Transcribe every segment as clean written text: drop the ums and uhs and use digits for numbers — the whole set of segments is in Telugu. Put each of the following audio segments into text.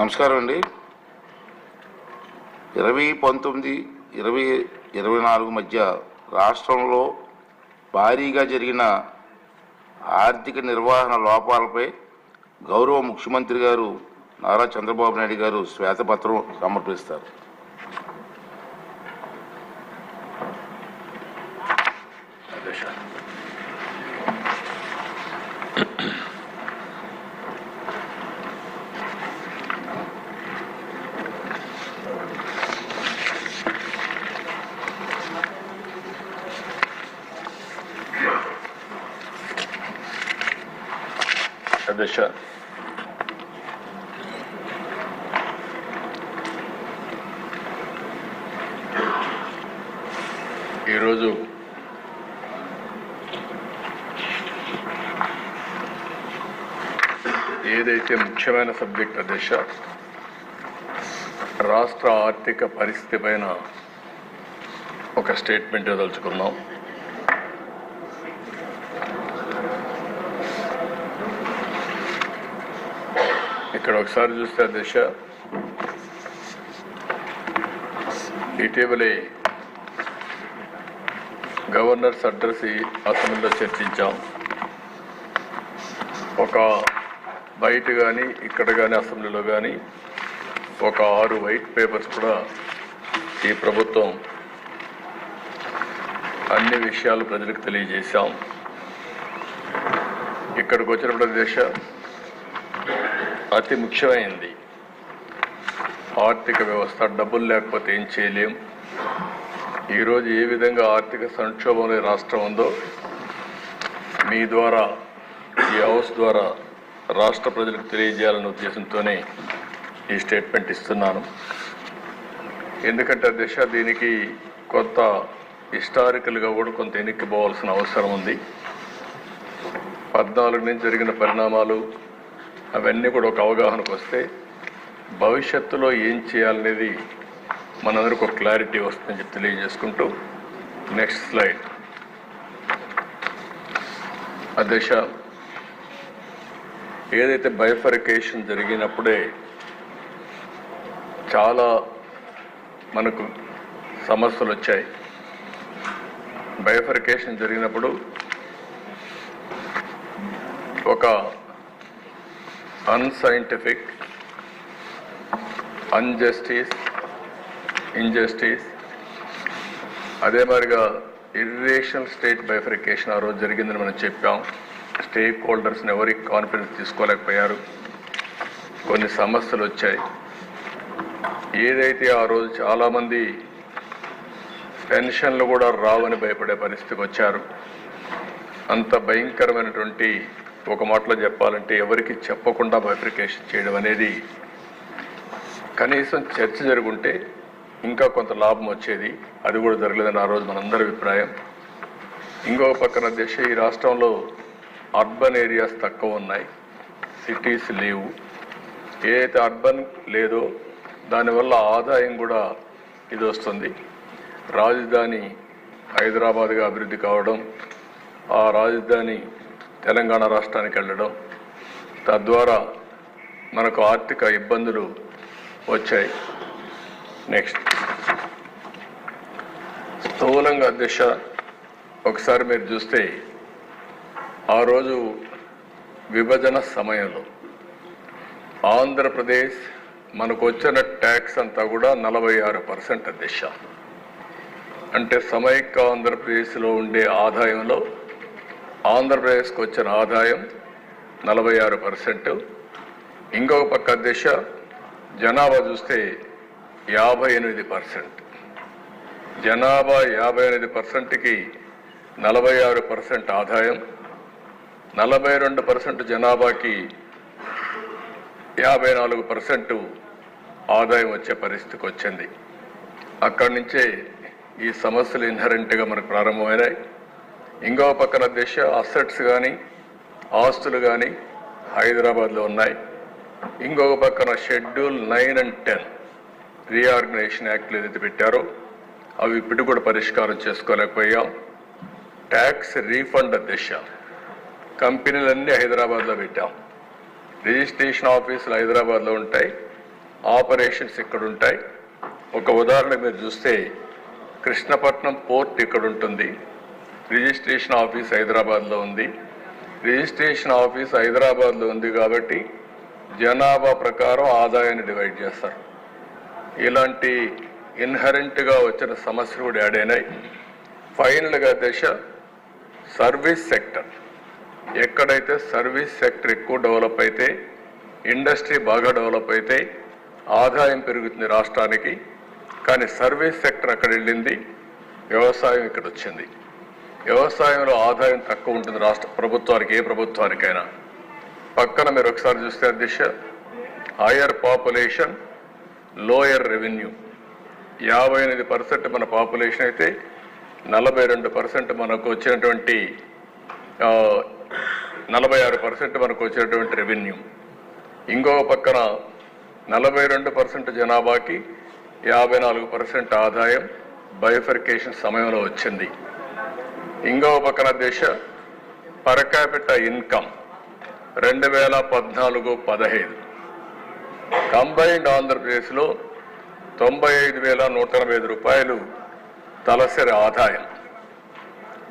నమస్కారం అండి. 2019-2024 మధ్య రాష్ట్రంలో భారీగా జరిగిన ఆర్థిక నిర్వహణ లోపాలపై గౌరవ ముఖ్యమంత్రి గారు నారా చంద్రబాబు నాయుడు గారు శ్వేతపత్రం సమర్పిస్తారు. అధ్యక్ష, ఈరోజు ఏదైతే ముఖ్యమైన సబ్జెక్ట్ అధ్యక్ష, రాష్ట్ర ఆర్థిక పరిస్థితి పైన ఒక స్టేట్మెంట్ ఇవ్వదలుచుకున్నాం. ఇక్కడ ఒకసారి చూస్తే అధ్యక్ష, ఇటీవలే గవర్నర్స్ అడ్రస్ అసెంబ్లీలో చర్చించాం. ఒక బయట కానీ ఇక్కడ కానీ అసెంబ్లీలో కానీ ఒక 6 వైట్ పేపర్స్ కూడా ఈ ప్రభుత్వం అన్ని విషయాలు ప్రజలకు తెలియజేశాం. ఇక్కడికి వచ్చినప్పుడు అధ్యక్ష, అతి ముఖ్యమైనది ఆర్థిక వ్యవస్థ. డబ్బులు లేకపోతే ఏం చేయలేం. ఈరోజు ఏ విధంగా ఆర్థిక సంక్షోభంలో రాష్ట్రం ఉందో మీ ద్వారా, ఈ హౌస్ ద్వారా రాష్ట్ర ప్రజలకు తెలియజేయాలనే ఉద్దేశంతోనే ఈ స్టేట్మెంట్ ఇస్తున్నాను. ఎందుకంటే అధ్యక్ష, దీనికి కొంత హిస్టారికల్గా కూడా కొంత ఎన్నిక్కిపోవాల్సిన అవసరం ఉంది. 14 నుంచి జరిగిన పరిణామాలు అవన్నీ కూడా ఒక అవగాహనకు వస్తే భవిష్యత్తులో ఏం చేయాలనేది మనందరికీ ఒక క్లారిటీ వస్తుందని చెప్పి తెలియజేసుకుంటూ, నెక్స్ట్ స్లైడ్ అధ్యక్ష, ఏదైతే బైఫర్కేషన్ జరిగినప్పుడే చాలా మనకు సమస్యలు వచ్చాయి. బైఫర్కేషన్ జరిగినప్పుడు ఒక అన్సైంటిఫిక్, అన్జస్టిస్, ఇంజస్టిస్, అదే మాదిరిగా ఇర్రేషనల్ స్టేట్ బైఫర్కేషన్ ఆ రోజు జరిగిందని మనం చెప్పాం. స్టేక్ హోల్డర్స్ని ఎవరికి కాన్ఫిడెన్స్ తీసుకోలేకపోయారు. కొన్ని సమస్యలు వచ్చాయి. ఏదైతే ఆ రోజు చాలామంది పెన్షన్లు కూడా రావని భయపడే పరిస్థితికి వచ్చారు. అంత భయంకరమైనటువంటి, ఒక మాటలో చెప్పాలంటే ఎవరికి చెప్పకుండా బైఫర్కేషన్ చేయడం అనేది, కనీసం చర్చ జరుగుంటే ఇంకా కొంత లాభం వచ్చేది. అది కూడా జరగలేదని ఆ రోజు మనందరి అభిప్రాయం. ఇంకొక పక్కన దేశ ఈ రాష్ట్రంలో అర్బన్ ఏరియాస్ తక్కువ ఉన్నాయి, సిటీస్ లేవు. ఏదైతే అర్బన్ లేదో దానివల్ల ఆదాయం కూడా ఇది వస్తుంది. రాజధాని హైదరాబాద్గా అభివృద్ధి కావడం, ఆ రాజధాని తెలంగాణ రాష్ట్రానికి వెళ్ళడం, తద్వారా మనకు ఆర్థిక ఇబ్బందులు వచ్చాయి. నెక్స్ట్ స్థూలంగా అధ్యక్ష, ఒకసారి మీరు చూస్తే ఆ రోజు విభజన సమయంలో ఆంధ్రప్రదేశ్ మనకు వచ్చిన ట్యాక్స్ అంతా కూడా 46% అధ్యక్ష. అంటే సమైక్య ఆంధ్రప్రదేశ్లో ఉండే ఆదాయంలో ఆంధ్రప్రదేశ్కి వచ్చిన ఆదాయం 46%. ఇంకొక పక్క అధ్యక్ష, జనాభా చూస్తే 58%. జనాభా 58%కి 46% ఆదాయం, 42% జనాభాకి 54% ఆదాయం వచ్చే పరిస్థితికి వచ్చింది. అక్కడి నుంచే ఈ సమస్యలు ఇన్హరెంట్గా మనకు ప్రారంభమైనాయి. ఇంకొక పక్కన దేశ అసెట్స్ కానీ ఆస్తులు కానీ హైదరాబాద్లో ఉన్నాయి. ఇంకొక పక్కన షెడ్యూల్ 9 and 10 రీఆర్గనైజేషన్ యాక్ట్లు ఏదైతే పెట్టారో అవి ఇప్పుడు కూడా పరిష్కారం చేసుకోలేకపోయాం. ట్యాక్స్ రీఫండ్ దిశ కంపెనీలన్నీ హైదరాబాద్లో పెట్టాం. రిజిస్ట్రేషన్ ఆఫీసులు హైదరాబాద్లో ఉంటాయి, ఆపరేషన్స్ ఇక్కడ ఉంటాయి. ఒక ఉదాహరణ మీరు చూస్తే కృష్ణపట్నం పోర్ట్ ఇక్కడ ఉంటుంది, రిజిస్ట్రేషన్ ఆఫీస్ హైదరాబాద్లో ఉంది. రిజిస్ట్రేషన్ ఆఫీస్ హైదరాబాద్లో ఉంది కాబట్టి జనాభా ప్రకారం ఆదాయాన్ని డివైడ్ చేస్తారు. ఇలాంటి ఇన్హరెంట్గా వచ్చిన సమస్యలు కూడా యాడ్ అయినాయి. ఫైనల్గా దశ సర్వీస్ సెక్టర్. ఎక్కడైతే సర్వీస్ సెక్టర్ ఎక్కువ డెవలప్ అయితే, ఇండస్ట్రీ బాగా డెవలప్ అయితే ఆదాయం పెరుగుతుంది రాష్ట్రానికి. కానీ సర్వీస్ సెక్టర్ అక్కడ వెళ్ళింది, వ్యవసాయం ఇక్కడ వచ్చింది. వ్యవసాయంలో ఆదాయం తక్కువ ఉంటుంది రాష్ట్ర ప్రభుత్వానికి, ఏ ప్రభుత్వానికైనా. పక్కన మీరు ఒకసారి చూస్తే దిశ హయ్యర్ పాపులేషన్, లోయర్ రెవెన్యూ. 58% మన పాపులేషన్ అయితే 42% మనకు వచ్చినటువంటి 46% మనకు వచ్చినటువంటి రెవెన్యూ. ఇంకో పక్కన 42% జనాభాకి 54% ఆదాయం బైఫర్కేషన్ సమయంలో వచ్చింది. ఇంకో పక్కన దేశ పర్ క్యాపిటల్ ఇన్కమ్ 2014-15 కంబైన్డ్ ఆంధ్రప్రదేశ్లో 95,185 రూపాయలు తలసరి ఆదాయం.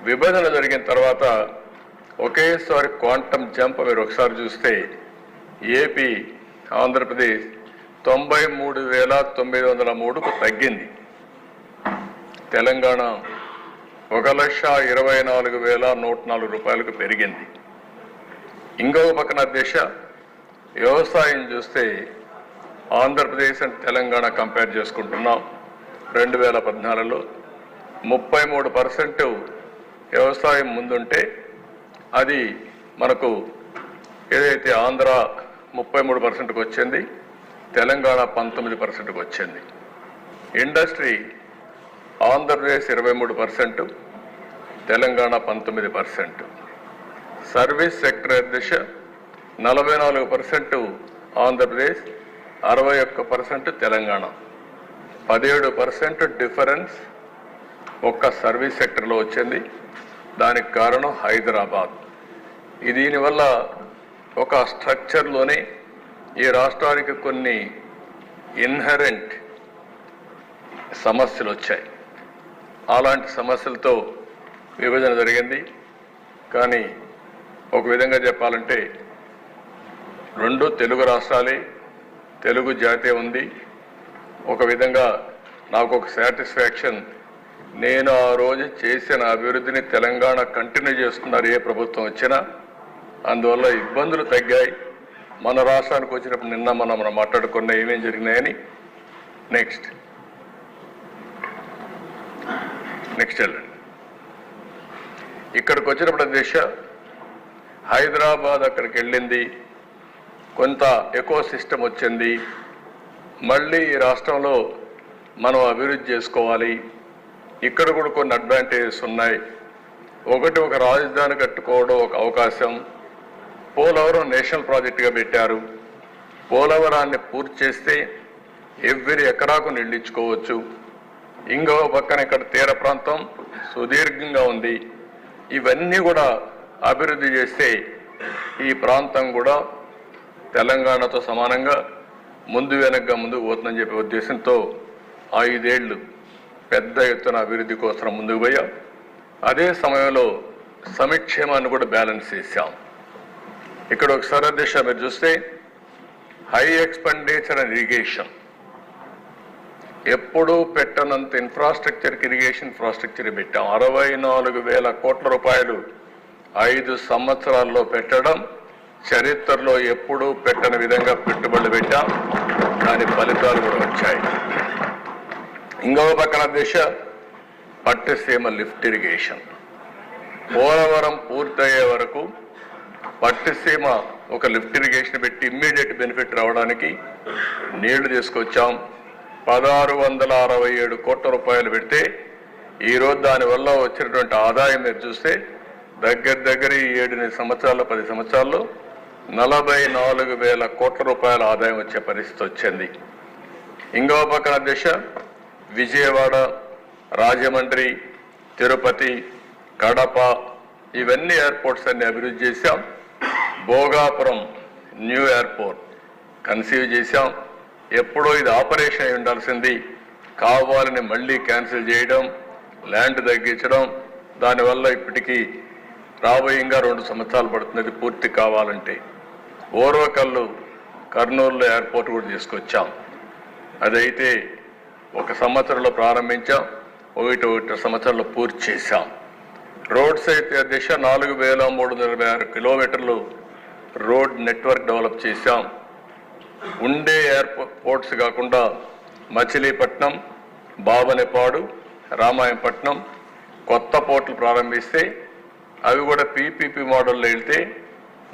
విభజన జరిగిన తర్వాత ఒకేసారి క్వాంటమ్ జంప్ మీరు ఒకసారి చూస్తే ఏపీ ఆంధ్రప్రదేశ్ 93,903కు తగ్గింది. తెలంగాణ 1,24,104 రూపాయలకు పెరిగింది. ఇంకొక పక్కన దేశ వ్యవసాయం చూస్తే ఆంధ్రప్రదేశ్ అండ్ తెలంగాణ కంపేర్ చేసుకుంటున్నాం. 2014లో 33% వ్యవసాయం ముందుంటే అది మనకు ఏదైతే ఆంధ్ర 33%కు వచ్చింది, తెలంగాణ 19%కు వచ్చింది. Industry Andhra Pradesh 23%, Telangana 19%. Service sector దిశ 44% ఆంధ్రప్రదేశ్, 61% తెలంగాణ. 17% డిఫరెన్స్ ఒక్క సర్వీస్ సెక్టర్లో వచ్చింది. దానికి కారణం హైదరాబాద్. దీనివల్ల ఒక స్ట్రక్చర్లోనే ఈ రాష్ట్రానికి కొన్ని ఇన్హరెంట్ సమస్యలు వచ్చాయి. అలాంటి సమస్యలతో విభజన జరిగింది. కానీ ఒక విధంగా చెప్పాలంటే రెండు తెలుగు రాష్ట్రాలే, తెలుగు జాతి ఉంది. ఒక విధంగా నాకు ఒక సాటిస్ఫాక్షన్, నేను ఆ రోజు చేసిన అభివృద్ధిని తెలంగాణ కంటిన్యూ చేస్తున్నారు ఏ ప్రభుత్వం వచ్చినా. అందువల్ల ఇబ్బందులు తగ్గాయి. మన రాష్ట్రానికి వచ్చినప్పుడు నిన్న మనం మాట్లాడుకున్న ఏమేం జరిగినాయని. నెక్స్ట్ వెళ్ళండి. ఇక్కడికి వచ్చినప్పుడు దిశ హైదరాబాద్ అక్కడికి వెళ్ళింది, కొంత ఎకో సిస్టమ్ వచ్చింది. మళ్ళీ ఈ రాష్ట్రంలో మనం అభివృద్ధి చేసుకోవాలి. ఇక్కడ కూడా కొన్ని అడ్వాంటేజెస్ ఉన్నాయి. ఒకటి, ఒక రాజధాని కట్టుకోవడం ఒక అవకాశం. పోలవరం నేషనల్ ప్రాజెక్టుగా పెట్టారు. పోలవరాన్ని పూర్తి చేస్తే ఎవ్రీ ఎకరాకు నీళ్ళు ఇచ్చుకోవచ్చు. ఇంకో పక్కన ఇక్కడ తీర ప్రాంతం సుదీర్ఘంగా ఉంది. ఇవన్నీ కూడా అభివృద్ధి చేస్తే ఈ ప్రాంతం కూడా తెలంగాణతో సమానంగా ముందు వెనక్గా ముందుకు పోతుందని చెప్పే ఉద్దేశంతో 5 ఏళ్ళు పెద్ద ఎత్తున అభివృద్ధి కోసం ముందుకు పోయాం. అదే సమయంలో సంక్షేమాన్ని కూడా బ్యాలెన్స్ చేశాం. ఇక్కడ ఒకసారి దిశ మీరు చూస్తే హై ఎక్స్పెండిచర్ అండ్ ఇరిగేషన్. ఎప్పుడూ పెట్టనంత ఇరిగేషన్ ఇన్ఫ్రాస్ట్రక్చర్ పెట్టాం. 64,000 కోట్ల రూపాయలు 5 సంవత్సరాల్లో పెట్టడం చరిత్రలో ఎప్పుడూ పెట్టని విధంగా పెట్టుబడులు పెట్టాం. దాని ఫలితాలు కూడా వచ్చాయి. ఇంకో పక్కన దిశ పట్టిసీమ లిఫ్ట్ ఇరిగేషన్. పోలవరం పూర్తయ్యే వరకు పట్టిసీమ ఒక లిఫ్ట్ ఇరిగేషన్ పెట్టి ఇమ్మీడియట్ బెనిఫిట్ రావడానికి నీళ్లు తీసుకొచ్చాం. 1,667 కోట్ల రూపాయలు పెడితే ఈరోజు దానివల్ల వచ్చినటువంటి ఆదాయం మీరు చూస్తే దగ్గర 7 సంవత్సరాలు 10 సంవత్సరాల్లో 44,000 కోట్ల రూపాయల ఆదాయం వచ్చే పరిస్థితి వచ్చింది. ఇంకో పక్కన దిశ విజయవాడ, రాజమండ్రి, తిరుపతి, కడప ఇవన్నీ ఎయిర్పోర్ట్స్ అన్ని అభివృద్ధి చేశాం. భోగాపురం న్యూ ఎయిర్పోర్ట్ కన్సీవ్ చేశాం. ఎప్పుడో ఇది ఆపరేషన్ అయి ఉండాల్సింది కావాలని మళ్ళీ క్యాన్సిల్ చేయడం, ల్యాండ్ తగ్గించడం, దానివల్ల ఇప్పటికీ రాబోయేగా 2 సంవత్సరాలు పడుతుంది పూర్తి కావాలంటే. ఓర్వకల్లు కర్నూలులో ఎయిర్పోర్ట్ కూడా తీసుకొచ్చాం. అదైతే 1 సంవత్సరంలో ప్రారంభించాం, 1 సంవత్సరంలో పూర్తి చేశాం. రోడ్స్ అయితే దిశ 4326 కిలోమీటర్లు రోడ్ నెట్వర్క్ డెవలప్ చేశాం. ఉండే ఎయిర్పోర్ట్స్ కాకుండా మచిలీపట్నం, బాబనేపాడు, రామాయంపట్నం కొత్త పోర్టులు ప్రారంభిస్తే అవి కూడా పీపీపీ మోడల్లో వెళ్తే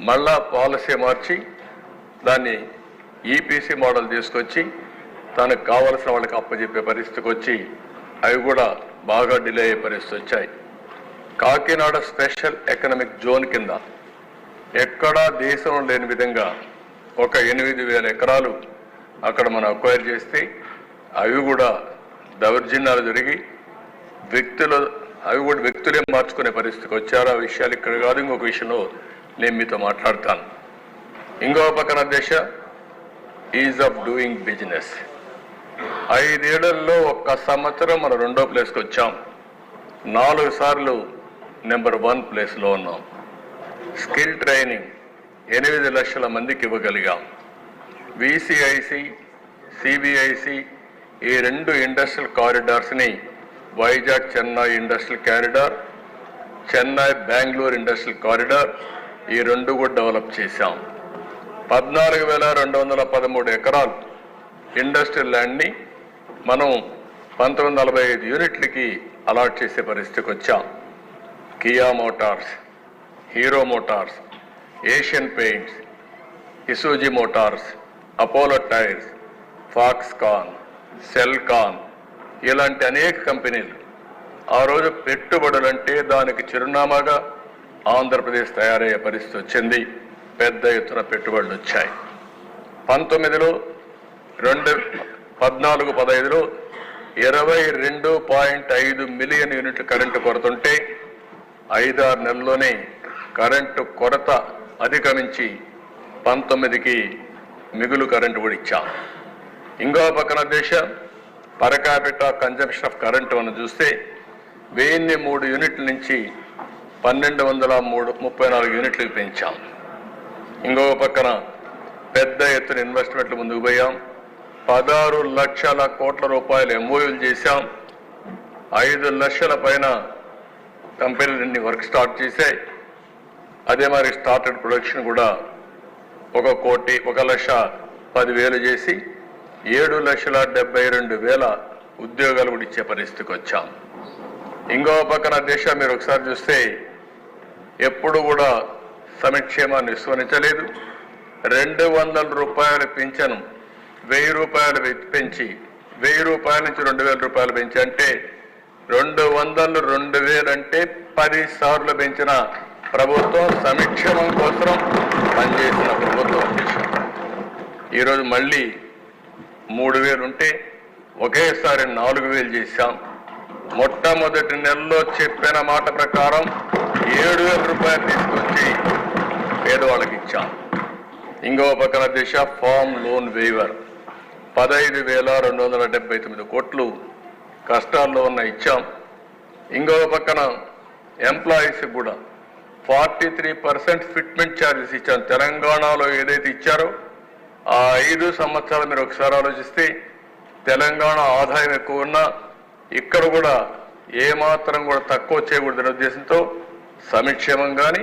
మళ్ళా పాలసీ మార్చి దాన్ని ఈపీసీ మోడల్ తీసుకొచ్చి తనకు కావలసిన వాళ్ళకి అప్పచెప్పే పరిస్థితికి వచ్చి అవి కూడా బాగా డిలే అయ్యే పరిస్థితి వచ్చాయి. కాకినాడ స్పెషల్ ఎకనామిక్ జోన్ కింద ఎక్కడా దేశంలో లేని విధంగా ఒక 8,000 ఎకరాలు అక్కడ మనం అక్వైర్ చేస్తే అవి కూడా దౌర్జన్యాలు జరిగి అవి కూడా వ్యక్తులే మార్చుకునే పరిస్థితికి వచ్చారు. ఆ విషయాలు ఇక్కడ కాదు, ఇంకొక విషయంలో నేను మీతో మాట్లాడతాను. ఇంకో పక్కన దేశ ఈజ్ ఆఫ్ డూయింగ్ బిజినెస్. 5 ఏళ్లలో 1 సంవత్సరం మనం 2వ ప్లేస్కి వచ్చాం. 4 సార్లు నెంబర్ 1 ప్లేస్లో ఉన్నాం. స్కిల్ ట్రైనింగ్ 8 లక్షల మందికి ఇవ్వగలిగాం. విసిఐసి, సిబిఐసి ఈ 2 ఇండస్ట్రియల్ కారిడార్స్ని Vizag Chennai industrial corridor, Chennai Bengaluru industrial corridor ఈ 2 కూడా డెవలప్ చేశాం. 14,213 ఎకరాలు ఇండస్ట్రియల్ ల్యాండ్ని మనం 1945 యూనిట్లకి అలాట్ చేసే పరిస్థితికి వచ్చాం. Kia Motors, hero Motors, Asian paints, ఇసూజీ Motors, Apollo tyres, Foxconn, Celkon ఇలాంటి అనేక కంపెనీలు ఆ రోజు పెట్టుబడులంటే దానికి చిరునామాగా ఆంధ్రప్రదేశ్ తయారయ్యే పరిస్థితి వచ్చింది. పెద్ద ఎత్తున పెట్టుబడులు వచ్చాయి. 19లో 14-15లో 22.5 మిలియన్ యూనిట్లు కరెంటు కొరతుంటే 5-6 నెలల్లోనే కరెంటు కొరత అధిగమించి 19కి మిగులు కరెంటు కూడా ఇచ్చాం. ఇంకో పక్కన దేశ per capita consumption of current మనం చూస్తే 1003 యూనిట్ల నుంచి 1234 యూనిట్లకు పెంచాం. ఇంకో పక్కన పెద్ద ఎత్తున ఇన్వెస్ట్మెంట్లు ముందుకు పోయాం. 16 లక్షల కోట్ల రూపాయలు ఎంఓయూలు చేశాం. 5 లక్షల పైన కంపెనీలన్నీ వర్క్ స్టార్ట్ చేశాయి. అదే మరి స్టార్టెడ్ ప్రొడక్షన్ కూడా 1,10,10,000 చేసి 7,72,000 ఉద్యోగాలు కూడా ఇచ్చే పరిస్థితికి వచ్చాం. ఇంకో పక్కన దేశం మీరు ఒకసారి చూస్తే ఎప్పుడు కూడా సంక్షేమాన్ని విస్మరించలేదు. 200 రూపాయలు పింఛను 1000 రూపాయలు పెంచి 1000 రూపాయల నుంచి 2,000 రూపాయలు పెంచి అంటే 200 2,000 అంటే 10 సార్లు పెంచిన ప్రభుత్వం, సంక్షేమం కోసం పనిచేసిన ప్రభుత్వం. ఈరోజు మళ్ళీ 3,000 ఉంటే ఒకేసారి 4,000 చేశాం. మొట్టమొదటి నెలలో చెప్పిన మాట ప్రకారం 7,000 రూపాయలు తీసుకొచ్చి పేదవాళ్ళకి ఇచ్చాం. ఇంకో పక్కన దేశ ఫామ్ లోన్ వేవర్ 15,279 కోట్లు కష్టాల్లో ఉన్న ఇచ్చాం. ఇంకో పక్కన ఎంప్లాయీస్ కూడా 43% ఫిట్మెంట్ ఛార్జెస్ ఇచ్చాం. తెలంగాణలో ఏదైతే ఇచ్చారో ఆ 5 సంవత్సరాలు మీరు ఒకసారి ఆలోచిస్తే తెలంగాణ ఆదాయం ఎక్కువ ఉన్నా ఇక్కడ కూడా ఏమాత్రం కూడా తక్కువ చేయకూడదనే ఉద్దేశంతో సంక్షేమం కానీ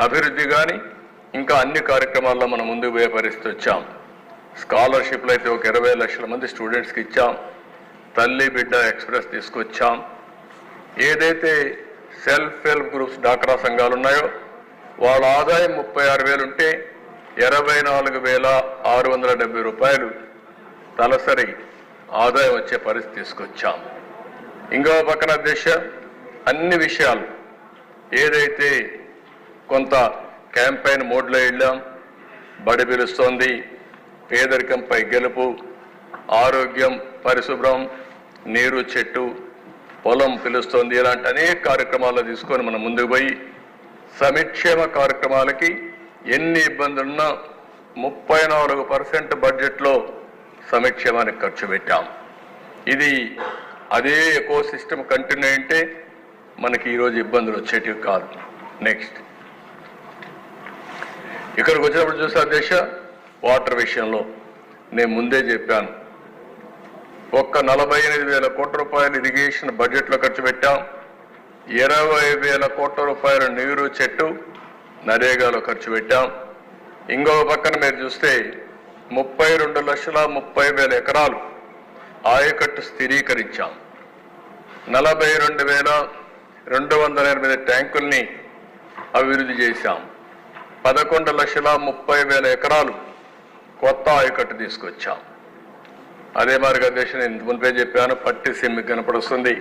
అభివృద్ధి కానీ ఇంకా అన్ని కార్యక్రమాల్లో మనం ముందుకు పోయే పరిస్థితి వచ్చాం. స్కాలర్షిప్లు అయితే 20 లక్షల మంది స్టూడెంట్స్కి ఇచ్చాం. తల్లి బిడ్డ ఎక్స్ప్రెస్ తీసుకొచ్చాం. ఏదైతే సెల్ఫ్ హెల్ప్ గ్రూప్స్ డాక్రా సంఘాలు ఉన్నాయో వాళ్ళ ఆదాయం 36,000 ఉంటే 24,670 రూపాయలు తలసరి ఆదాయం వచ్చే పరిస్థితి తీసుకొచ్చాం. ఇంకో పక్కన దేశ అన్ని విషయాలు ఏదైతే కొంత క్యాంపెయిన్ మోడ్లో వెళ్ళాం. బడి పిలుస్తోంది, పేదరికంపై గెలుపు, ఆరోగ్యం, పరిశుభ్రం, నీరు, చెట్టు, పొలం పిలుస్తోంది, ఇలాంటి అనేక కార్యక్రమాలు తీసుకొని మనం ముందుకు పోయి సంక్షేమ కార్యక్రమాలకి ఎన్ని ఇబ్బందులున్నా 34% బడ్జెట్లో సంక్షేమానికి ఖర్చు పెట్టాం. ఇది అదే ఎకో సిస్టమ్ కంటిన్యూ అంటే మనకి ఈరోజు ఇబ్బందులు వచ్చేటివి కాదు. నెక్స్ట్ ఇక్కడికి వచ్చినప్పుడు చూసే అధ్యక్ష, వాటర్ విషయంలో నేను ముందే చెప్పాను, ఒక్క 48,000 కోట్ల రూపాయలు ఇరిగేషన్ బడ్జెట్లో ఖర్చు పెట్టాం. 20,000 కోట్ల రూపాయలు నీరు చెట్టు నరేగాలో ఖర్చు పెట్టాం. ఇంకో పక్కన మీరు చూస్తే 32,30,000 ఎకరాలు ఆయకట్టు స్థిరీకరించాం. 42,208 ట్యాంకుల్ని అభివృద్ధి చేశాం. 11,30,000 ఎకరాలు కొత్త ఆయకట్టు తీసుకొచ్చాం. అదే మార్గ అధ్యక్ష, నేను మునిపే చెప్పాను, పట్టిసీమ కనపడుస్తుంది.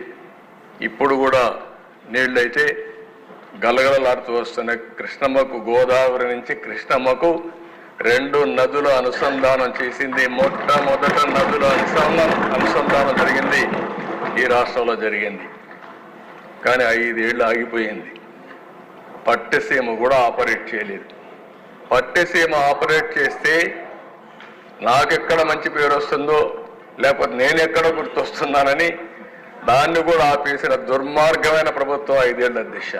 ఇప్పుడు కూడా నీళ్ళైతే గలగలలాడుతూ వస్తున్నాయి. కృష్ణమ్మకు, గోదావరి నుంచి కృష్ణమ్మకు 2 నదులు అనుసంధానం చేసింది. మొట్టమొదట నదుల అనుసంధానం జరిగింది ఈ రాష్ట్రంలో జరిగింది. కానీ 5 ఏళ్ళు ఆగిపోయింది. పట్టిసీమ కూడా ఆపరేట్ చేయలేదు. పట్టిసీమ ఆపరేట్ చేస్తే నాకెక్కడ మంచి పేరు వస్తుందో, లేకపోతే నేను ఎక్కడ గుర్తొస్తున్నానని దాన్ని కూడా ఆపేసిన దుర్మార్గమైన ప్రభుత్వం 5 ఏళ్ళ దిశ.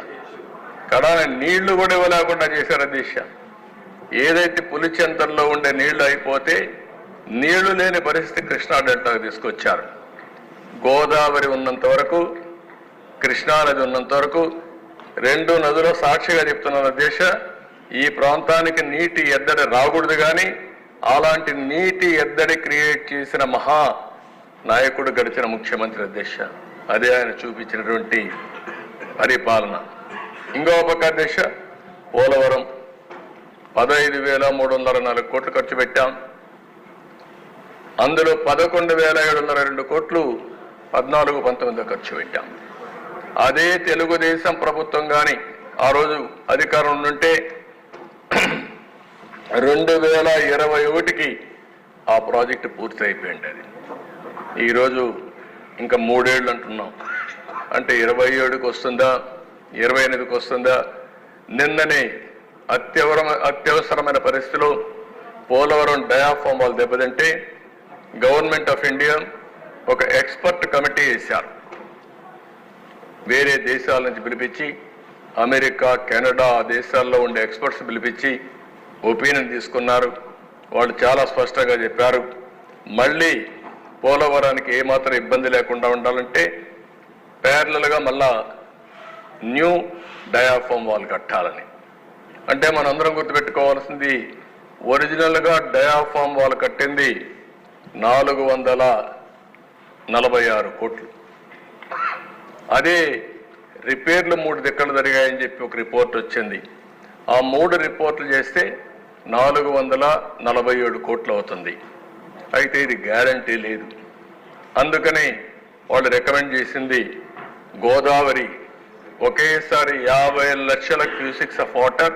కదా నీళ్లు కూడా ఇవ్వలేకుండా చేశారు దిశ. ఏదైతే పులిచెంతల్లో ఉండే నీళ్లు అయిపోతే నీళ్లు లేని పరిస్థితి కృష్ణా డెల్టాకు తీసుకొచ్చారు. గోదావరి ఉన్నంత వరకు, కృష్ణానది ఉన్నంత వరకు 2 నదులు సాక్షిగా చెప్తున్న దేశ ఈ ప్రాంతానికి నీటి ఎద్దడి రాకూడదు. కానీ అలాంటి నీటి ఎద్దడి క్రియేట్ చేసిన మహా నాయకుడు గడిచిన ముఖ్యమంత్రి అధ్యక్ష. అదే ఆయన చూపించినటువంటి పరిపాలన. ఇంకో పక్క అధ్యక్ష, పోలవరం 15,304 కోట్లు ఖర్చు పెట్టాం. అందులో 11,702 కోట్లు 14-19 ఖర్చు పెట్టాం. అదే తెలుగుదేశం ప్రభుత్వం కానీ ఆ రోజు అధికారం ఉంటే 2021కి ఆ ప్రాజెక్టు పూర్తి అయిపోయింది. అది ఈరోజు ఇంకా 3 ఏళ్ళు అంటున్నాం. అంటే 27కి వస్తుందా, 28కి వస్తుందా? నిన్ననే అత్యవసరమైన పరిస్థితిలో పోలవరం డయాఫామ్ వాళ్ళు దెబ్బతింటే గవర్నమెంట్ ఆఫ్ ఇండియా ఒక ఎక్స్పర్ట్ కమిటీ వేశారు. వేరే దేశాల నుంచి పిలిపించి, అమెరికా, కెనడా ఆ దేశాల్లో ఉండే ఎక్స్పర్ట్స్ పిలిపించి ఒపీనియన్ తీసుకున్నారు. వాళ్ళు చాలా స్పష్టంగా చెప్పారు, మళ్ళీ పోలవరానికి ఏమాత్రం ఇబ్బంది లేకుండా ఉండాలంటే ప్యారలల్గా మళ్ళా న్యూ డయాఫామ్ వాల్ కట్టాలని. అంటే మనందరం గుర్తుపెట్టుకోవాల్సింది, ఒరిజినల్గా డయాఫామ్ వాల్ కట్టింది 446 కోట్లు. అదే రిపేర్లు 3 దిక్కలు జరిగాయని చెప్పి ఒక రిపోర్ట్ వచ్చింది. ఆ 3 రిపోర్ట్లు చేస్తే 447 కోట్లు అవుతుంది. అయితే ఇది గ్యారంటీ లేదు. అందుకని వాళ్ళు రికమెండ్ చేసింది గోదావరి ఒకేసారి 50 లక్షల క్యూసిక్స్ ఆఫ్ వాటర్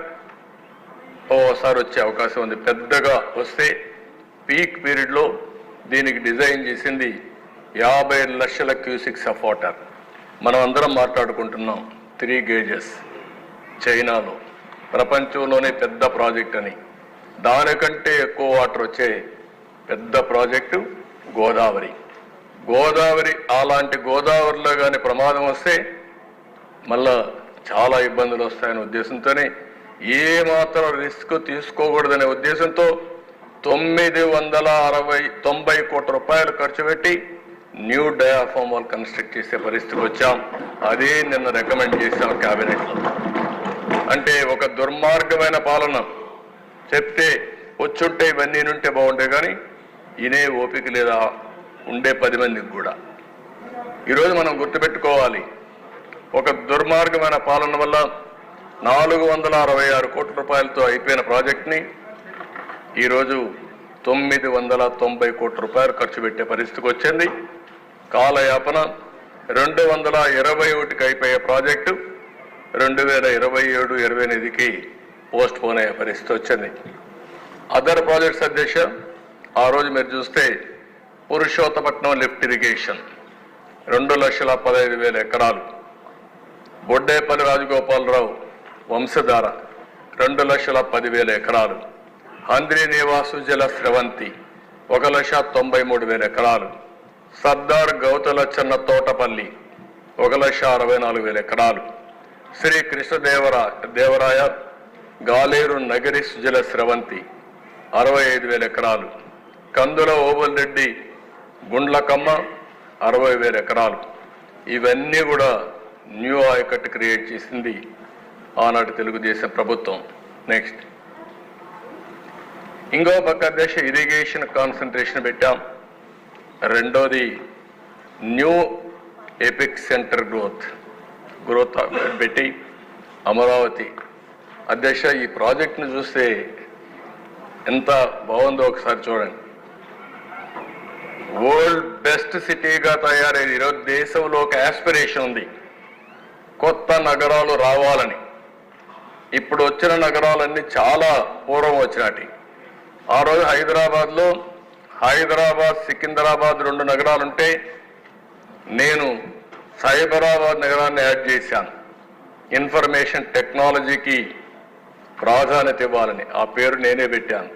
ఓసారి వచ్చే అవకాశం ఉంది. పెద్దగా వస్తే పీక్ పీరియడ్లో దీనికి డిజైన్ చేసింది 50 లక్షల క్యూసిక్స్ ఆఫ్ వాటర్. మనం అందరం మాట్లాడుకుంటున్నాం 3 గేజెస్ చైనాలో, ప్రపంచంలోనే పెద్ద ప్రాజెక్ట్ అని. దానికంటే ఎక్కువ వాటర్ వచ్చే పెద్ద ప్రాజెక్టు గోదావరి. అలాంటి గోదావరిలో కానీ ప్రమాదం వస్తే మళ్ళా చాలా ఇబ్బందులు వస్తాయనే ఉద్దేశంతోనే ఏమాత్రం రిస్క్ తీసుకోకూడదనే ఉద్దేశంతో 990 కోట్ల రూపాయలు ఖర్చు పెట్టి న్యూ డయాఫామ్ వాల్ కన్స్ట్రక్ట్ చేసే పరిస్థితికి వచ్చాం. అదే నిన్న రికమెండ్ చేశాం క్యాబినెట్లో. అంటే ఒక దుర్మార్గమైన పాలన చెప్తే వచ్చుంటే ఇవన్నీ ఉంటే బాగుంటాయి, కానీ ఇనే ఓపిక లేదా ఉండే 10 మందికి కూడా. ఈరోజు మనం గుర్తుపెట్టుకోవాలి, ఒక దుర్మార్గమైన పాలన వల్ల 466 కోట్ల రూపాయలతో అయిపోయిన ప్రాజెక్ట్ని ఈరోజు 990 కోట్ల రూపాయలు ఖర్చు పెట్టే పరిస్థితికి వచ్చింది. కాలయాపన 221కి అయిపోయే ప్రాజెక్టు 2027-28కి పోస్ట్ పోన్ అయ్యే పరిస్థితి వచ్చింది. అదర్ ప్రాజెక్ట్స్ అధ్యక్ష, ఆ రోజు మీరు చూస్తే పురుషోత్తపట్నం లిఫ్ట్ ఇరిగేషన్ 2,15,000 ఎకరాలు, బొడ్డేపల్లి రాజగోపాలరావు వంశధార 2,10,000 ఎకరాలు, హంద్రీ నివాసు జల స్రవంతి 1,93,000 ఎకరాలు. సర్దార్ గౌతలచ్చన్న తోటపల్లి 1,64,000 ఎకరాలు. శ్రీ కృష్ణదేవరాయ గాలేరు నగరి సుజల స్రవంతి 65,000 ఎకరాలు. కందుల ఓబుల్ రెడ్డి గుండ్లకమ్మ 60,000 ఎకరాలు. ఇవన్నీ కూడా న్యూ ఆయకట్టు క్రియేట్ చేసింది ఆనాటి తెలుగుదేశం ప్రభుత్వం. నెక్స్ట్ ఇంకో పక్క దేశ ఇరిగేషన్ కాన్సన్ట్రేషన్ పెట్టాం. రెండోది న్యూ ఎపిక్ సెంటర్ గ్రోత్ పెట్టి అమరావతి అధ్యక్ష ఈ ప్రాజెక్ట్ను చూస్తే ఎంత బాగుందో ఒకసారి చూడండి. వరల్డ్ బెస్ట్ సిటీగా తయారైంది. ఈరోజు దేశంలో ఒక ఆస్పిరేషన్ ఉంది, కొత్త నగరాలు రావాలని. ఇప్పుడు వచ్చిన నగరాలన్నీ చాలా పూర్వం వచ్చినటి. ఆ రోజు హైదరాబాద్ సికింద్రాబాద్ 2 నగరాలుంటే నేను సైబరాబాద్ నగరాన్ని యాడ్ చేశాను. ఇన్ఫర్మేషన్ టెక్నాలజీకి ప్రాధాన్యత ఇవ్వాలని ఆ పేరు నేనే పెట్టాను.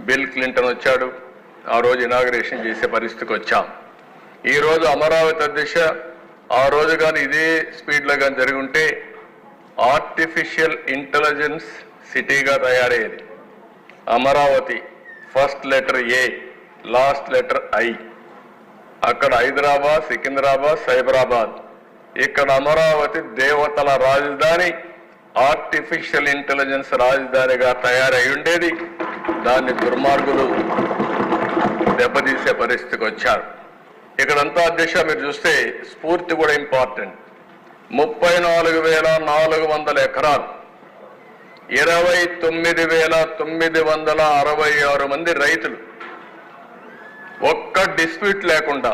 బిల్ క్లింటన్ వచ్చాడు, ఆ రోజు ఇనాగరేషన్ చేసే పరిస్థితికి వచ్చాం. ఈరోజు అమరావతి అధ్యక్ష ఆ రోజు కానీ ఇదే స్పీడ్లో కానీ జరిగి ఉంటే ఆర్టిఫిషియల్ ఇంటెలిజెన్స్ సిటీగా తయారయ్యేది. Amaravati first letter A, last letter I. అక్కడ హైదరాబాద్, సికింద్రాబాద్, సైబరాబాద్. ఇక్కడ అమరావతి దేవతల రాజధాని, ఆర్టిఫిషియల్ ఇంటెలిజెన్స్ రాజధానిగా తయారై ఉండేది. దాన్ని దుర్మార్గులు దెబ్బతీసే పరిస్థితికి వచ్చారు. ఇక్కడంతా అధ్యక్ష మీరు చూస్తే స్ఫూర్తి కూడా ఇంపార్టెంట్. 34,400 ఎకరాలు, 29,966 మంది రైతులు ఒక్క డిస్ప్యూట్ లేకుండా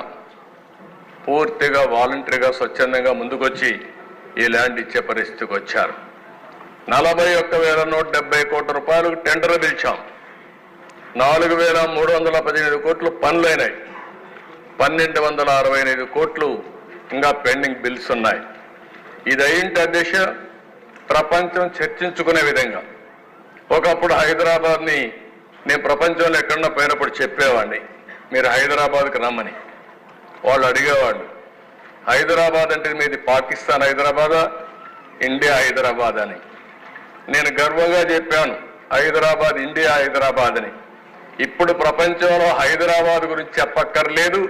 పూర్తిగా వాలంటరీగా స్వచ్ఛందంగా ముందుకొచ్చి ఈ ల్యాండ్ ఇచ్చే పరిస్థితికి వచ్చారు. 41,170 కోట్ల రూపాయలకు టెండర్ పిలిచాం. 4,318 కోట్లు పనులైనాయి. 1,265 కోట్లు ఇంకా పెండింగ్ బిల్స్ ఉన్నాయి. ఇది అయింటి అధ్యక్ష ప్రపంచం చర్చించుకునే విధంగా. ఒకప్పుడు హైదరాబాద్ని నేను ప్రపంచంలో ఎక్కడన్నా పోయినప్పుడు చెప్పేవాడిని, మీరు హైదరాబాద్కి రమ్మని. వాళ్ళు అడిగేవాళ్ళు, హైదరాబాద్ అంటే మీది పాకిస్తాన్ హైదరాబాదా, ఇండియా హైదరాబాద్ అని. నేను గర్వంగా చెప్పాను హైదరాబాద్ ఇండియా హైదరాబాద్ అని. ఇప్పుడు ప్రపంచంలో హైదరాబాద్ గురించి చెప్పక్కర్లేదు.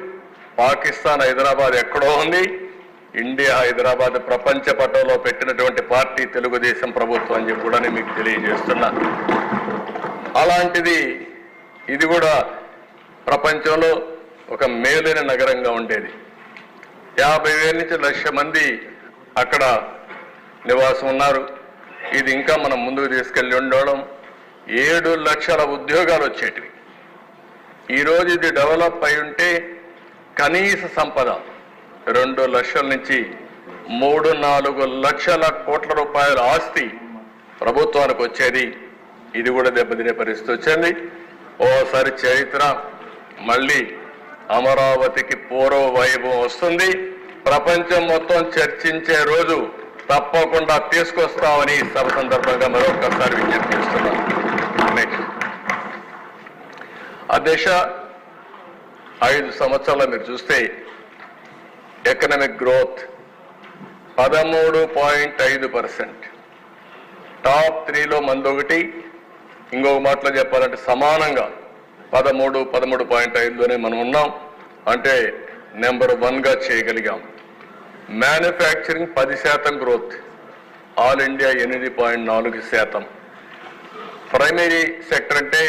పాకిస్తాన్ హైదరాబాద్ ఎక్కడో ఉంది, ఇండియా హైదరాబాద్ ప్రపంచ పటంలో పెట్టినటువంటి పార్టీ తెలుగుదేశం ప్రభుత్వం అని చెప్పి కూడా నేను మీకు తెలియజేస్తున్నా. అలాంటిది ఇది కూడా ప్రపంచంలో ఒక మేలైన నగరంగా ఉండేది. 50,000 నుంచి 1,00,000 మంది అక్కడ నివాసం ఉన్నారు. ఇది ఇంకా మనం ముందుకు తీసుకెళ్ళి ఉండడం 7 లక్షల ఉద్యోగాలు వచ్చేటివి. ఈరోజు ఇది డెవలప్ అయి ఉంటే కనీస సంపద 2 లక్షల నుంచి 3-4 లక్షల కోట్ల రూపాయల ఆస్తి ప్రభుత్వానికి వచ్చేది. ఇది కూడా దెబ్బతినే పరిస్థితి వచ్చింది. ఓసారి చరిత్ర మళ్ళీ అమరావతికి పూర్వ వైభవం వస్తుంది. ప్రపంచం మొత్తం చర్చించే రోజు తప్పకుండా తీసుకొస్తామని సభ సందర్భంగా మరొకసారి విజ్ఞప్తి చేస్తున్నాం. నెక్స్ట్ అధ్యక్ష 5 సంవత్సరాలు మీరు చూస్తే ఎకనామిక్ గ్రోత్ 13.5%. టాప్ 3లో మందొకటి. ఇంకొక మాటలో చెప్పాలంటే సమానంగా 13.5లోనే మనం ఉన్నాం. అంటే నెంబర్ 1గా చేయగలిగాం. Manufacturing 10% growth, all India 8.4%. Primary sector అంటే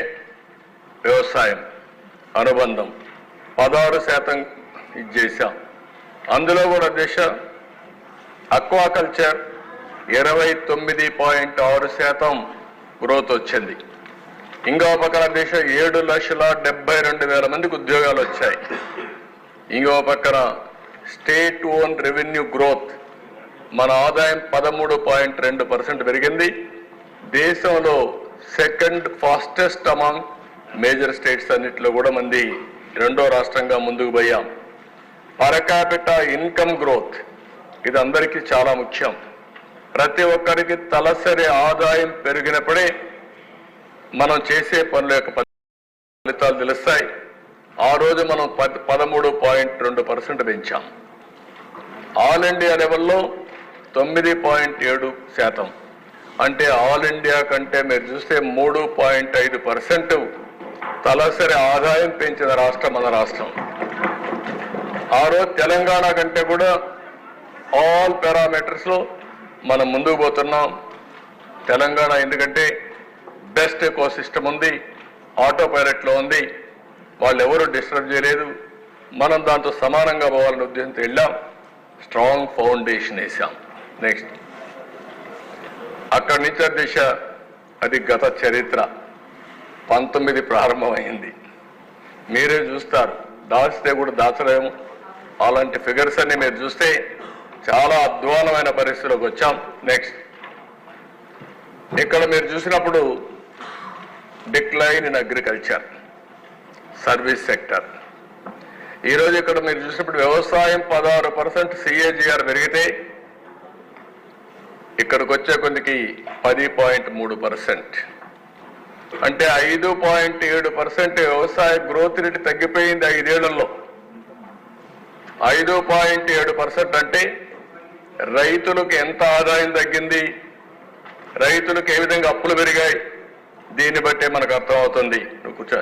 వ్యవసాయం అనుబంధం 16% ఇది చేశాం. అందులో కూడా దేశ అక్వాకల్చర్ 29.6% గ్రోత్ వచ్చింది. ఇంకో పక్కన దేశ 7,72,000 మందికి ఉద్యోగాలు వచ్చాయి. ఇంకో పక్కన స్టేట్ ఓన్ రెవెన్యూ గ్రోత్ మన ఆదాయం 13.2% పెరిగింది. దేశంలో second fastest among major states అన్నిటిలో కూడా మంది 2వ రాష్ట్రంగా ముందుకు పోయాం. పర్ క్యాపిటా ఇన్కమ్ గ్రోత్ ఇది అందరికీ చాలా ముఖ్యం. ప్రతి ఒక్కరికి తలసరి ఆదాయం పెరిగినప్పుడే మనం చేసే పనుల యొక్క ఫలితాలు తెలుస్తాయి. ఆ రోజు మనం 13.2% పెంచాం. ఆల్ ఇండియా లెవెల్లో 9.7%. అంటే ఆల్ ఇండియా కంటే మీరు చూస్తే 3.5% తలసరి ఆదాయం పెంచిన రాష్ట్రం మన రాష్ట్రం. ఆ రోజు తెలంగాణ కంటే కూడా ఆల్ పారామీటర్స్లో మనం ముందుకు పోతున్నాం. తెలంగాణ ఎందుకంటే బెస్ట్ ఎకో సిస్టమ్ ఉంది, ఆటో పైలట్లో ఉంది, వాళ్ళు ఎవరు డిస్టర్బ్ చేయలేదు. మనం దాంతో సమానంగా పోవాలనే ఉద్దేశంతో వెళ్ళాం. స్ట్రాంగ్ ఫౌండేషన్ వేసాం. నెక్స్ట్ అక్కడి నుంచి దిశ అది గత చరిత్ర 19 ప్రారంభమైంది. మీరే చూస్తారు, దాచితే కూడా దాచలేము. అలాంటి ఫిగర్స్ అన్ని మీరు చూస్తే చాలా అధ్వానమైన పరిస్థితిలోకి వచ్చాం. నెక్స్ట్ ఇక్కడ మీరు చూసినప్పుడు decline in agriculture, service sector. ఈరోజు ఇక్కడ మీరు చూసినప్పుడు వ్యవసాయం 16% CAGR పెరిగితే ఇక్కడికి వచ్చే కొద్దికి 10.3%. అంటే 5.7% వ్యవసాయ గ్రోత్ రేట్ తగ్గిపోయింది 5 ఏళ్లలో. 5.7% అంటే రైతులకు ఎంత ఆదాయం తగ్గింది, రైతులకు ఏ విధంగా అప్పులు పెరిగాయి, దీన్ని బట్టే మనకు అర్థమవుతుంది. నువ్వు కూర్చో.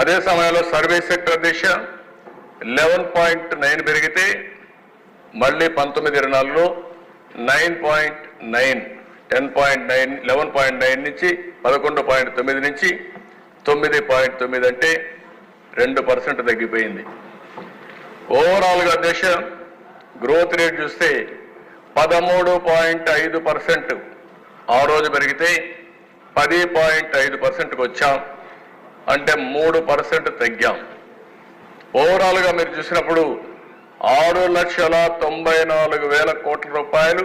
అదే సమయంలో సర్వీస్ సెక్టర్ దిశ 11.9 పెరిగితే మళ్ళీ 19-24లో 9.9, 10.9, 11.9 నుంచి 11.9 నుంచి 9.9 అంటే 2% తగ్గిపోయింది. ఓవరాల్గా దేశ గ్రోత్ రేట్ చూస్తే 13.5% ఆ రోజు పెరిగితే 10.5%కి వచ్చాం. అంటే 3% తగ్గాం. ఓవరాల్గా మీరు చూసినప్పుడు 6,94,000 కోట్ల రూపాయలు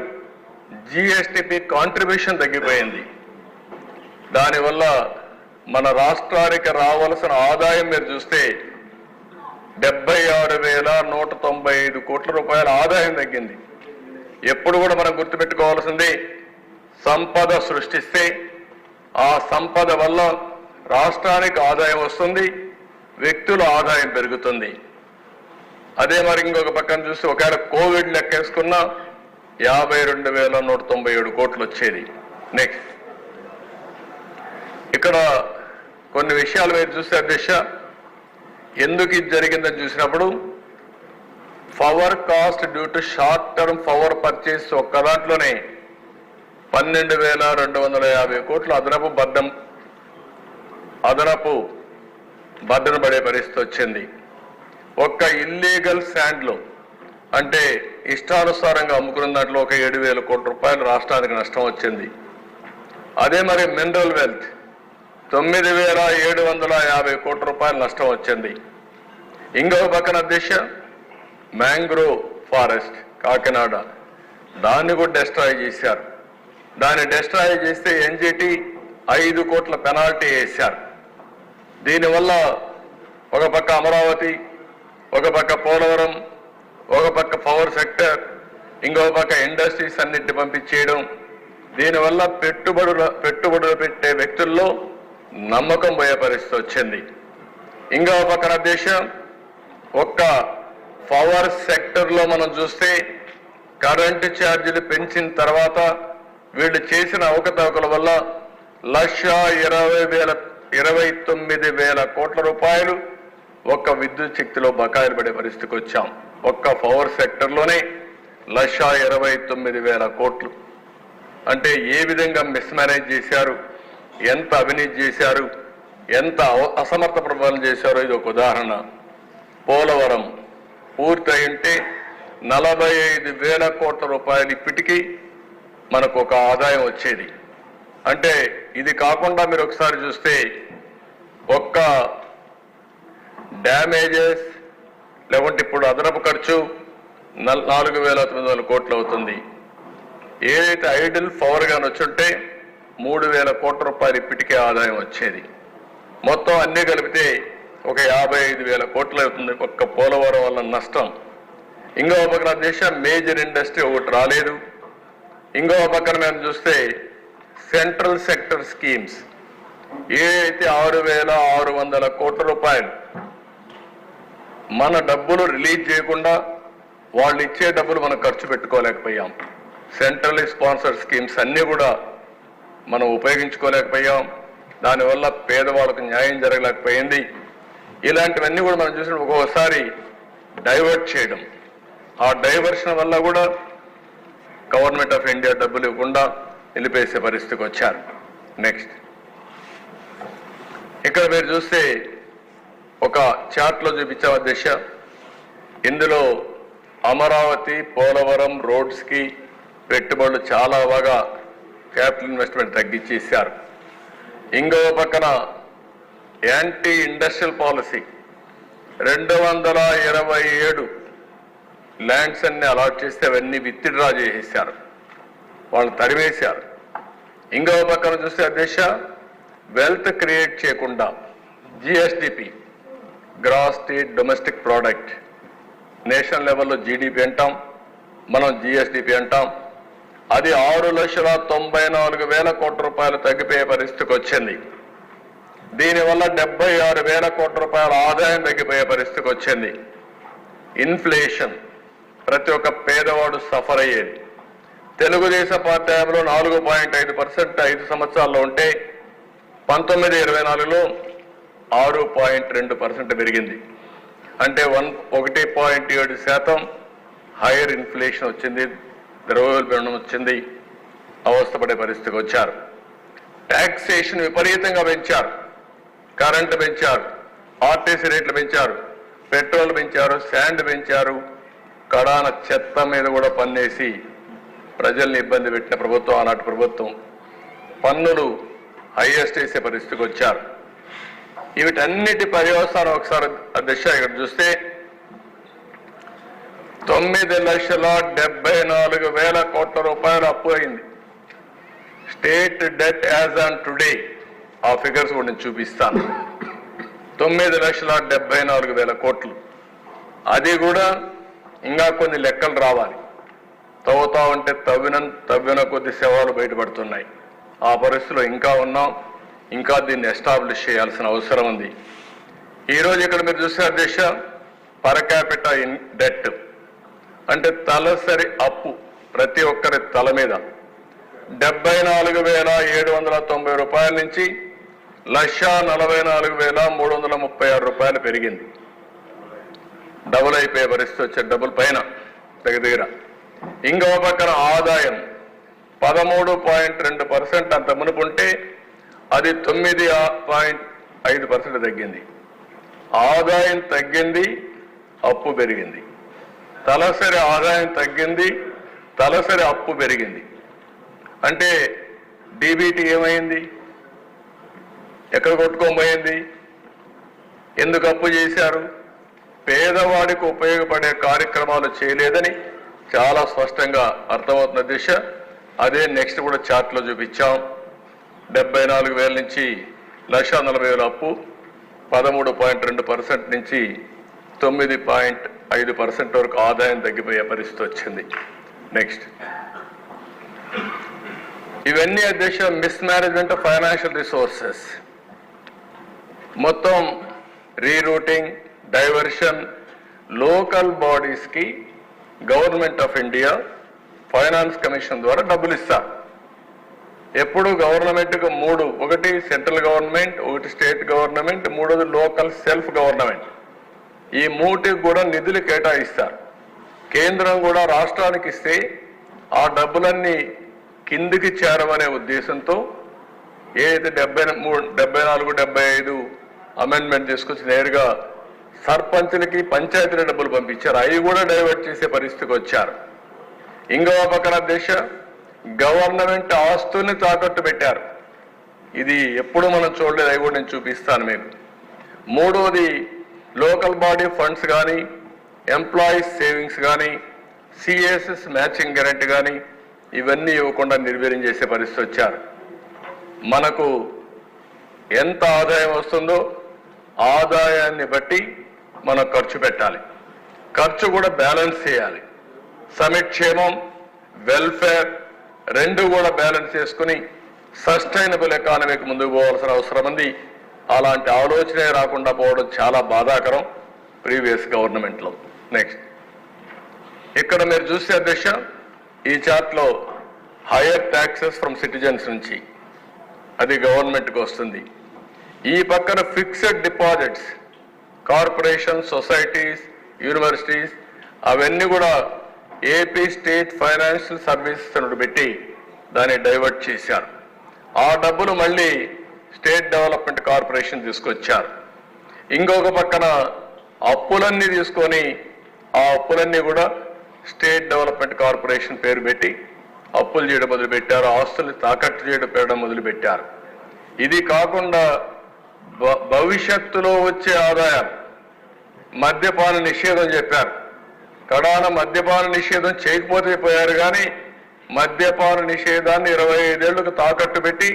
GSTP కాంట్రిబ్యూషన్ తగ్గిపోయింది. దానివల్ల మన రాష్ట్రానికి రావాల్సిన ఆదాయం మీరు చూస్తే 76,195 కోట్ల రూపాయల ఆదాయం తగ్గింది. ఎప్పుడు కూడా మనం గుర్తుపెట్టుకోవాల్సింది, సంపద సృష్టిస్తే ఆ సంపద వల్ల రాష్ట్రానికి ఆదాయం వస్తుంది, వ్యక్తుల ఆదాయం పెరుగుతుంది. అదే మరి ఇంకొక పక్కన చూస్తే ఒకవేళ కోవిడ్ లెక్కేసుకున్నా 52,197 కోట్లు వచ్చేది. నెక్స్ట్ ఇక్కడ కొన్ని విషయాలు మీరు చూస్తే అధ్యక్ష, ఎందుకు ఇది జరిగిందని చూసినప్పుడు power cost due to short term power purchase ఒక్క దాంట్లోనే 12,250 కోట్లు అదనపు బర్డెన్ పడే పరిస్థితి వచ్చింది. ఒక్క ఇల్లీగల్ శాండ్లో అంటే ఇష్టానుసారంగా అమ్ముకున్న దాంట్లో ఒక 7,000 కోట్ల రూపాయలు రాష్ట్రానికి నష్టం వచ్చింది. అదే మరి మినరల్ వెల్త్ 9,750 కోట్ల రూపాయలు నష్టం వచ్చింది. ఇంకో పక్కన దిశ మ్యాంగ్రోవ్ ఫారెస్ట్ కాకినాడ, దాన్ని కూడా డెస్ట్రాయ్ చేశారు. దాన్ని డెస్ట్రాయ్ చేస్తే NGT 5 కోట్ల పెనాల్టీ వేశారు. దీనివల్ల ఒక పక్క అమరావతి, ఒక పక్క పోలవరం, ఒక పక్క పవర్ సెక్టర్, ఇంకో పక్క ఇండస్ట్రీస్ అన్నింటిని పంపించేయడం, దీనివల్ల పెట్టుబడులు పెట్టే వ్యక్తుల్లో నమ్మకం పోయే పరిస్థితి వచ్చింది. ఇంకో పక్కన దేశం ఒక్క పవర్ సెక్టర్లో మనం చూస్తే కరెంటు ఛార్జీలు పెంచిన తర్వాత వీళ్ళు చేసిన అవకతవకల వల్ల 1,29,000 కోట్ల రూపాయలు ఒక్క విద్యుత్ శక్తిలో బకాయిలు పడే పరిస్థితికి వచ్చాం. ఒక్క పవర్ సెక్టర్లోనే 1,29,000 కోట్లు. అంటే ఏ విధంగా మిస్మేనేజ్ చేశారు, ఎంత అవినీతి చేశారు, ఎంత అసమర్థ పరిపాలన చేశారో ఇది ఒక ఉదాహరణ. పోలవరం పూర్తయి ఉంటే 45,000 కోట్ల రూపాయలు ఇప్పటికీ మనకు ఒక ఆదాయం వచ్చేది. అంటే ఇది కాకుండా మీరు ఒకసారి చూస్తే ఒక్క డ్యామేజెస్ లేకుంటే ఇప్పుడు అదనపు ఖర్చు 4,900 కోట్లు అవుతుంది. ఏదైతే ఐడిల్ పవర్ గాని వచ్చుంటే 3,000 కోట్ల రూపాయలు ఇప్పటికే ఆదాయం వచ్చేది. మొత్తం అన్ని కలిపితే ఒక 55,000 కోట్లు అవుతుంది ఒక్క పోలవరం వల్ల నష్టం. ఇంకో పక్కన దేశం మేజర్ ఇండస్ట్రీ ఒకటి రాలేదు. ఇంకో పక్కన మేము చూస్తే సెంట్రల్ సెక్టర్ స్కీమ్స్ ఏదైతే 6,600 కోట్ల రూపాయలు మన డబ్బులు రిలీజ్ చేయకుండా వాళ్ళు ఇచ్చే డబ్బులు మనం ఖర్చు పెట్టుకోలేకపోయాం. సెంట్రల్లీ స్పాన్సర్డ్ స్కీమ్స్ అన్నీ కూడా మనం ఉపయోగించుకోలేకపోయాం. దానివల్ల పేదవాళ్ళకు న్యాయం జరగలేకపోయింది. ఇలాంటివన్నీ కూడా మనం చూసిన ఒక్కొక్కసారి డైవర్ట్ చేయడం, ఆ డైవర్షన్ వల్ల కూడా గవర్నమెంట్ ఆఫ్ ఇండియా డబ్బులు ఇవ్వకుండా నిలిపేసే పరిస్థితికి వచ్చారు. నెక్స్ట్, ఇక్కడ మీరు చూస్తే ఒక చార్ట్లో చూపించాం అధ్యక్ష. ఇందులో అమరావతి, పోలవరం రోడ్స్కి పెట్టుబడులు చాలా బాగా క్యాపిటల్ ఇన్వెస్ట్మెంట్ తగ్గించేశారు. ఇంకో పక్కన యాంటీ ఇండస్ట్రియల్ పాలసీ 227 ల్యాండ్స్ అన్ని అలాట్ చేస్తే అవన్నీ విత్డ్రా చేసేసారు, వాళ్ళు తరివేశారు. ఇంకో పక్కన చూస్తే అధ్యక్ష వెల్త్ క్రియేట్ చేయకుండా GSDP, gross state domestic product, national లెవెల్లో జీడిపి అంటాం, మనం జిఎస్డిపి అంటాం. అది 6,94,000 కోట్ల రూపాయలు తగ్గిపోయే పరిస్థితికి వచ్చింది. దీనివల్ల 76,000 కోట్ల రూపాయల ఆదాయం తగ్గిపోయే పరిస్థితికి వచ్చింది. ఇన్ఫ్లేషన్ ప్రతి ఒక్క పేదవాడు సఫర్ అయ్యేది. తెలుగుదేశం పార్టీ హయాంలో 4.5% 5 సంవత్సరాల్లో ఉంటే 19-24లో 6.2% పెరిగింది. అంటే 1.7% హైయర్ ఇన్ఫ్లేషన్ వచ్చింది, ద్రవ్యోల్బణం వచ్చింది, అవస్థపడే పరిస్థితికి వచ్చారు. ట్యాక్సేషన్ విపరీతంగా పెంచారు, కరెంటు పెంచారు, ఆర్టీసీ రేట్లు పెంచారు, పెట్రోల్ పెంచారు, శాండ్ పెంచారు, కడాన చెత్త మీద కూడా పన్నేసి ప్రజల్ని ఇబ్బంది పెట్టిన ప్రభుత్వం ఆనాటి ప్రభుత్వం. పన్నులు హైయెస్ట్ వేసే పరిస్థితికి వచ్చారు. వీటన్నిటి పర్యవసానం ఒకసారి అధ్యక్ష ఇక్కడ చూస్తే 9,74,000 కోట్ల రూపాయలు అప్పు అయింది. State debt as on today, ఆ ఫిగర్స్ కూడా నేను చూపిస్తాను. 9,74,000 కోట్లు. అది కూడా ఇంకా కొన్ని లెక్కలు రావాలి. తవ్వుతా ఉంటే తవ్విన కొద్ది శవాలు బయటపడుతున్నాయి. ఆ పరిస్థితిలో ఇంకా ఉన్నాం. ఇంకా దీన్ని ఎస్టాబ్లిష్ చేయాల్సిన అవసరం ఉంది. ఈరోజు ఇక్కడ మీరు చూస్తే అధ్యక్ష పర్ క్యాపిటా డెట్ అంటే తలసరి అప్పు ప్రతి ఒక్కరి తల మీద 74,790 రూపాయల నుంచి 1,44,336 రూపాయలు పెరిగింది. డబుల్ అయిపోయే పరిస్థితి వచ్చే, డబుల్ పైన దగ్గర. ఇంకో పక్కన ఆదాయం 13.2% అంత మునుపుంటే అది 9.5% తగ్గింది. ఆదాయం తగ్గింది, అప్పు పెరిగింది. తలసరి ఆదాయం తగ్గింది, తలసరి అప్పు పెరిగింది. అంటే డీబీటీ ఏమైంది? ఎక్కడ కొట్టుకోబోయింది? ఎందుకు అప్పు చేశారు? పేదవాడికి ఉపయోగపడే కార్యక్రమాలు చేయలేదని చాలా స్పష్టంగా అర్థమవుతున్న దిశ. అదే నెక్స్ట్ కూడా చార్ట్లో చూపించాం. 74,000 నుంచి 1,40,000 అప్పు, 13.2% నుంచి 9.5% వరకు ఆదాయం తగ్గిపోయే పరిస్థితి వచ్చింది. నెక్స్ట్, ఇవన్నీ అధ్యక్ష mismanagement of financial resources. మొత్తం రీరూటింగ్, డైవర్షన్. లోకల్ బాడీస్కి government of India finance commission ద్వారా డబ్బులు ఇస్తారు. ఎప్పుడు గవర్నమెంట్కు 3, ఒకటి సెంట్రల్ గవర్నమెంట్, ఒకటి స్టేట్ గవర్నమెంట్, మూడోది లోకల్ సెల్ఫ్ గవర్నమెంట్. ఈ మూటికి కూడా నిధులు కేటాయిస్తారు. కేంద్రం కూడా రాష్ట్రానికి ఇస్తే ఆ డబ్బులన్నీ కిందికి చేరవనే ఉద్దేశంతో ఏదైతే 74, 75 అమెండ్మెంట్ తీసుకొచ్చి నేరుగా సర్పంచులకి, పంచాయతీల డబ్బులు పంపించారు. అవి కూడా డైవర్ట్ చేసే పరిస్థితికి వచ్చారు. ఇంకో పక్కన దేశ గవర్నమెంట్ ఆస్తుల్ని తాకట్టు పెట్టారు. ఇది ఎప్పుడు మనం చూడలేదు, అవి కూడా నేను చూపిస్తాను మీకు. మూడోది లోకల్ బాడీ ఫండ్స్ కానీ, ఎంప్లాయీస్ సేవింగ్స్ కానీ, సిఎస్ఎస్ మ్యాచింగ్ గ్యారెంటీ కానీ ఇవన్నీ ఇవ్వకుండా నిర్వీర్యం చేసే పరిస్థితి వచ్చారు. మనకు ఎంత ఆదాయం వస్తుందో ఆదాయాన్ని బట్టి మనం ఖర్చు పెట్టాలి. ఖర్చు కూడా బ్యాలెన్స్ చేయాలి. సమిక్షేమం, వెల్ఫేర్ రెండు కూడా బ్యాలెన్స్ చేసుకుని సస్టైనబుల్ ఎకానమీకి ముందుకు పోవాల్సిన అవసరం ఉంది. అలాంటి ఆలోచనే రాకుండా పోవడం చాలా బాధాకరం ప్రీవియస్ గవర్నమెంట్లో. నెక్స్ట్, ఇక్కడ మీరు చూస్తే అధ్యక్ష, ఈ చార్ట్లో హైయర్ ట్యాక్సెస్ ఫ్రమ్ సిటిజన్స్ నుంచి అది గవర్నమెంట్కి వస్తుంది. ఈ పక్కన fixed deposits corporation, societies, universities అవన్నీ కూడా ఏపీ స్టేట్ ఫైనాన్షియల్ సర్వీసెస్ అని పెట్టి దాన్ని డైవర్ట్ చేశారు. ఆ డబ్బులు మళ్ళీ స్టేట్ డెవలప్మెంట్ కార్పొరేషన్ తీసుకొచ్చారు. ఇంకొక పక్కన అప్పులన్నీ తీసుకొని ఆ అప్పులన్నీ కూడా స్టేట్ డెవలప్మెంట్ కార్పొరేషన్ పేరు పెట్టి అప్పులు చేయడం మొదలుపెట్టారు, ఆస్తుల్ని తాకట్టు చేయడం మొదలుపెట్టారు. ఇది కాకుండా భవిష్యత్తులో వచ్చే ఆదాయం మద్యపాన నిషేధం చెప్పారు. కడాన మద్యపాన నిషేధం చేయకపోతే పోయారు, కానీ మద్యపాన నిషేధాన్ని 25 ఏళ్లకు తాకట్టు పెట్టి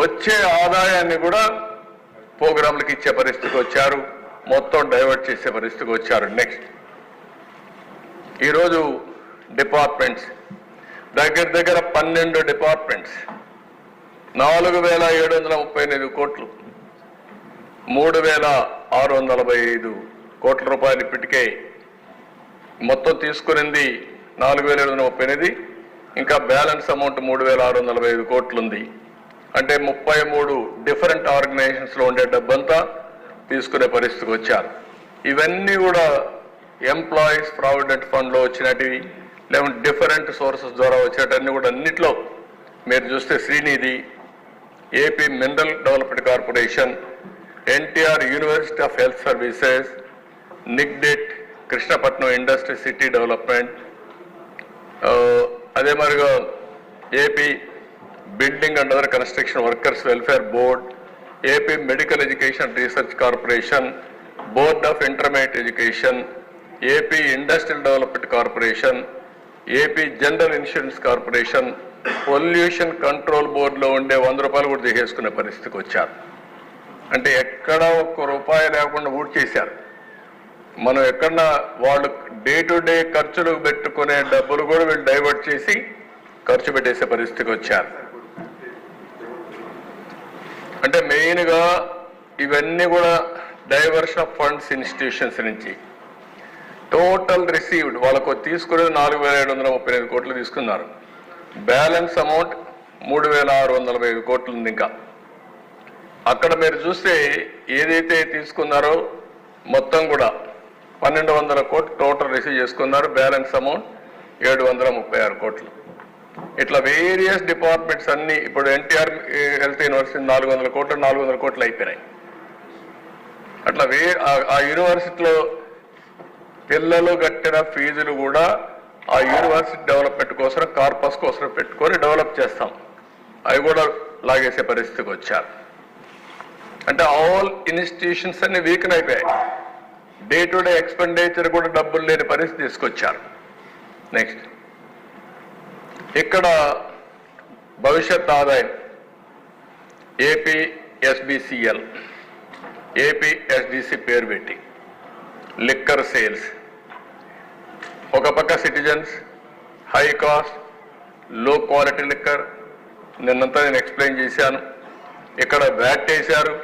వచ్చే ఆదాయాన్ని కూడా ప్రోగ్రాంలకు ఇచ్చే పరిస్థితికి వచ్చారు, మొత్తం డైవర్ట్ చేసే పరిస్థితికి వచ్చారు. నెక్స్ట్, ఈరోజు డిపార్ట్మెంట్స్ దగ్గర 12 డిపార్ట్మెంట్స్ 4,738 కోట్లు, 3,645 కోట్ల రూపాయలు ఇప్పటికే మొత్తం తీసుకునింది 4,738, ఇంకా బ్యాలెన్స్ అమౌంట్ 3,645 కోట్లు ఉంది. అంటే 33 డిఫరెంట్ ఆర్గనైజేషన్స్లో ఉండే డబ్బంతా తీసుకునే పరిస్థితికి వచ్చారు. ఇవన్నీ కూడా ఎంప్లాయీస్ ప్రావిడెంట్ ఫండ్లో వచ్చినటివి, లేకుంటే డిఫరెంట్ సోర్సెస్ ద్వారా వచ్చేటన్నీ కూడా అన్నిట్లో మీరు చూస్తే Srinidhi, AP mineral development corporation, NTR university of health services, నిగ్డెట్, కృష్ణపట్నం ఇండస్ట్రీ సిటీ డెవలప్మెంట్, అదే మరిగా AP building and other construction workers welfare board, AP medical education research corporation, board of intermediate education, AP industrial development corporation, AP general insurance corporation, pollution control బోర్డులో ఉండే 100 రూపాయలు కూడా తీసేసుకునే పరిస్థితికి వచ్చారు. అంటే ఎక్కడ ఒక్క రూపాయి లేకుండా ఊడ్ చేశారు. మనం ఎక్కడన్నా వాళ్ళు డే టు డే ఖర్చులు పెట్టుకునే డబ్బులు కూడా వీళ్ళు డైవర్ట్ చేసి ఖర్చు పెట్టేసే పరిస్థితికి వచ్చారు. అంటే మెయిన్గా ఇవన్నీ కూడా డైవర్షన్ ఆఫ్ ఫండ్స్ ఇన్స్టిట్యూషన్స్ నుంచి టోటల్ రిసీవ్డ్ వాళ్ళకు తీసుకునేది 4,738 కోట్లు తీసుకున్నారు. బ్యాలెన్స్ అమౌంట్ 3,645 కోట్లు ఉంది. ఇంకా అక్కడ మీరు చూస్తే ఏదైతే తీసుకున్నారో మొత్తం కూడా 1,200 కోట్లు టోటల్ రిసీవ్ చేసుకున్నారు. బ్యాలెన్స్ అమౌంట్ 736 కోట్లు. ఇట్లా వేరియస్ డిపార్ట్మెంట్స్ అన్ని ఇప్పుడు ఎన్టీఆర్ హెల్త్ యూనివర్సిటీ 400 కోట్లు అయిపోయినాయి. అట్లా ఆ యూనివర్సిటీలో పిల్లలు కట్టిన ఫీజులు కూడా ఆ యూనివర్సిటీ డెవలప్మెంట్ కోసం కార్పస్ కోసం పెట్టుకొని డెవలప్ చేస్తాం, అవి కూడా లాగేసే పరిస్థితికి వచ్చారు. అంటే ఆల్ ఇన్స్టిట్యూషన్స్ అన్ని వీకెన్ అయిపోయాయి. డే టు డే ఎక్స్పెండిచర్ కూడా డబ్బులు లేని పరిస్థితి తీసుకొచ్చారు. నెక్స్ట్, ఇక్కడ భవిష్యత్ ఆదాయం ఏపీ ఎస్బిసిఎల్, ఏపీ ఎస్డిసి పేరు పెట్టి లిక్కర్ సేల్స్, ఒక పక్క సిటిజన్స్, హై కాస్ట్ లో క్వాలిటీ లిక్కర్ నిన్నంతా నేను ఎక్స్ప్లెయిన్ చేశాను. ఇక్కడ వ్యాట్ వేశారు.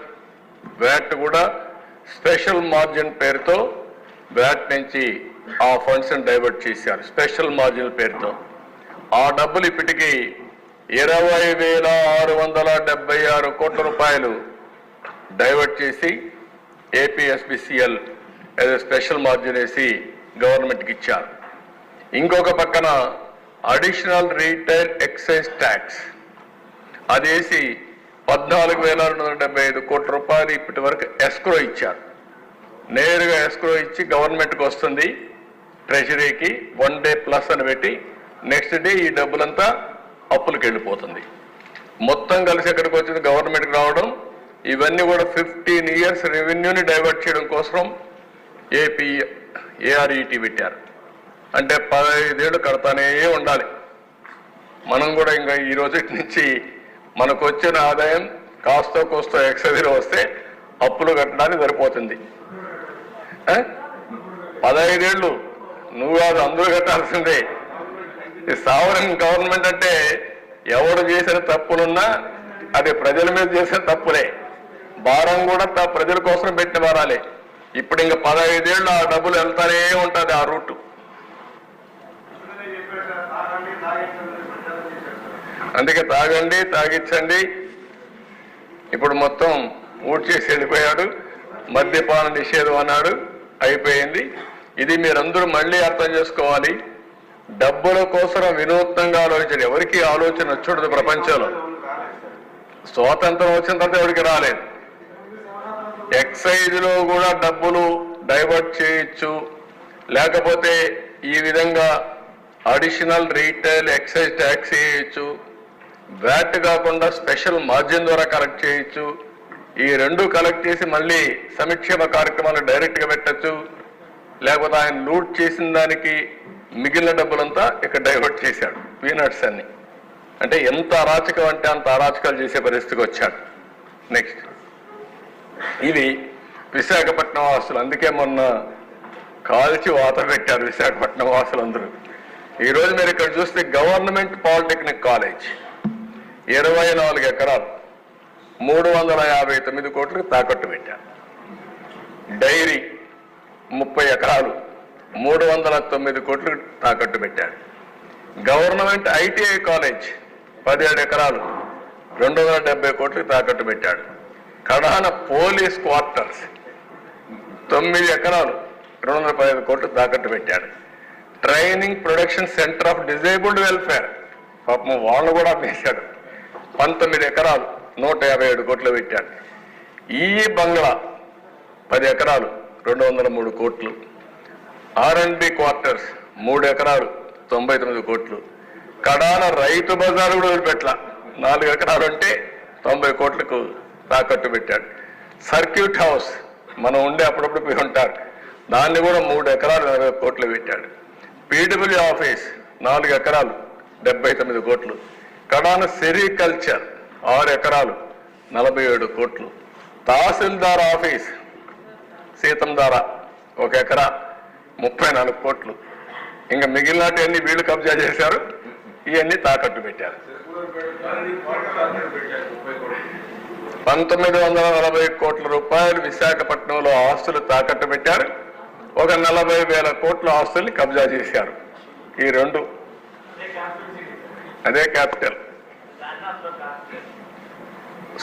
వ్యాట్ కూడా స్పెషల్ మార్జిన్ పేరుతో వ్యాట్ నుంచి ఆ ఫండ్స్ని డైవర్ట్ చేశారు స్పెషల్ మార్జిన్ పేరుతో. ఆ డబ్బులు ఇప్పటికీ 20,676 కోట్ల రూపాయలు డైవర్ట్ చేసి APSBCL as a special margin వేసి గవర్నమెంట్కి ఇచ్చారు. ఇంకొక పక్కన అడిషనల్ రీటైల్ ఎక్సైజ్ ట్యాక్స్ అదేసి 14,275 కోట్ల రూపాయలు ఇప్పటి వరకు ఎస్క్రో ఇచ్చారు. నేరుగా ఎస్క్రో ఇచ్చి గవర్నమెంట్కి వస్తుంది, ట్రెజరీకి 1 డే ప్లస్ అని పెట్టి నెక్స్ట్ డే ఈ డబ్బులంతా అప్పులకు వెళ్ళిపోతుంది. మొత్తం కలిసి ఎక్కడికి వచ్చింది గవర్నమెంట్కి రావడం. ఇవన్నీ కూడా 15 years రెవెన్యూని డైవర్ట్ చేయడం కోసం ఏపీ ఏఆర్ఈటీ పెట్టారు. అంటే 15 ఏళ్ళు కడతానే ఉండాలి. మనం కూడా ఇంకా ఈ రోజు నుంచి మనకు వచ్చిన ఆదాయం కాస్తో కోస్తో ఎక్సైజ్లో వస్తే అప్పులు కట్టడానికి సరిపోతుంది. 15 ఏళ్ళు నువ్వు కాదు అందరూ కట్టాల్సిందే. ఈ సావరన్ గవర్నమెంట్ అంటే ఎవరు చేసిన తప్పులున్నా అది ప్రజల మీద చేసిన తప్పులే. భారం కూడా ప్రజల కోసం పెట్టిన భారాలే. ఇప్పుడు ఇంకా 15 ఏళ్ళు ఆ డబ్బులు వెళ్తానే ఉంటుంది ఆ రూటు. అందుకే తాగండి, తాగించండి. ఇప్పుడు మొత్తం ఊడ్చేసి వెళ్ళిపోయాడు. మద్యపాన నిషేధం అన్నాడు, అయిపోయింది. ఇది మీరందరూ మళ్ళీ అర్థం చేసుకోవాలి. డబ్బుల కోసం వినూత్నంగా ఆలోచించండి. ఎవరికి ఆలోచన వచ్చుండదు ప్రపంచంలో. స్వాతంత్రం వచ్చిన తర్వాత ఎవరికి రాలేదు. ఎక్సైజ్లో కూడా డబ్బులు డైవర్ట్ చేయొచ్చు, లేకపోతే ఈ విధంగా అడిషనల్ రీటైల్ ఎక్సైజ్ ట్యాక్స్ వేయచ్చు, వ్యాట్ కాకుండా స్పెషల్ మార్జిన్ ద్వారా కలెక్ట్ చేయొచ్చు. ఈ రెండు కలెక్ట్ చేసి మళ్ళీ సంక్షేమ కార్యక్రమాలు డైరెక్ట్గా పెట్టచ్చు. లేకపోతే ఆయన లూట్ చేసిన దానికి మిగిలిన డబ్బులంతా ఇక్కడ డైవర్ట్ చేశాడు, పీనట్స్ అన్ని. అంటే ఎంత అరాచకం అంటే అంత అరాచకాలు చేసే పరిస్థితికి వచ్చాడు. నెక్స్ట్, ఇది విశాఖపట్నం వాసులు. అందుకే మొన్న కాల్చి వాత పెట్టారు విశాఖపట్నం వాసులందరూ. ఈరోజు మీరు ఇక్కడ చూస్తే గవర్నమెంట్ పాలిటెక్నిక్ కాలేజ్ 24 ఎకరాలు 359 కోట్లకు తాకట్టు పెట్టారు. డైరీ 30 ఎకరాలు 309 కోట్లకు తాకట్టు పెట్టాడు. గవర్నమెంట్ ఐటీఐ కాలేజ్ 17 ఎకరాలు 270 కోట్లకు తాకట్టు పెట్టాడు. కడాన పోలీస్ క్వార్టర్స్ 9 ఎకరాలు 215 కోట్లు తాకట్టు పెట్టాడు. Training production centre of disabled welfare పాపం వాళ్ళు కూడా వేశాడు. 19 ఎకరాలు 157 కోట్లు పెట్టాడు. ఈ బంగ్లా 10 ఎకరాలు 203 కోట్లు. R&B క్వార్టర్స్ 3 ఎకరాలు 99 కోట్లు. కడాన రైతు బజారు కూడా వదిలిపెట్ల 4 ఎకరాలు అంటే 90 కోట్లకు తాకట్టు పెట్టాడు. సర్క్యూట్ హౌస్ మనం ఉండే అప్పుడప్పుడు పోయి ఉంటారు, దాన్ని కూడా 3 ఎకరాలు 40 కోట్లు పెట్టాడు. పీడబ్ల్యూ ఆఫీస్ 4 ఎకరాలు 79 కోట్లు. కడాన సెరికల్చర్ 6 ఎకరాలు 47 కోట్లు. తహసీల్దార్ ఆఫీస్ సీతంధార 1 ఎకరా 34 కోట్లు. ఇంకా మిగిలినవన్నీ వీళ్ళు కబ్జా చేశారు, ఇవన్నీ తాకట్టు పెట్టారు. 1940 కోట్ల రూపాయలు విశాఖపట్నంలో ఆస్తులు తాకట్టు పెట్టారు. ఒక 40,000 కోట్ల ఆస్తుల్ని కబ్జా చేశారు. ఈ రెండు అదే క్యాపిటల్.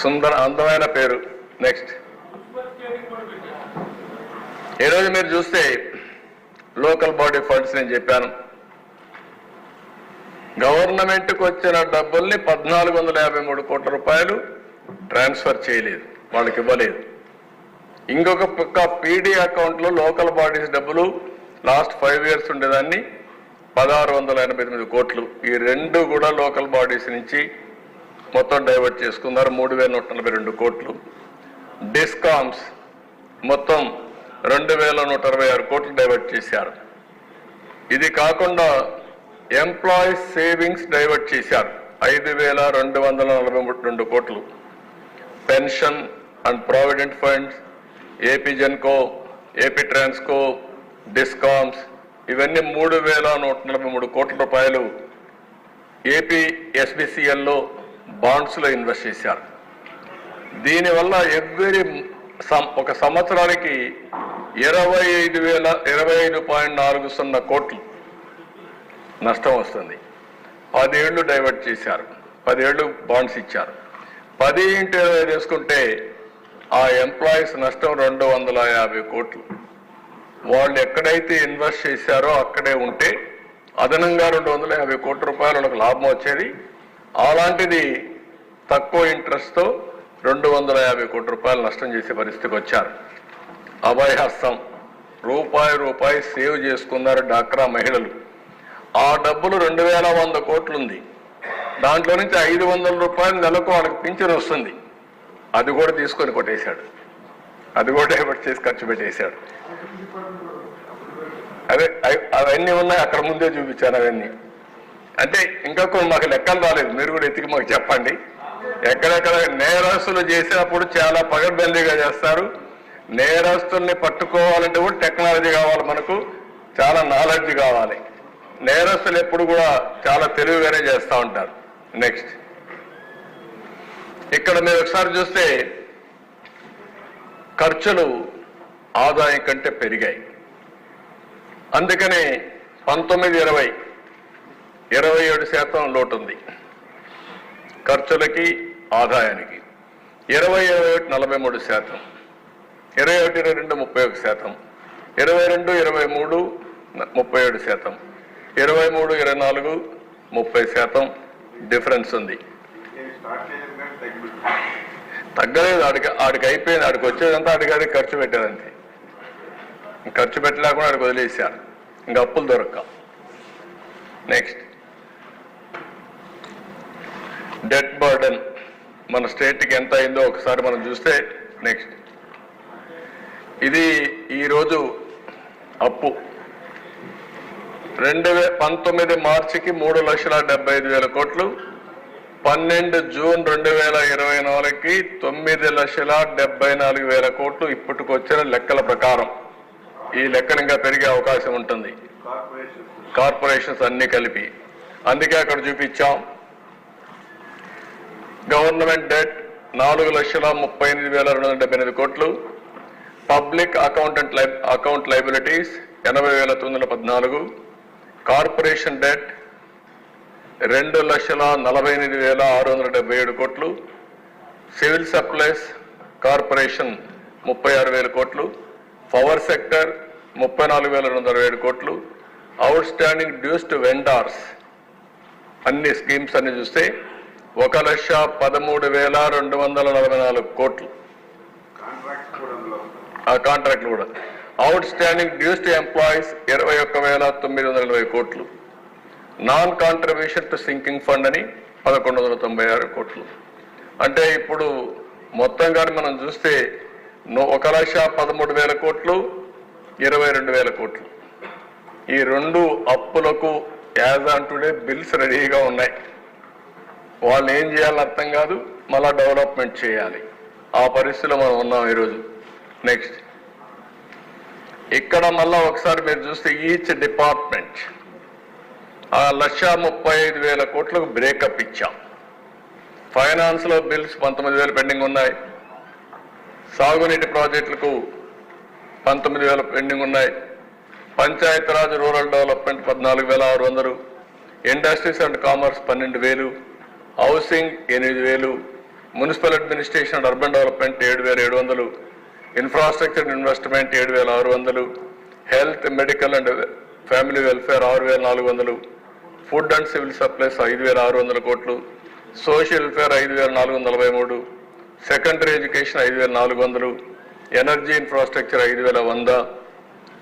సుందర అందమైన పేరు. నెక్స్ట్, ఈరోజు మీరు చూస్తే లోకల్ బాడీ ఫండ్స్ నేను చెప్పాను. గవర్నమెంట్కి వచ్చిన డబ్బుల్ని 1453 కోట్ల రూపాయలు ట్రాన్స్ఫర్ చేయలేదు, వాళ్ళకి ఇవ్వలేదు. ఇంకొక పక్క పీడీ అకౌంట్లో లోకల్ బాడీస్ డబ్బులు లాస్ట్ 5 years ఉండేదాన్ని 1688 కోట్లు. ఈ రెండు కూడా లోకల్ బాడీస్ నుంచి మొత్తం డైవర్ట్ చేసుకున్నారు, 3142 కోట్లు. డిస్కామ్స్ మొత్తం 2126 కోట్లు డైవర్ట్ చేశారు. ఇది కాకుండా ఎంప్లాయీస్ సేవింగ్స్ డైవర్ట్ చేశారు 5242 కోట్లు. Pension and provident funds, AP Genco, AP Transco, discoms ఇవన్నీ 3143 కోట్ల రూపాయలు ఏపీ ఎస్బిసిఎల్లో బాండ్స్లో ఇన్వెస్ట్ చేశారు. దీనివల్ల ఒక సంవత్సరానికి 25,025.40 కోట్లు నష్టం వస్తుంది. 10 ఏళ్ళు డైవర్ట్ చేశారు, 10 ఏళ్ళు బాండ్స్ ఇచ్చారు. 10 × 20 చేసుకుంటే ఆ ఎంప్లాయీస్ నష్టం 250 కోట్లు. వాళ్ళు ఎక్కడైతే ఇన్వెస్ట్ చేశారో అక్కడే ఉంటే అదనంగా 250 కోట్ల రూపాయలు వాళ్ళకి లాభం వచ్చేది. అలాంటిది తక్కువ ఇంట్రెస్ట్తో 250 కోట్ల రూపాయలు నష్టం చేసే పరిస్థితికి వచ్చారు. అభయహస్తం రూపాయి సేవ్ చేసుకున్నారు డాక్రా మహిళలు. ఆ డబ్బులు 2100 కోట్లు ఉంది. దాంట్లో నుంచి 500 రూపాయలు నెలకు వాళ్ళకి పింఛన్ వస్తుంది. అది కూడా తీసుకొని కొట్టేశాడు, అది కూడా డైవర్ట్ చేసి ఖర్చు పెట్టేశాడు. అదే అవన్నీ ఉన్నాయి, అక్కడ ముందే చూపించాను అవన్నీ. అంటే ఇంకా కొన్ని మాకు లెక్కలు రాలేదు, మీరు కూడా ఎత్తికి మాకు చెప్పండి. ఎక్కడెక్కడ నేరస్తులు చేసినప్పుడు చాలా పగడ్బందీగా చేస్తారు. నేరస్తుల్ని పట్టుకోవాలంటే కూడా టెక్నాలజీ కావాలి, మనకు చాలా నాలెడ్జ్ కావాలి. నేరస్తులు ఎప్పుడు కూడా చాలా తెలివిగానే చేస్తూ ఉంటారు. నెక్స్ట్, ఇక్కడ మీరు ఒకసారి చూస్తే ఖర్చులు ఆదాయం కంటే పెరిగాయి. అందుకనే 19-20 27% లోటు ఉంది ఖర్చులకి ఆదాయానికి. 20-21 43%, 21-22 31%, 22-23 37%, 23-24 30% డిఫరెన్స్ ఉంది. తగ్గలేదు. ఆడికి అయిపోయింది. ఆడికి వచ్చేదంతా ఆడికి ఖర్చు పెట్టారంతే. ఖర్చు పెట్టలేకుండా ఆడికి వదిలేశారు. ఇంకా అప్పులు దొరక్క. నెక్స్ట్, డెట్ బర్డెన్ మన స్టేట్కి ఎంత అయిందో ఒకసారి మనం చూస్తే, నెక్స్ట్, ఇది ఈరోజు అప్పు 2019 మార్చికి 3,75,000 కోట్లు, 12 జూన్ 2024కి 9,74,000 కోట్లు ఇప్పటికొచ్చిన లెక్కల ప్రకారం. ఈ లెక్కలు ఇంకా పెరిగే అవకాశం ఉంటుంది కార్పొరేషన్స్ అన్ని కలిపి. అందుకే అక్కడ చూపించాం. గవర్నమెంట్ డెట్ 4,38,278 కోట్లు, public account liabilities 80,914, corporation debt 2,48,677 కోట్లు, సివిల్ సప్లైస్ కార్పొరేషన్ 36,000 కోట్లు, పవర్ సెక్టర్ 34,227 కోట్లు, outstanding dues to vendors అన్ని స్కీమ్స్ అన్ని చూస్తే 1,13,244 కోట్లు. ఆ కాంట్రాక్ట్లు కూడా. Outstanding dues to employees 21,920 కోట్లు, non contribution to sinking fund అని 1,196 కోట్లు. అంటే ఇప్పుడు మొత్తంగా మనం చూస్తే 1,13,000 కోట్లు, 22,000 కోట్లు. ఈ రెండు అప్పులకు యాజ్ ఆన్ టుడే బిల్స్ రెడీగా ఉన్నాయి. వాళ్ళు ఏం చేయాలో అర్థం కాదు, మళ్ళా డెవలప్మెంట్ చేయాలి. ఆ పరిస్థితిలో మనం ఉన్నాం ఈరోజు. నెక్స్ట్, ఇక్కడ మళ్ళా ఒకసారి మీరు చూస్తే ఈచ్ డిపార్ట్మెంట్ 1,35,000 కోట్లకు బ్రేకప్ ఇచ్చాం. ఫైనాన్స్ లో బిల్స్ 19,000 పెండింగ్ ఉన్నాయి, సాగునీటి ప్రాజెక్టులకు 19,000 పెండింగ్ ఉన్నాయి, Panchayati Raj rural development 14,600, industries and commerce 12,000, housing 8,000, municipal administration and urban development 7,700, infrastructure investment 7,600, health medical and family welfare 6,400, food and civil supplies 5,600 కోట్లు, social welfare 5,443, secondary education 5,400, energy infrastructure 5,100,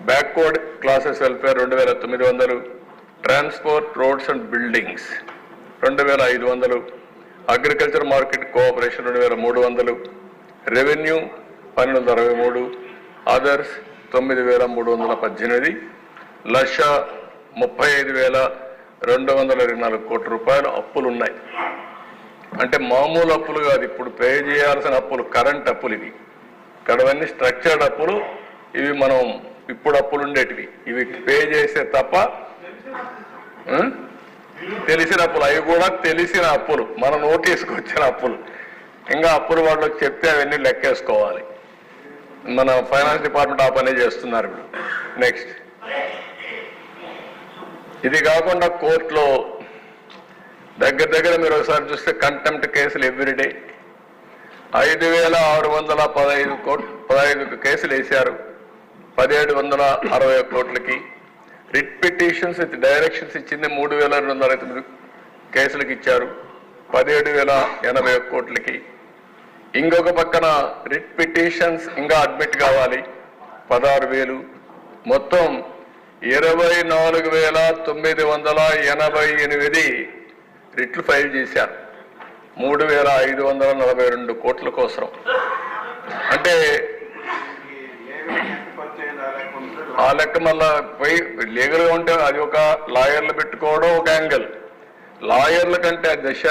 backward classes welfare 2,900, transport roads and buildings 2,500, agriculture market cooperation 2,300, revenue 1,263, others 9,318, 1,35,224 కోట్ల రూపాయలు అప్పులు ఉన్నాయి. అంటే మామూలు అప్పులు కాదు, ఇప్పుడు పే చేయాల్సిన అప్పులు, కరెంట్ అప్పులు ఇవి. ఇక్కడవన్నీ స్ట్రక్చర్డ్ అప్పులు, ఇవి మనం ఇప్పుడు అప్పులు ఉండేటివి. ఇవి పే చేసే తప్ప తెలిసిన అప్పులు, అవి కూడా తెలిసిన అప్పులు, మన నోటీస్కి వచ్చిన అప్పులు. ఇంకా అప్పులు వాళ్ళకి చెప్తే అవన్నీ లెక్కేసుకోవాలి. మన ఫైనాన్స్ డిపార్ట్మెంట్ ఆ పని చేస్తున్నారు ఇప్పుడు. నెక్స్ట్, ఇది కాకుండా కోర్టులో దగ్గర మీరు ఒకసారి చూస్తే కంటెంప్ట్ కేసులు ఎవ్రీడే 5,615 కేసులు వేశారు. 1,760 కోట్లకి. రిట్ పిటిషన్స్ విత్ డైరెక్షన్స్ ఇచ్చింది 3,229 కేసులకు ఇచ్చారు, 17,080 కోట్లకి. ఇంకొక పక్కన రిట్ పిటిషన్స్ ఇంకా అడ్మిట్ కావాలి 16,000. మొత్తం 24,988 రిట్లు ఫైల్ చేశారు 3,542 కోట్ల కోసం. అంటే ఆ లెక్క మళ్ళా పోయి లీగల్గా ఉంటే అది ఒక లాయర్లు పెట్టుకోవడం ఒక యాంగిల్. లాయర్ల కంటే అధ్యక్ష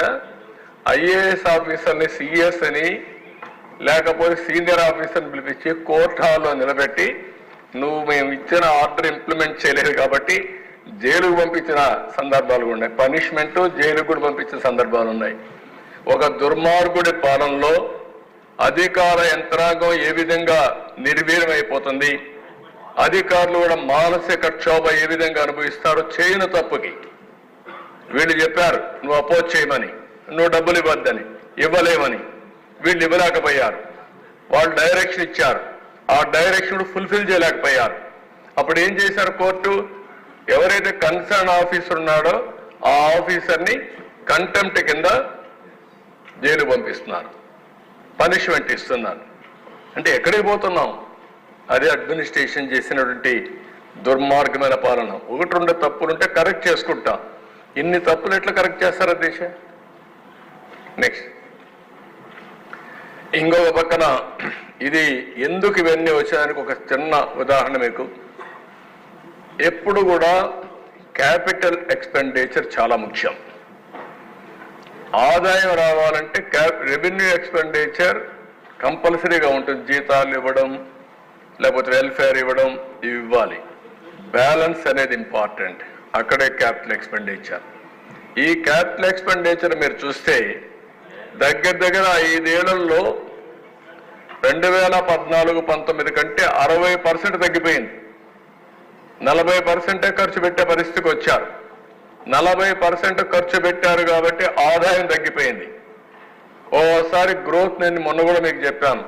ఐఏఎస్ ఆఫీసర్ని సిఎస్ అని లేకపోతే సీనియర్ ఆఫీసర్ని పిలిపించి కోర్ట్ హాల్లో నిలబెట్టి నువ్వు మేము ఇచ్చిన ఆర్డర్ ఇంప్లిమెంట్ చేయలేదు కాబట్టి జైలుకు పంపించిన సందర్భాలు ఉన్నాయి. పనిష్మెంట్ జైలుకు కూడా పంపించిన సందర్భాలు ఉన్నాయి. ఒక దుర్మార్గుడి పాలనలో అధికార యంత్రాంగం ఏ విధంగా నిర్వీర్యమైపోతుంది, అధికారులు కూడా మానసిక క్షోభ ఏ విధంగా అనుభవిస్తారో చేయని తప్పుకి. వీళ్ళు చెప్పారు నువ్వు అపోజ్ చేయమని, నువ్వు డబ్బులు ఇవ్వద్దని, ఇవ్వలేమని. వీళ్ళు ఇవ్వలేకపోయారు. వాళ్ళు డైరెక్షన్ ఇచ్చారు, ఆ డైరెక్షన్ ఫుల్ఫిల్ చేయలేకపోయారు. అప్పుడు ఏం చేశారు కోర్టు? ఎవరైతే కన్సర్న్ ఆఫీసర్ ఉన్నాడో ఆ ఆఫీసర్ని కంటెంప్ట్ కింద జైలు పంపిస్తున్నారు, పనిష్మెంట్ ఇస్తున్నారు. అంటే ఎక్కడికి పోతున్నాం? అదే అడ్మినిస్ట్రేషన్ చేసినటువంటి దుర్మార్గమైన పాలన. ఒకటి రెండు తప్పులుంటే కరెక్ట్ చేసుకుంటాం. ఇన్ని తప్పులు ఎట్లా కరెక్ట్ చేస్తారా దేశ? నెక్స్ట్ ఇంకొక పక్కన ఇది ఎందుకు ఇవన్నీ వచ్చేదానికి ఒక చిన్న ఉదాహరణ మీకు. ఎప్పుడు కూడా క్యాపిటల్ ఎక్స్పెండిచర్ చాలా ముఖ్యం. ఆదాయం రావాలంటే రెవెన్యూ ఎక్స్పెండిచర్ కంపల్సరీగా ఉంటుంది. జీతాలు ఇవ్వడం, లేకపోతే వెల్ఫేర్ ఇవ్వడం, ఇవి ఇవ్వాలి. బ్యాలెన్స్ అనేది ఇంపార్టెంట్. అక్కడే క్యాపిటల్ ఎక్స్పెండిచర్. ఈ క్యాపిటల్ ఎక్స్పెండిచర్ మీరు చూస్తే దగ్గర దగ్గర 5 ఏళ్లలో 2014-19 కంటే 60% తగ్గిపోయింది. 40% ఖర్చు పెట్టే పరిస్థితికి వచ్చారు. 40% ఖర్చు పెట్టారు కాబట్టి ఆదాయం తగ్గిపోయింది. ఓసారి గ్రోత్ నేను మొన్న కూడా మీకు చెప్పాను,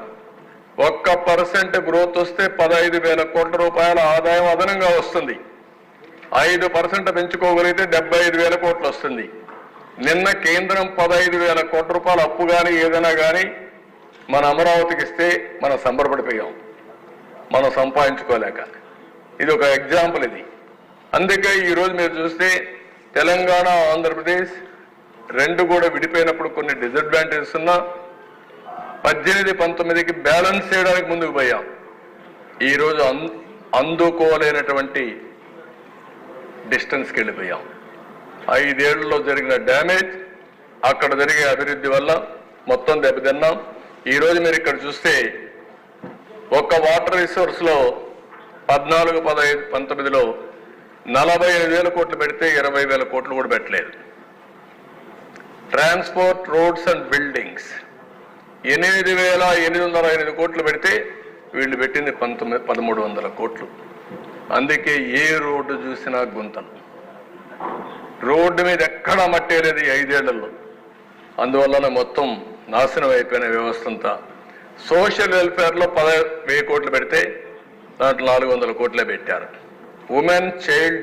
1% గ్రోత్ వస్తే 15,000 కోట్ల రూపాయల ఆదాయం అదనంగా వస్తుంది. 5% పెంచుకోగలిగితే 75,000 కోట్లు వస్తుంది. నిన్న కేంద్రం 15,000 కోట్ల రూపాయల అప్పు కానీ ఏదైనా కానీ మన అమరావతికి ఇస్తే మనం సంబరపడిపోయాం, మనం సంపాదించుకోలేక. ఇది ఒక ఎగ్జాంపుల్ ఇది. అందుకే ఈరోజు మీరు చూస్తే తెలంగాణ, ఆంధ్రప్రదేశ్ రెండు కూడా విడిపోయినప్పుడు కొన్ని డిసడ్వాంటేజెస్ ఉన్నా 18-19కి బ్యాలెన్స్ చేయడానికి ముందుకు పోయాం. ఈరోజు అందుకోలేనటువంటి డిస్టెన్స్కి వెళ్ళిపోయాం. 5 ఏళ్లలో జరిగిన డ్యామేజ్, అక్కడ జరిగే అభివృద్ధి వల్ల మొత్తం దెబ్బతిన్నాం. ఈరోజు మీరు ఇక్కడ చూస్తే ఒక్క వాటర్ రిసోర్స్లో 14-15-19లో 45,000 కోట్లు పెడితే 20,000 కోట్లు కూడా పెట్టలేదు. ట్రాన్స్పోర్ట్, రోడ్స్ అండ్ బిల్డింగ్స్ 8,805 కోట్లు పెడితే వీళ్ళు పెట్టింది 1,300 కోట్లు. అందుకే ఏ రోడ్డు చూసినా గుంతలు, రోడ్డు మీద ఎక్కడా మట్టేలేదు 5 ఏళ్లలో. అందువలన మొత్తం నాశనం అయిపోయిన వ్యవస్థ అంతా. సోషల్ వెల్ఫేర్లో 10,000 కోట్లు పెడితే దాంట్లో 400 కోట్లే పెట్టారు. Women, child,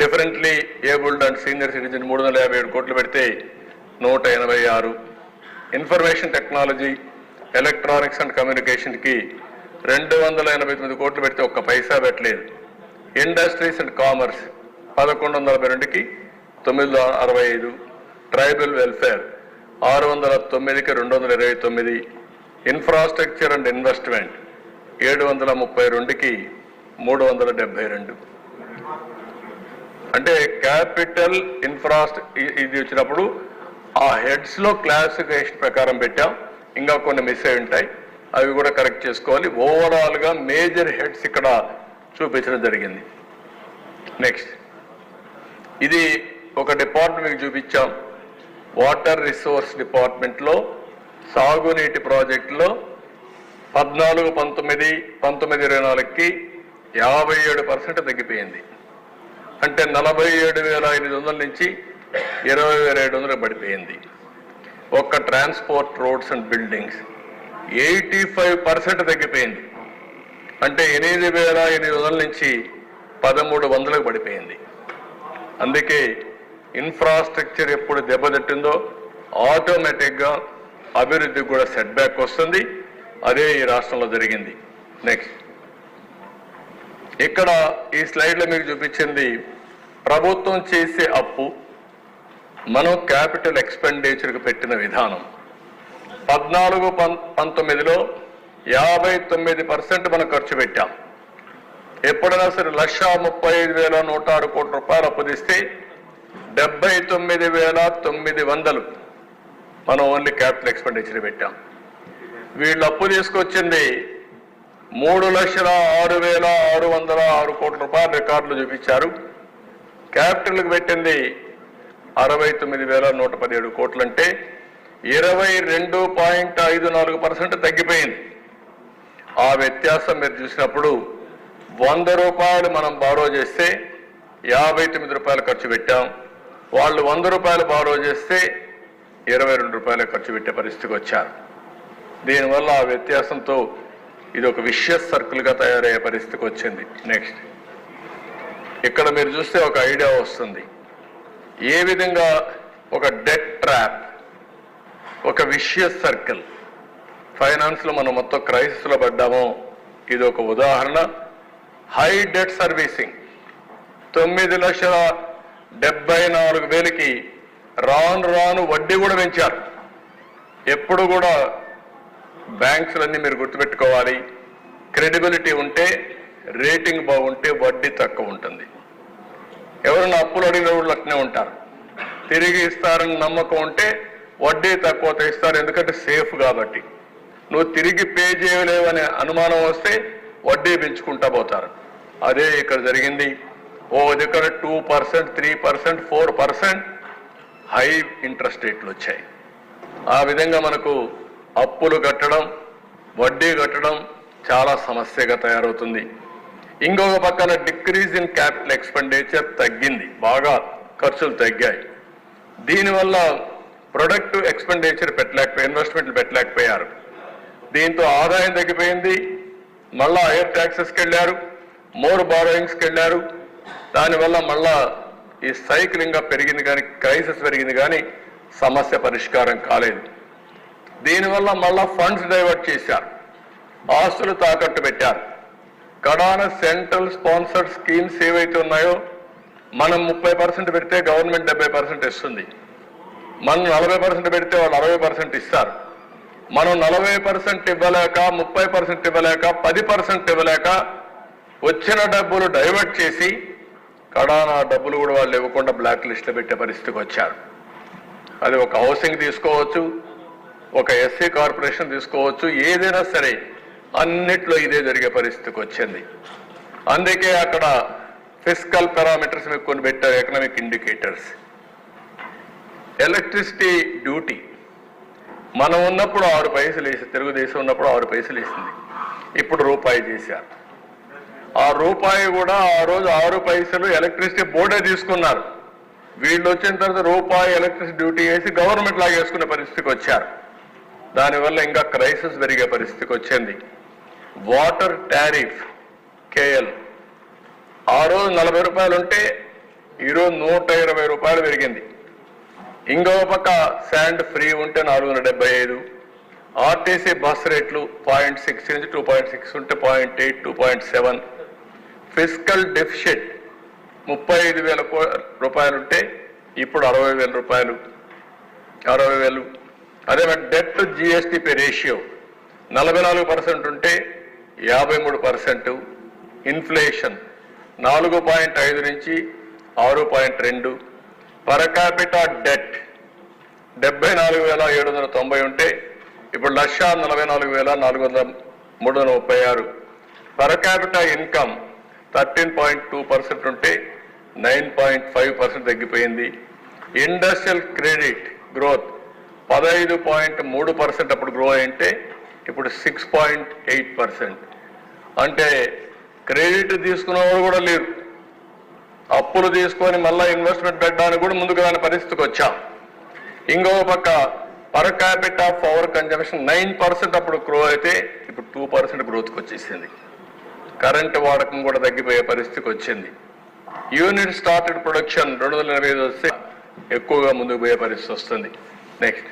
differently abled and senior citizen 357 కోట్లు పెడితే 186. ఇన్ఫర్మేషన్ టెక్నాలజీ, ఎలక్ట్రానిక్స్ అండ్ కమ్యూనికేషన్కి 289 కోట్లు పెడితే ఒక్క పైసా పెట్టలేదు. ఇండస్ట్రీస్ అండ్ కామర్స్ 1142కి 965. ట్రైబల్ వెల్ఫేర్ 609కి 229. ఇన్ఫ్రాస్ట్రక్చర్ అండ్ ఇన్వెస్ట్మెంట్ 732కి 372. అంటే క్యాపిటల్ ఇది వచ్చినప్పుడు ఆ హెడ్స్ లో క్లాసిఫికేషన్ ప్రకారం పెట్టాం. ఇంకా కొన్ని మిస్ అయి ఉంటాయి, అవి కూడా కరెక్ట్ చేసుకోవాలి. ఓవరాల్ గా మేజర్ హెడ్స్ ఇక్కడ చూపించడం జరిగింది. నెక్స్ట్ ఇది ఒక డిపార్ట్మెంట్ మీకు చూపించాం. వాటర్ రిసోర్స్ డిపార్ట్మెంట్ లో సాగునీటి ప్రాజెక్టులో 14-19, 19-24కి 57% తగ్గిపోయింది. అంటే 47,500 నుంచి 20,700 పడిపోయింది. ఒక్క ట్రాన్స్పోర్ట్, రోడ్స్ అండ్ బిల్డింగ్స్ 85% తగ్గిపోయింది. అంటే 8,800 నుంచి 1,300కు పడిపోయింది. అందుకే ఇన్ఫ్రాస్ట్రక్చర్ ఎప్పుడు దెబ్బతింటుందో ఆటోమేటిక్గా అభివృద్ధికి కూడా సెట్ బ్యాక్ వస్తుంది. అదే ఈ రాష్ట్రంలో జరిగింది. నెక్స్ట్ ఇక్కడ ఈ స్లైడ్లో మీకు చూపించింది ప్రభుత్వం చేసే అప్పు, మనం క్యాపిటల్ ఎక్స్పెండిచర్కి పెట్టిన విధానం. 14-19లో 59% మనం ఖర్చు పెట్టాం. ఎప్పుడైనా సరే 1,35,106 కోట్ల రూపాయలు అప్పు తీస్తే 79,900 మనం ఓన్లీ క్యాపిటల్ ఎక్స్పెండిచర్ పెట్టాం. వీళ్ళు అప్పు తీసుకొచ్చింది 3,06,606 కోట్ల రూపాయల రికార్డులు చూపించారు. క్యాపిటల్కి పెట్టింది 69,117 కోట్లు. అంటే 22.54% తగ్గిపోయింది. ఆ వ్యత్యాసం మీరు చూసినప్పుడు 100 రూపాయలు మనం బారో చేస్తే 59 రూపాయలు ఖర్చు పెట్టాం. వాళ్ళు 100 రూపాయలు బారో చేస్తే 22 రూపాయలు ఖర్చు పెట్టే పరిస్థితికి వచ్చారు. దీనివల్ల ఆ వ్యత్యాసంతో ఇది ఒక విషియస్ సర్కిల్గా తయారయ్యే పరిస్థితికి వచ్చింది. నెక్స్ట్, ఇక్కడ మీరు చూస్తే ఒక ఐడియా వస్తుంది. ఏ విధంగా ఒక డెట్ ట్రాప్, ఒక విషియస్ సర్కిల్ ఫైనాన్స్లో మనం మొత్తం క్రైసిస్లో పడ్డామో ఇది ఒక ఉదాహరణ. హై డెట్ సర్వీసింగ్ 9,74,000కి రాను వడ్డీ కూడా పెంచారు. ఎప్పుడు కూడా బ్యాంక్స్లన్నీ మీరు గుర్తుపెట్టుకోవాలి, క్రెడిబిలిటీ ఉంటే, రేటింగ్ బాగుంటే వడ్డీ తక్కువ ఉంటుంది. ఎవరైనా అప్పులు అడిగిన వాళ్ళు అట్నే ఉంటారు. తిరిగి ఇస్తారని నమ్మకం ఉంటే వడ్డీ తక్కువ ఇస్తారు, ఎందుకంటే సేఫ్ కాబట్టి. నువ్వు తిరిగి పే చేయలేవనే అనుమానం వస్తే వడ్డీ పెంచుకుంటా పోతారు. అదే ఇక్కడ జరిగింది. ఓ దగ్గర 2%, 3%, 4% హై ఇంట్రెస్ట్ రేట్లు వచ్చాయి. ఆ విధంగా మనకు అప్పులు కట్టడం, వడ్డీ కట్టడం చాలా సమస్యగా తయారవుతుంది. ఇంకొక పక్కన డిక్రీజ్ ఇన్ క్యాపిటల్ ఎక్స్పెండిచర్ తగ్గింది, బాగా ఖర్చులు తగ్గాయి. దీనివల్ల ప్రొడక్టివ్ ఎక్స్పెండిచర్ ఇన్వెస్ట్మెంట్లు పెట్టలేకపోయారు. దీంతో ఆదాయం తగ్గిపోయింది. మళ్ళా హైయర్ ట్యాక్సెస్కి వెళ్ళారు, మోర్ బారోయింగ్స్కి వెళ్ళారు. దానివల్ల మళ్ళా ఈ సైక్లింగ్గా పెరిగింది, కానీ క్రైసిస్ పెరిగింది, కానీ సమస్య పరిష్కారం కాలేదు. దీనివల్ల మళ్ళా ఫండ్స్ డైవర్ట్ చేశారు, ఆస్తులు తాకట్టు పెట్టారు. కడాన సెంట్రల్ స్పాన్సర్డ్ స్కీమ్స్ ఏవైతే ఉన్నాయో, మనం 30% పెడితే గవర్నమెంట్ 70% ఇస్తుంది. మనం 40% పెడితే వాళ్ళు 60% ఇస్తారు. మనం 40% ఇవ్వలేక, 30% ఇవ్వలేక, 10% ఇవ్వలేక వచ్చిన డబ్బులు డైవర్ట్ చేసి కడాన డబ్బులు కూడా వాళ్ళు ఇవ్వకుండా బ్లాక్ లిస్ట్లో పెట్టే పరిస్థితికి వచ్చారు. అది ఒక హౌసింగ్ తీసుకోవచ్చు, ఒక ఎస్సీ కార్పొరేషన్ తీసుకోవచ్చు, ఏదైనా సరే అన్నిట్లో ఇదే జరిగే పరిస్థితికి వచ్చింది. అందుకే అక్కడ ఫిస్కల్ పారామీటర్స్ మీకు కొన్ని పెట్టారు, ఎకనామిక్ ఇండికేటర్స్. ఎలక్ట్రిసిటీ డ్యూటీ మనం ఉన్నప్పుడు 6 పైసలు వేసి, తెలుగుదేశం ఉన్నప్పుడు 6 పైసలు వేసింది, ఇప్పుడు రూపాయి చేశారు. ఆ రూపాయి కూడా ఆ రోజు 6 పైసలు ఎలక్ట్రిసిటీ బోర్డే తీసుకున్నారు. వీళ్ళు వచ్చిన తర్వాత రూపాయి ఎలక్ట్రిసిటీ డ్యూటీ వేసి గవర్నమెంట్ లాగా వేసుకునే పరిస్థితికి వచ్చారు. దానివల్ల ఇంకా క్రైసిస్ పెరిగే పరిస్థితికి వచ్చింది. వాటర్ టారిఫ్ కేఎల్ ఆ రోజు 40 రూపాయలు ఉంటే ఈరోజు 120 రూపాయలు పెరిగింది. ఇంకో పక్క శాండ్ ఫ్రీ ఉంటే 475. ఆర్టీసీ బస్ రేట్లు 0.6 నుంచి 2.6 ఉంటే 0.8, 2.7. ఫిస్కల్ డెఫిషిట్ 35,000 రూపాయలు ఉంటే ఇప్పుడు 60,000 రూపాయలు, 60,000. అదే డెట్ జిఎస్టిపి రేషియో 44% ఉంటే 53%. ఇన్ఫ్లేషన్ 4.5 నుంచి 6.2. పర్ క్యాపిటా డెట్ 74,790 ఉంటే ఇప్పుడు 1,44,336. పర్ క్యాపిటా ఇన్కమ్ 13.2% ఉంటే 9.5% తగ్గిపోయింది. ఇండస్ట్రియల్ క్రెడిట్ గ్రోత్ 15.3% అప్పుడు గ్రో అయింటే ఇప్పుడు 6.8%. అంటే క్రెడిట్ తీసుకున్న వాళ్ళు కూడా లేరు, అప్పులు తీసుకొని మళ్ళీ ఇన్వెస్ట్మెంట్ పెట్టడానికి కూడా ముందుకు రాని పరిస్థితికి వచ్చాం. ఇంకో పక్క పర్ క్యాపిటా పవర్ కన్జంప్షన్ 9% అప్పుడు గ్రో అయితే ఇప్పుడు 2% గ్రోత్కి వచ్చేసింది. కరెంటు వాడకం కూడా తగ్గిపోయే పరిస్థితికి వచ్చింది. యూనిట్ స్టార్టెడ్ ప్రొడక్షన్ 225 వస్తే ఎక్కువగా ముందుకు పోయే పరిస్థితి వస్తుంది. నెక్స్ట్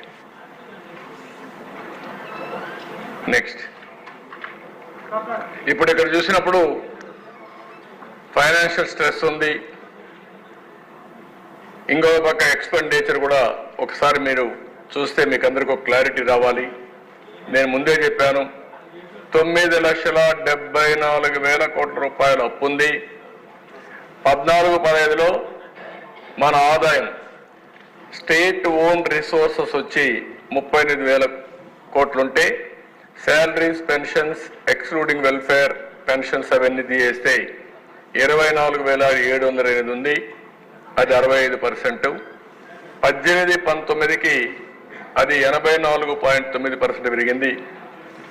ఇప్పుడు ఇక్కడ చూసినప్పుడు ఫైనాన్షియల్ స్ట్రెస్ ఉంది. ఇంకో పక్క ఎక్స్పెండిచర్ కూడా ఒకసారి మీరు చూస్తే మీకు అందరికీ ఒక క్లారిటీ రావాలి. నేను ముందే చెప్పాను, 9,74,000 కోట్ల రూపాయలు అప్పు ఉంది. 14-15లో మన ఆదాయం స్టేట్ ఓన్ రిసోర్సెస్ వచ్చి 38,000 కోట్లుంటే salaries, pensions excluding welfare pensions అవన్నీ తీసేస్తే 24,708 ఉంది. అది 65%. 18-19కి అది 84.9% పెరిగింది.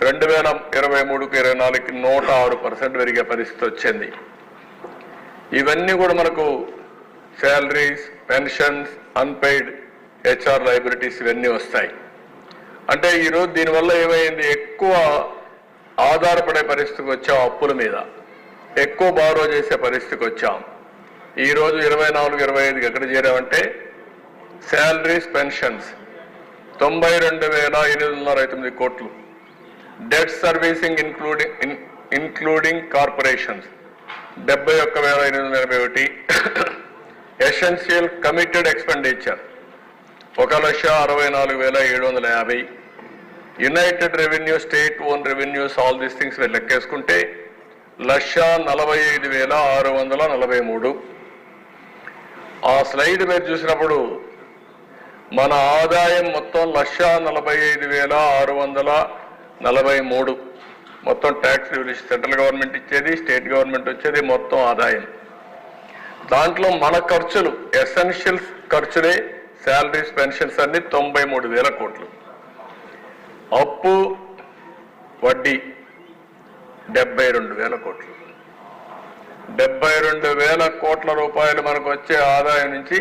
2023కు 24కి 106% పెరిగే పరిస్థితి వచ్చింది. ఇవన్నీ కూడా మనకు salaries, pensions, unpaid HR liabilities ఇవన్నీ వస్తాయి. అంటే ఈరోజు దీనివల్ల ఏమైంది, ఎక్కువ ఆధారపడే పరిస్థితికి వచ్చాం, అప్పుల మీద ఎక్కువ బారో చేసే పరిస్థితికి వచ్చాం. ఈరోజు 24-25కి ఎక్కడ చేరామంటే శాలరీస్, పెన్షన్స్ 92,809 కోట్లు, debt servicing including corporations 71,881, essential committed expenditure 1,64,750, United revenue, state own revenues, all these things మీరు లెక్కేసుకుంటే 1,45,643. ఆ స్లైడ్ మీరు చూసినప్పుడు మన ఆదాయం మొత్తం 1,45,643, మొత్తం ట్యాక్స్ సెంట్రల్ గవర్నమెంట్ ఇచ్చేది, స్టేట్ గవర్నమెంట్ వచ్చేది మొత్తం ఆదాయం. దాంట్లో మన ఖర్చులు, ఎసెన్షియల్ ఖర్చులే శాలరీస్, పెన్షన్స్ అన్ని 93,000 కోట్లు, అప్పు వడ్డీ 72,000 కోట్లు. 72,000 కోట్ల రూపాయలు మనకు వచ్చే ఆదాయం నుంచి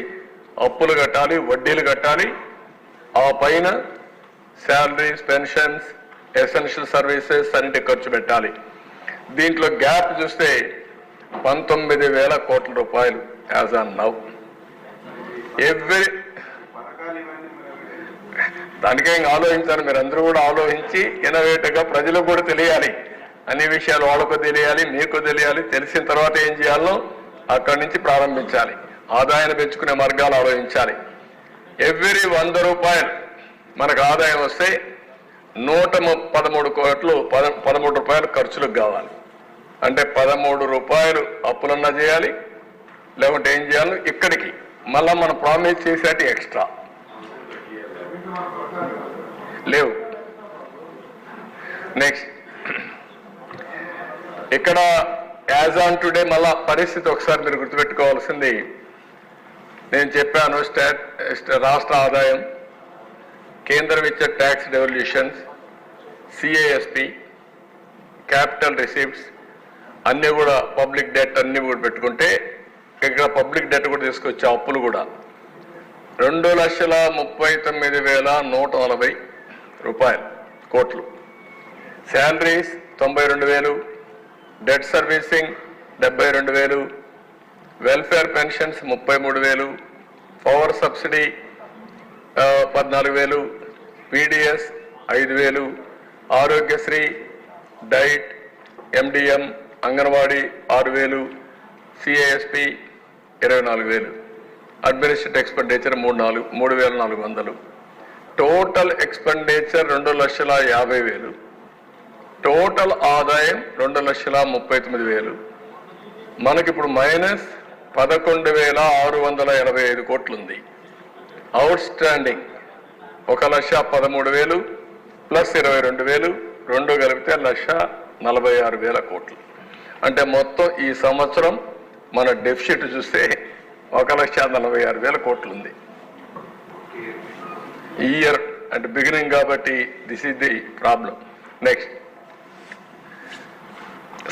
అప్పులు కట్టాలి, వడ్డీలు కట్టాలి, ఆ పైన శాలరీస్, పెన్షన్స్, ఎసెన్షియల్ సర్వీసెస్ అన్నిటి ఖర్చు పెట్టాలి. దీంట్లో గ్యాప్ చూస్తే 19,000 కోట్ల రూపాయలు యాజ్ ఆన్ నౌ. దానికే ఇంకా ఆలోచించాలి, మీరు అందరూ కూడా ఆలోచించి ఇన్నోవేటివ్గా ప్రజలకు కూడా తెలియాలి, అన్ని విషయాలు వాళ్ళకు తెలియాలి, మీకు తెలియాలి. తెలిసిన తర్వాత ఏం చేయాలో అక్కడి నుంచి ప్రారంభించాలి, ఆదాయాన్ని పెంచుకునే మార్గాలు ఆలోచించాలి. ఎవ్రీ 100 రూపాయలు మనకు ఆదాయం వస్తే 113 కోట్లు, 13 రూపాయలు ఖర్చులకు కావాలి. అంటే 13 రూపాయలు అప్పులన్నా చేయాలి, లేకుంటే ఏం చేయాలి, ఇక్కడికి మళ్ళా మనం ప్రామిస్ చేసేటి ఎక్స్ట్రా లేవు. నెక్స్ట్ ఇక్కడ యాజ్ ఆన్ టుడే మళ్ళా పరిస్థితి ఒకసారి మీరు గుర్తుపెట్టుకోవాల్సింది, నేను చెప్పాను రాష్ట్ర ఆదాయం, కేంద్రం ఇచ్చే ట్యాక్స్ డెవల్యూషన్స్, సిఏఎస్పి, క్యాపిటల్ రిసీప్ట్స్ అన్నీ కూడా, పబ్లిక్ డెట్ అన్నీ కూడా పెట్టుకుంటే ఇక్కడ పబ్లిక్ డెట్ కూడా తీసుకొచ్చే అప్పులు కూడా 2,39,140 రూపాయలు కోట్లు, salaries 92,000, debt servicing 72,000, welfare pensions 33,000, power subsidy 14,000, PDS 5,000, Aarogyasri, diet, MDM, anganwadi 6,000, సిఏఎస్పి 24,000, administrative expenditure 3,400, total expenditure 2,50,000, total ఆదాయం 2,39,000. మనకిప్పుడు మైనస్ 11,685 కోట్లు ఉంది. అవుట్ స్టాండింగ్ 1,13,000 ప్లస్ 22,000, రెండు కలిపితే 1,46,000 కోట్లు. అంటే మొత్తం ఈ సంవత్సరం మన డెఫిసిట్ చూస్తే 1,46,000 కోట్లు ఉంది. ఈ ఇయర్ అంటే బిగినింగ్ కాబట్టి this is the problem. Next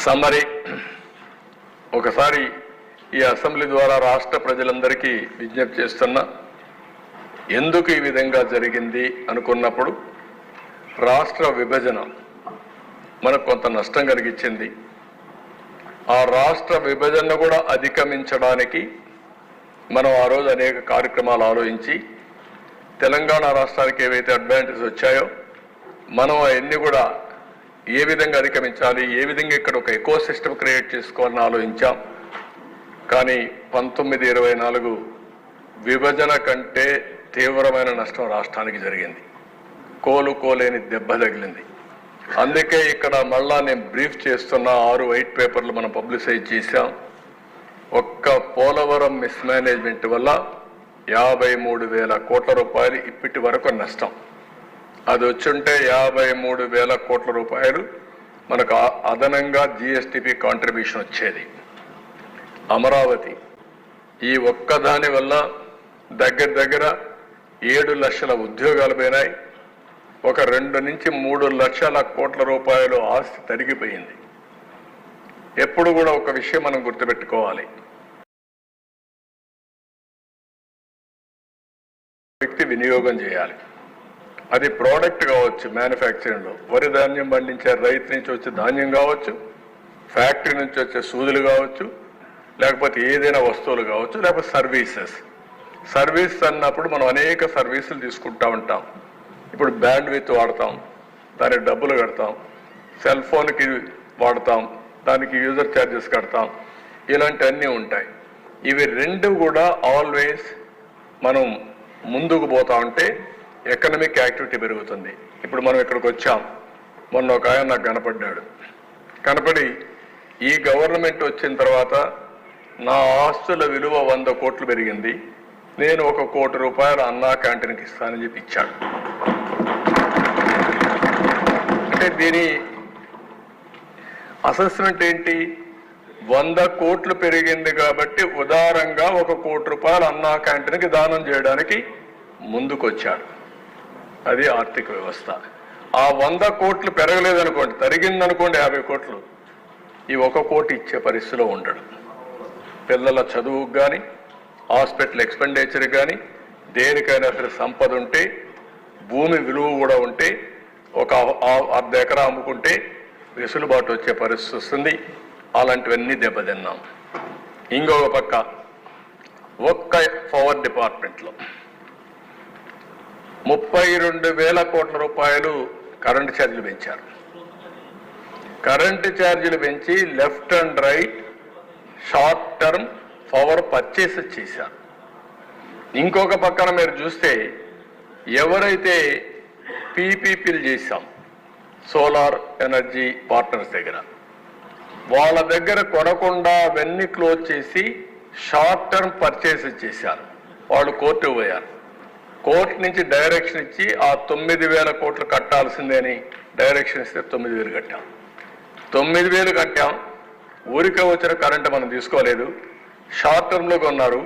summary. ఒకసారి ఈ అసెంబ్లీ ద్వారా రాష్ట్ర ప్రజలందరికీ విజ్ఞప్తి చేస్తున్నా, ఎందుకు ఈ విధంగా జరిగింది అనుకున్నప్పుడు రాష్ట్ర విభజన మనకు కొంత నష్టం కలిగించింది. ఆ రాష్ట్ర విభజన కూడా అధిగమించడానికి మనం ఆ రోజు అనేక కార్యక్రమాలు ఆలోచించి తెలంగాణ రాష్ట్రానికి ఏవైతే అడ్వాంటేజ్ వచ్చాయో మనం అవన్నీ కూడా ఏ విధంగా అధిగమించాలి, ఏ విధంగా ఇక్కడ ఒక ఎకో సిస్టమ్ క్రియేట్ చేసుకోవాలని ఆలోచించాం. కానీ 1924 విభజన కంటే తీవ్రమైన నష్టం రాష్ట్రానికి జరిగింది, కోలుకోలేని దెబ్బ తగిలింది. అందుకే ఇక్కడ మళ్ళా నేను బ్రీఫ్ చేస్తున్న 6 వైట్ పేపర్లు మనం పబ్లిసైజ్ చేశాం. ఒక్క పోలవరం మిస్మేనేజ్మెంట్ వల్ల 53,000 కోట్ల రూపాయలు ఇప్పటి వరకు నష్టం. అది వచ్చుంటే 53,000 కోట్ల రూపాయలు మనకు అదనంగా జిఎస్టిపి కాంట్రిబ్యూషన్ వచ్చేది. అమరావతి ఈ ఒక్కదాని వల్ల దగ్గర దగ్గర 7 లక్షల ఉద్యోగాలు పోయినాయి. ఒక 2 నుంచి 3 లక్షల కోట్ల రూపాయలు ఆస్తి తరిగిపోయింది. ఎప్పుడు కూడా ఒక విషయం మనం గుర్తుపెట్టుకోవాలి, వ్యక్తి వినియోగం చేయాలి. అది ప్రోడక్ట్ కావచ్చు, మ్యానుఫ్యాక్చరింగ్లో వరి ధాన్యం పండించే రైతు నుంచి వచ్చే ధాన్యం కావచ్చు, ఫ్యాక్టరీ నుంచి వచ్చే సూదులు కావచ్చు, లేకపోతే ఏదైనా వస్తువులు కావచ్చు, లేకపోతే సర్వీస్ అన్నప్పుడు మనం అనేక సర్వీసులు తీసుకుంటా ఉంటాం. ఇప్పుడు బ్యాండ్ విత్ వాడతాం, దానికి డబ్బులు కడతాం, సెల్ ఫోన్కి వాడతాం, దానికి యూజర్ ఛార్జెస్ కడతాం, ఇలాంటివన్నీ ఉంటాయి. ఇవి రెండు కూడా ఆల్వేస్ మనం ముందుకు పోతా ఉంటే ఎకనామిక్ యాక్టివిటీ పెరుగుతుంది. ఇప్పుడు మనం ఇక్కడికి వచ్చాం, మొన్న ఒక ఆయన నాకు కనపడి ఈ గవర్నమెంట్ వచ్చిన తర్వాత నా ఆస్తుల విలువ 100 కోట్లు పెరిగింది, నేను 1 కోటి రూపాయలు అన్నా క్యాంటీన్కి ఇస్తానని చెప్పి ఇచ్చాడు. అంటే దీని అసెస్మెంట్ ఏంటి? 100 కోట్లు పెరిగింది కాబట్టి ఉదారంగా 1 కోటి రూపాయలు అన్నా క్యాంటీన్కి దానం చేయడానికి ముందుకొచ్చాడు. అది ఆర్థిక వ్యవస్థ. ఆ 100 కోట్లు పెరగలేదనుకోండి, తరిగిందనుకోండి 50 కోట్లు, ఈ 1 కోటి ఇచ్చే పరిస్థితిలో ఉండడు. పిల్లల చదువుకు కానీ, హాస్పిటల్ ఎక్స్పెండిచర్ కానీ, దేనికైనా సరే సంపద ఉంటే, భూమి విలువ కూడా ఉంటే, ఒక 1/2 ఎకరా అమ్ముకుంటే వెసులుబాటు వచ్చే పరిస్థితి వస్తుంది. అలాంటివన్నీ దెబ్బతిన్నాం. ఇంకొక పక్క ఒక్క పవర్ డిపార్ట్మెంట్లో 32,000 కోట్ల రూపాయలు కరెంటు ఛార్జీలు పెంచారు. కరెంటు ఛార్జీలు పెంచి left and right short term power purchase చేశారు. ఇంకొక పక్కన మీరు చూస్తే ఎవరైతే పీపీపీలు చేశాం సోలార్ ఎనర్జీ పార్ట్నర్స్ దగ్గర, వాళ్ళ దగ్గర కొనకుండా అవన్నీ క్లోజ్ చేసి షార్ట్ టర్మ్ పర్చేస్ చేశారు. వాళ్ళు కోర్టుకు పోయారు. కోర్టు నుంచి డైరెక్షన్ ఇచ్చి ఆ 9,000 కోట్లు కట్టాల్సిందే అని డైరెక్షన్ ఇస్తే 9,000 కట్టాం. 9,000 కట్టాం. ఊరికే వచ్చిన కరెంటు మనం తీసుకోలేదు. షార్ట్ టర్మ్లో కొన్నారు.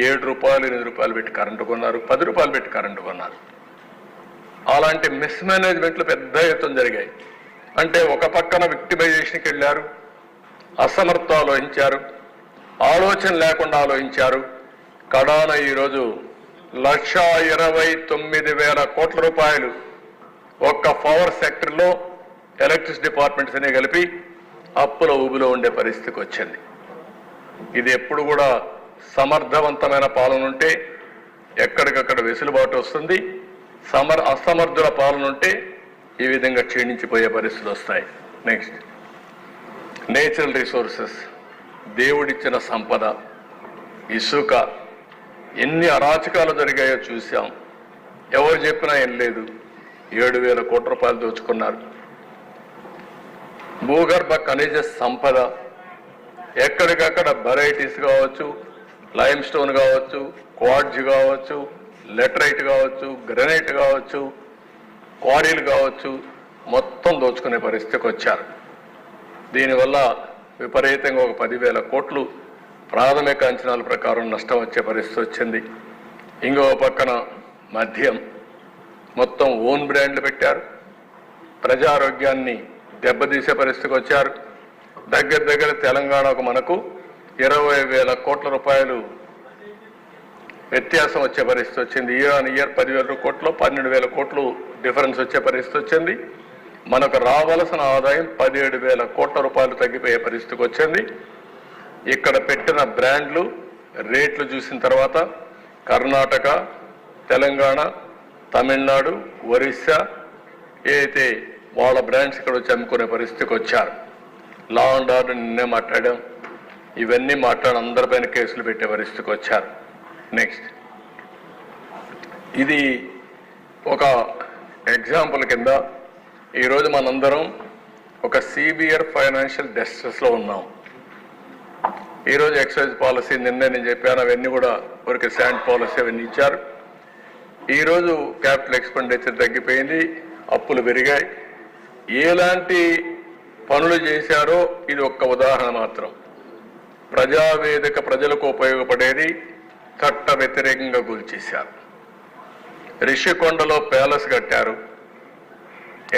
7 రూపాయలు 8 రూపాయలు పెట్టి కరెంటు కొన్నారు, 10 రూపాయలు పెట్టి కరెంటు కొన్నారు. అలాంటి మిస్మేనేజ్మెంట్లు పెద్ద ఎత్తున జరిగాయి. అంటే ఒక పక్కన విక్టిమైజేషన్కి వెళ్ళారు, అసమర్థ ఆలోచించారు, ఆలోచన లేకుండా ఆలోచించారు. కడాన ఈరోజు 1,29,000 కోట్ల రూపాయలు ఒక్క పవర్ సెక్టర్లో ఎలక్ట్రిసిటీ డిపార్ట్మెంట్స్ అనే కలిపి అప్పుల ఊబిలో ఉండే పరిస్థితికి వచ్చింది. ఇది ఎప్పుడు కూడా సమర్థవంతమైన పాలన ఉంటే ఎక్కడికక్కడ వెసులుబాటు వస్తుంది. అసమర్థుల పాలన ఉంటే ఈ విధంగా క్షీణించిపోయే పరిస్థితులు వస్తాయి. నెక్స్ట్, నేచురల్ రిసోర్సెస్, దేవుడిచ్చిన సంపద, ఇసుక, ఎన్ని అరాచకాలు జరిగాయో చూసాం. ఎవరు చెప్పినా ఏం లేదు. 7,000 కోట్ల రూపాయలు దోచుకున్నారు. భూగర్భ ఖనిజ సంపద ఎక్కడికక్కడ వెరైటీస్ కావచ్చు, లైమ్ స్టోన్ కావచ్చు, క్వార్ట్జ్ కావచ్చు, లెటరైట్ కావచ్చు, గ్రనైట్ కావచ్చు, క్వారీలు కావచ్చు, మొత్తం దోచుకునే పరిస్థితికి వచ్చారు. దీనివల్ల విపరీతంగా ఒక 10,000 కోట్లు ప్రాథమిక అంచనాల ప్రకారం నష్టం వచ్చే పరిస్థితి వచ్చింది. ఇంకో పక్కన మద్యం మొత్తం ఓన్ బ్రాండ్లు పెట్టారు. ప్రజారోగ్యాన్ని దెబ్బతీసే పరిస్థితికి వచ్చారు. దగ్గర తెలంగాణకు మనకు 20,000 కోట్ల రూపాయలు వ్యత్యాసం వచ్చే పరిస్థితి వచ్చింది. ఇయర్ 10,000 కోట్లు 12,000 కోట్లు డిఫరెన్స్ వచ్చే పరిస్థితి వచ్చింది. మనకు రావాల్సిన ఆదాయం 17,000 కోట్ల రూపాయలు తగ్గిపోయే పరిస్థితికి వచ్చింది. ఇక్కడ పెట్టిన బ్రాండ్లు రేట్లు చూసిన తర్వాత కర్ణాటక, తెలంగాణ, తమిళనాడు, ఒరిస్సా ఏదైతే వాళ్ళ బ్రాండ్స్ ఇక్కడ వచ్చి అమ్ముకునే పరిస్థితికి వచ్చారు. లా అండ్ ఆర్డర్ నిన్నే మాట్లాడాం. ఇవన్నీ మాట్లాడి అందరిపైన కేసులు పెట్టే పరిస్థితికి వచ్చారు. నెక్స్ట్, ఇది ఒక ఎగ్జాంపుల్ కింద ఈరోజు మనందరం ఒక సివియర్ ఫైనాన్షియల్ డిస్ట్రెస్లో ఉన్నాం. ఈరోజు ఎక్సైజ్ పాలసీ నిన్నే నేను చెప్పాను, అవన్నీ కూడా ఊరికి శాండ్ పాలసీ అవన్నీ ఇచ్చారు. ఈరోజు క్యాపిటల్ ఎక్స్పెండిచర్ తగ్గిపోయింది, అప్పులు పెరిగాయి. ఎలాంటి పనులు చేశారో ఇది ఒక్క ఉదాహరణ మాత్రం. ప్రజావేదిక ప్రజలకు ఉపయోగపడేది చట్ట వ్యతిరేకంగా కూల్చేశారు. రిషికొండలో ప్యాలెస్ కట్టారు,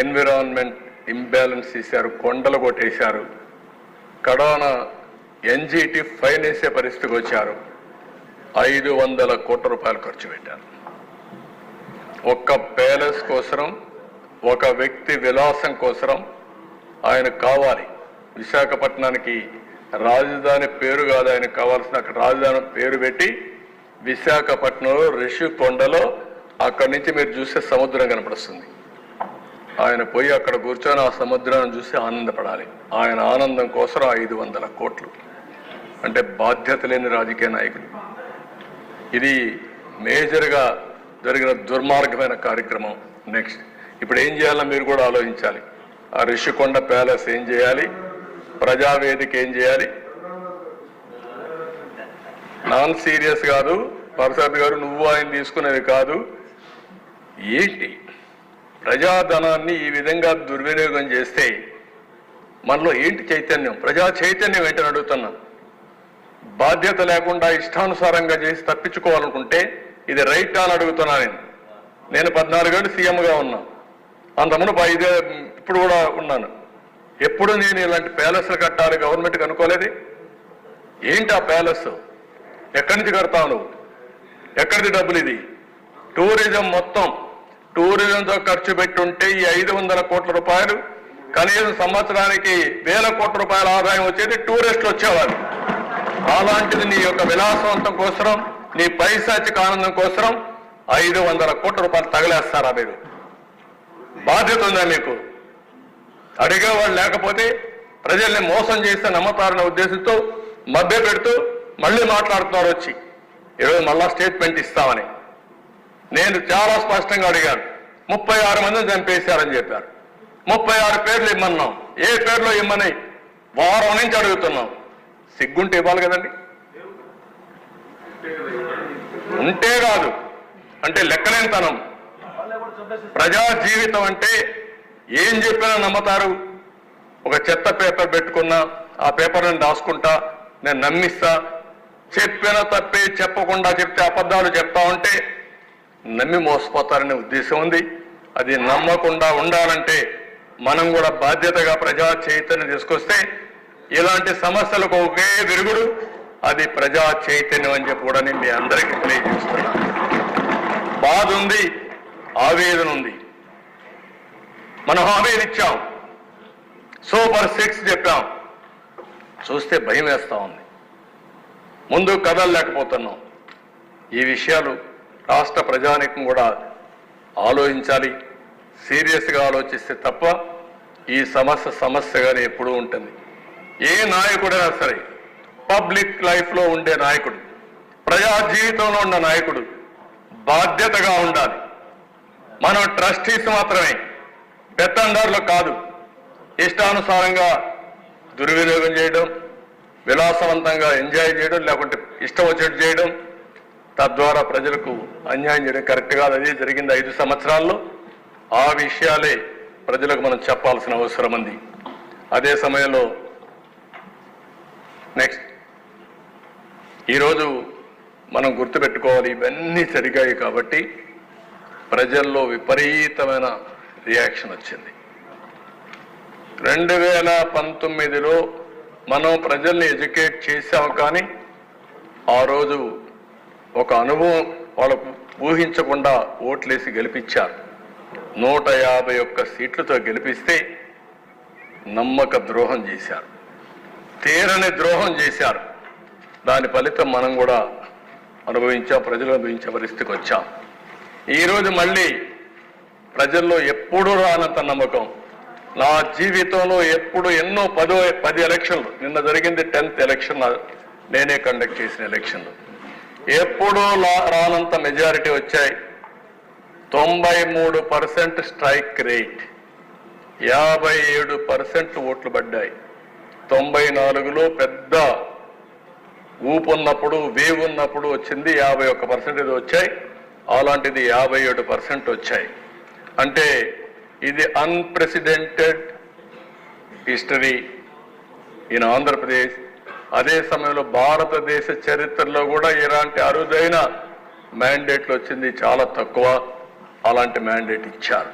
ఎన్విరాన్మెంట్ ఇంబ్యాలెన్స్ చేశారు, కొండలు కొట్టేశారు, కడాన ఎన్జిటి ఫైన్ వేసే పరిస్థితికి వచ్చారు. 500 కోట్ల రూపాయలు ఖర్చు పెట్టారు. ఒక్క ప్యాలెస్ కోసరం, ఒక వ్యక్తి విలాసం కోసరం ఆయన కావాలి. విశాఖపట్నానికి రాజధాని పేరు కాదు ఆయనకు కావాల్సిన, అక్కడ రాజధాని పేరు పెట్టి విశాఖపట్నంలో రిషికొండలో అక్కడి నుంచి మీరు చూసే సముద్రం కనపడుస్తుంది. ఆయన పోయి అక్కడ కూర్చొని ఆ సముద్రాన్ని చూసి ఆనందపడాలి. ఆయన ఆనందం కోసం 500 కోట్లు అంటే బాధ్యత లేని రాజకీయ నాయకుడు. ఇది మేజర్గా జరిగిన దుర్మార్గమైన కార్యక్రమం. నెక్స్ట్ ఇప్పుడు ఏం చేయాలో మీరు కూడా ఆలోచించాలి. ఆ రిషికొండ ప్యాలెస్ ఏం చేయాలి, ప్రజావేదిక ఏం చేయాలి. నాన్ సీరియస్ కాదు ప్రసాద్ గారు, నువ్వు ఆయన తీసుకునేది కాదు. ఏంటి ప్రజాధనాన్ని ఈ విధంగా దుర్వినియోగం చేస్తే మనలో ఏంటి చైతన్యం, ప్రజా చైతన్యం ఏంటని అడుగుతున్నా. బాధ్యత లేకుండా ఇష్టానుసారంగా చేసి తప్పించుకోవాలనుకుంటే ఇది రైట్ అని అడుగుతున్నా. నేను 14 ఏళ్ళు సీఎంగా ఉన్నా, అంతకుముందు 5 ఇప్పుడు కూడా ఉన్నాను. ఎప్పుడు నేను ఇలాంటి ప్యాలెస్లు కట్టాలి గవర్నమెంట్కి అనుకోలేదు. ఏంటి ఆ ప్యాలెస్, ఎక్కడి నుంచి కడతావు నువ్వు, ఎక్కడిది డబ్బులు? ఇది టూరిజం, మొత్తం టూరిజంతో ఖర్చు పెట్టుంటే ఈ 500 కోట్ల రూపాయలు కనీసం సంవత్సరానికి 1000 కోట్ల రూపాయల ఆదాయం వచ్చేది, టూరిస్టులు వచ్చేవారు. అలాంటిది నీ యొక్క విలాసవంతం కోసం, నీ పైశాచిక ఆనందం కోసం 500 కోట్ల రూపాయలు తగలేస్తారా మీరు? బాధ్యత ఉందా మీకు? అడిగేవాళ్ళు లేకపోతే ప్రజల్ని మోసం చేస్తే నమ్మతారన్న ఉద్దేశంతో మభ్య పెడుతూ మళ్ళీ మాట్లాడుతున్నారు వచ్చి ఈరోజు మళ్ళా స్టేట్మెంట్ ఇస్తామని. నేను చాలా స్పష్టంగా అడిగాను. 36 మందిని చంపేశారని చెప్పారు. 36 పేర్లు ఇమ్మన్నాం. ఏ పేర్లో ఇమ్మని వారం నుంచి అడుగుతున్నాం. సిగ్గుంటే ఇవ్వాలి కదండి. ఉంటే కాదు అంటే లెక్కలేనితనం. ప్రజా జీవితం అంటే ఏం చెప్పినా నమ్మతారు. ఒక చెత్త పేపర్ పెట్టుకున్నా ఆ పేపర్ని రాసుకుంటా, నేను నమ్మిస్తా. చెప్పిన తప్పే చెప్పకుండా చెప్తే అబద్ధాలు చెప్తా ఉంటే నమ్మి మోసపోతారనే ఉద్దేశం ఉంది. అది నమ్మకుండా ఉండాలంటే మనం కూడా బాధ్యతగా ప్రజా చైతన్యం తీసుకొస్తే ఇలాంటి సమస్యలకు ఒకే విరుగుడు, అది ప్రజా చైతన్యం అని చెప్పి కూడా మీ అందరికీ తెలియజేస్తున్నా. బాధ ఉంది, ఆవేదన ఉంది. మనం హామీలు ఇచ్చాం, సూపర్ 6 చెప్పాం, చూస్తే భయం వేస్తా ఉంది. ముందు కదలలేకపోతున్నాం. ఈ విషయాలు రాష్ట్ర ప్రజానీకం కూడా ఆలోచించాలి. సీరియస్గా ఆలోచిస్తే తప్ప ఈ సమస్యగానే ఎప్పుడూ ఉంటుంది. ఏ నాయకుడైనా సరే, పబ్లిక్ లైఫ్లో ఉండే నాయకుడు, ప్రజా జీవితంలో ఉన్న నాయకుడు బాధ్యతగా ఉండాలి. మనం ట్రస్టీస్ మాత్రమే, పెత్తందారులు కాదు. ఇష్టానుసారంగా దుర్వినియోగం చేయడం, విలాసవంతంగా ఎంజాయ్ చేయడం, లేకుంటే ఇష్టం వచ్చేట్టు చేయడం, తద్వారా ప్రజలకు అన్యాయం చేయడం కరెక్ట్ కాదు. అదే జరిగింది 5 సంవత్సరాల్లో. ఆ విషయాలే ప్రజలకు మనం చెప్పాల్సిన అవసరం ఉంది. అదే సమయంలో నెక్స్ట్ ఈరోజు మనం గుర్తుపెట్టుకోవాలి, ఇవన్నీ జరిగాయి కాబట్టి ప్రజల్లో విపరీతమైన రియాక్షన్ వచ్చింది. 2019లో మనం ప్రజల్ని ఎడ్యుకేట్ చేశాం, కానీ ఆ రోజు ఒక అనుభవం వాళ్ళకు ఊహించకుండా ఓట్లేసి గెలిపించారు. 151 సీట్లతో గెలిపిస్తే నమ్మక ద్రోహం చేశారు, తీరని ద్రోహం చేశారు. దాని ఫలితం మనం కూడా అనుభవించాం, ప్రజలు అనుభవించే పరిస్థితికి వచ్చాం. ఈరోజు మళ్ళీ ప్రజల్లో ఎప్పుడూ రానంత నమ్మకం. నా జీవితంలో ఎప్పుడు ఎన్నో 10 ఎలక్షన్లు, నిన్న జరిగింది 10th ఎలక్షన్, నేనే కండక్ట్ చేసిన ఎలక్షన్లు, ఎప్పుడూ రానంత మెజారిటీ వచ్చాయి. 93% స్ట్రైక్ రేట్, 57% ఓట్లు పడ్డాయి. 94లో పెద్ద ఊపు ఉన్నప్పుడు, వేవ్ ఉన్నప్పుడు వచ్చింది 51% ఏదో వచ్చాయి. అలాంటిది 57% వచ్చాయి. అంటే ఇది అన్ప్రెసిడెంటెడ్ హిస్టరీ ఇన్ ఆంధ్రప్రదేశ్. అదే సమయంలో భారతదేశ చరిత్రలో కూడా ఇలాంటి అరుదైన మ్యాండేట్లు వచ్చింది చాలా తక్కువ. అలాంటి మ్యాండేట్ ఇచ్చారు.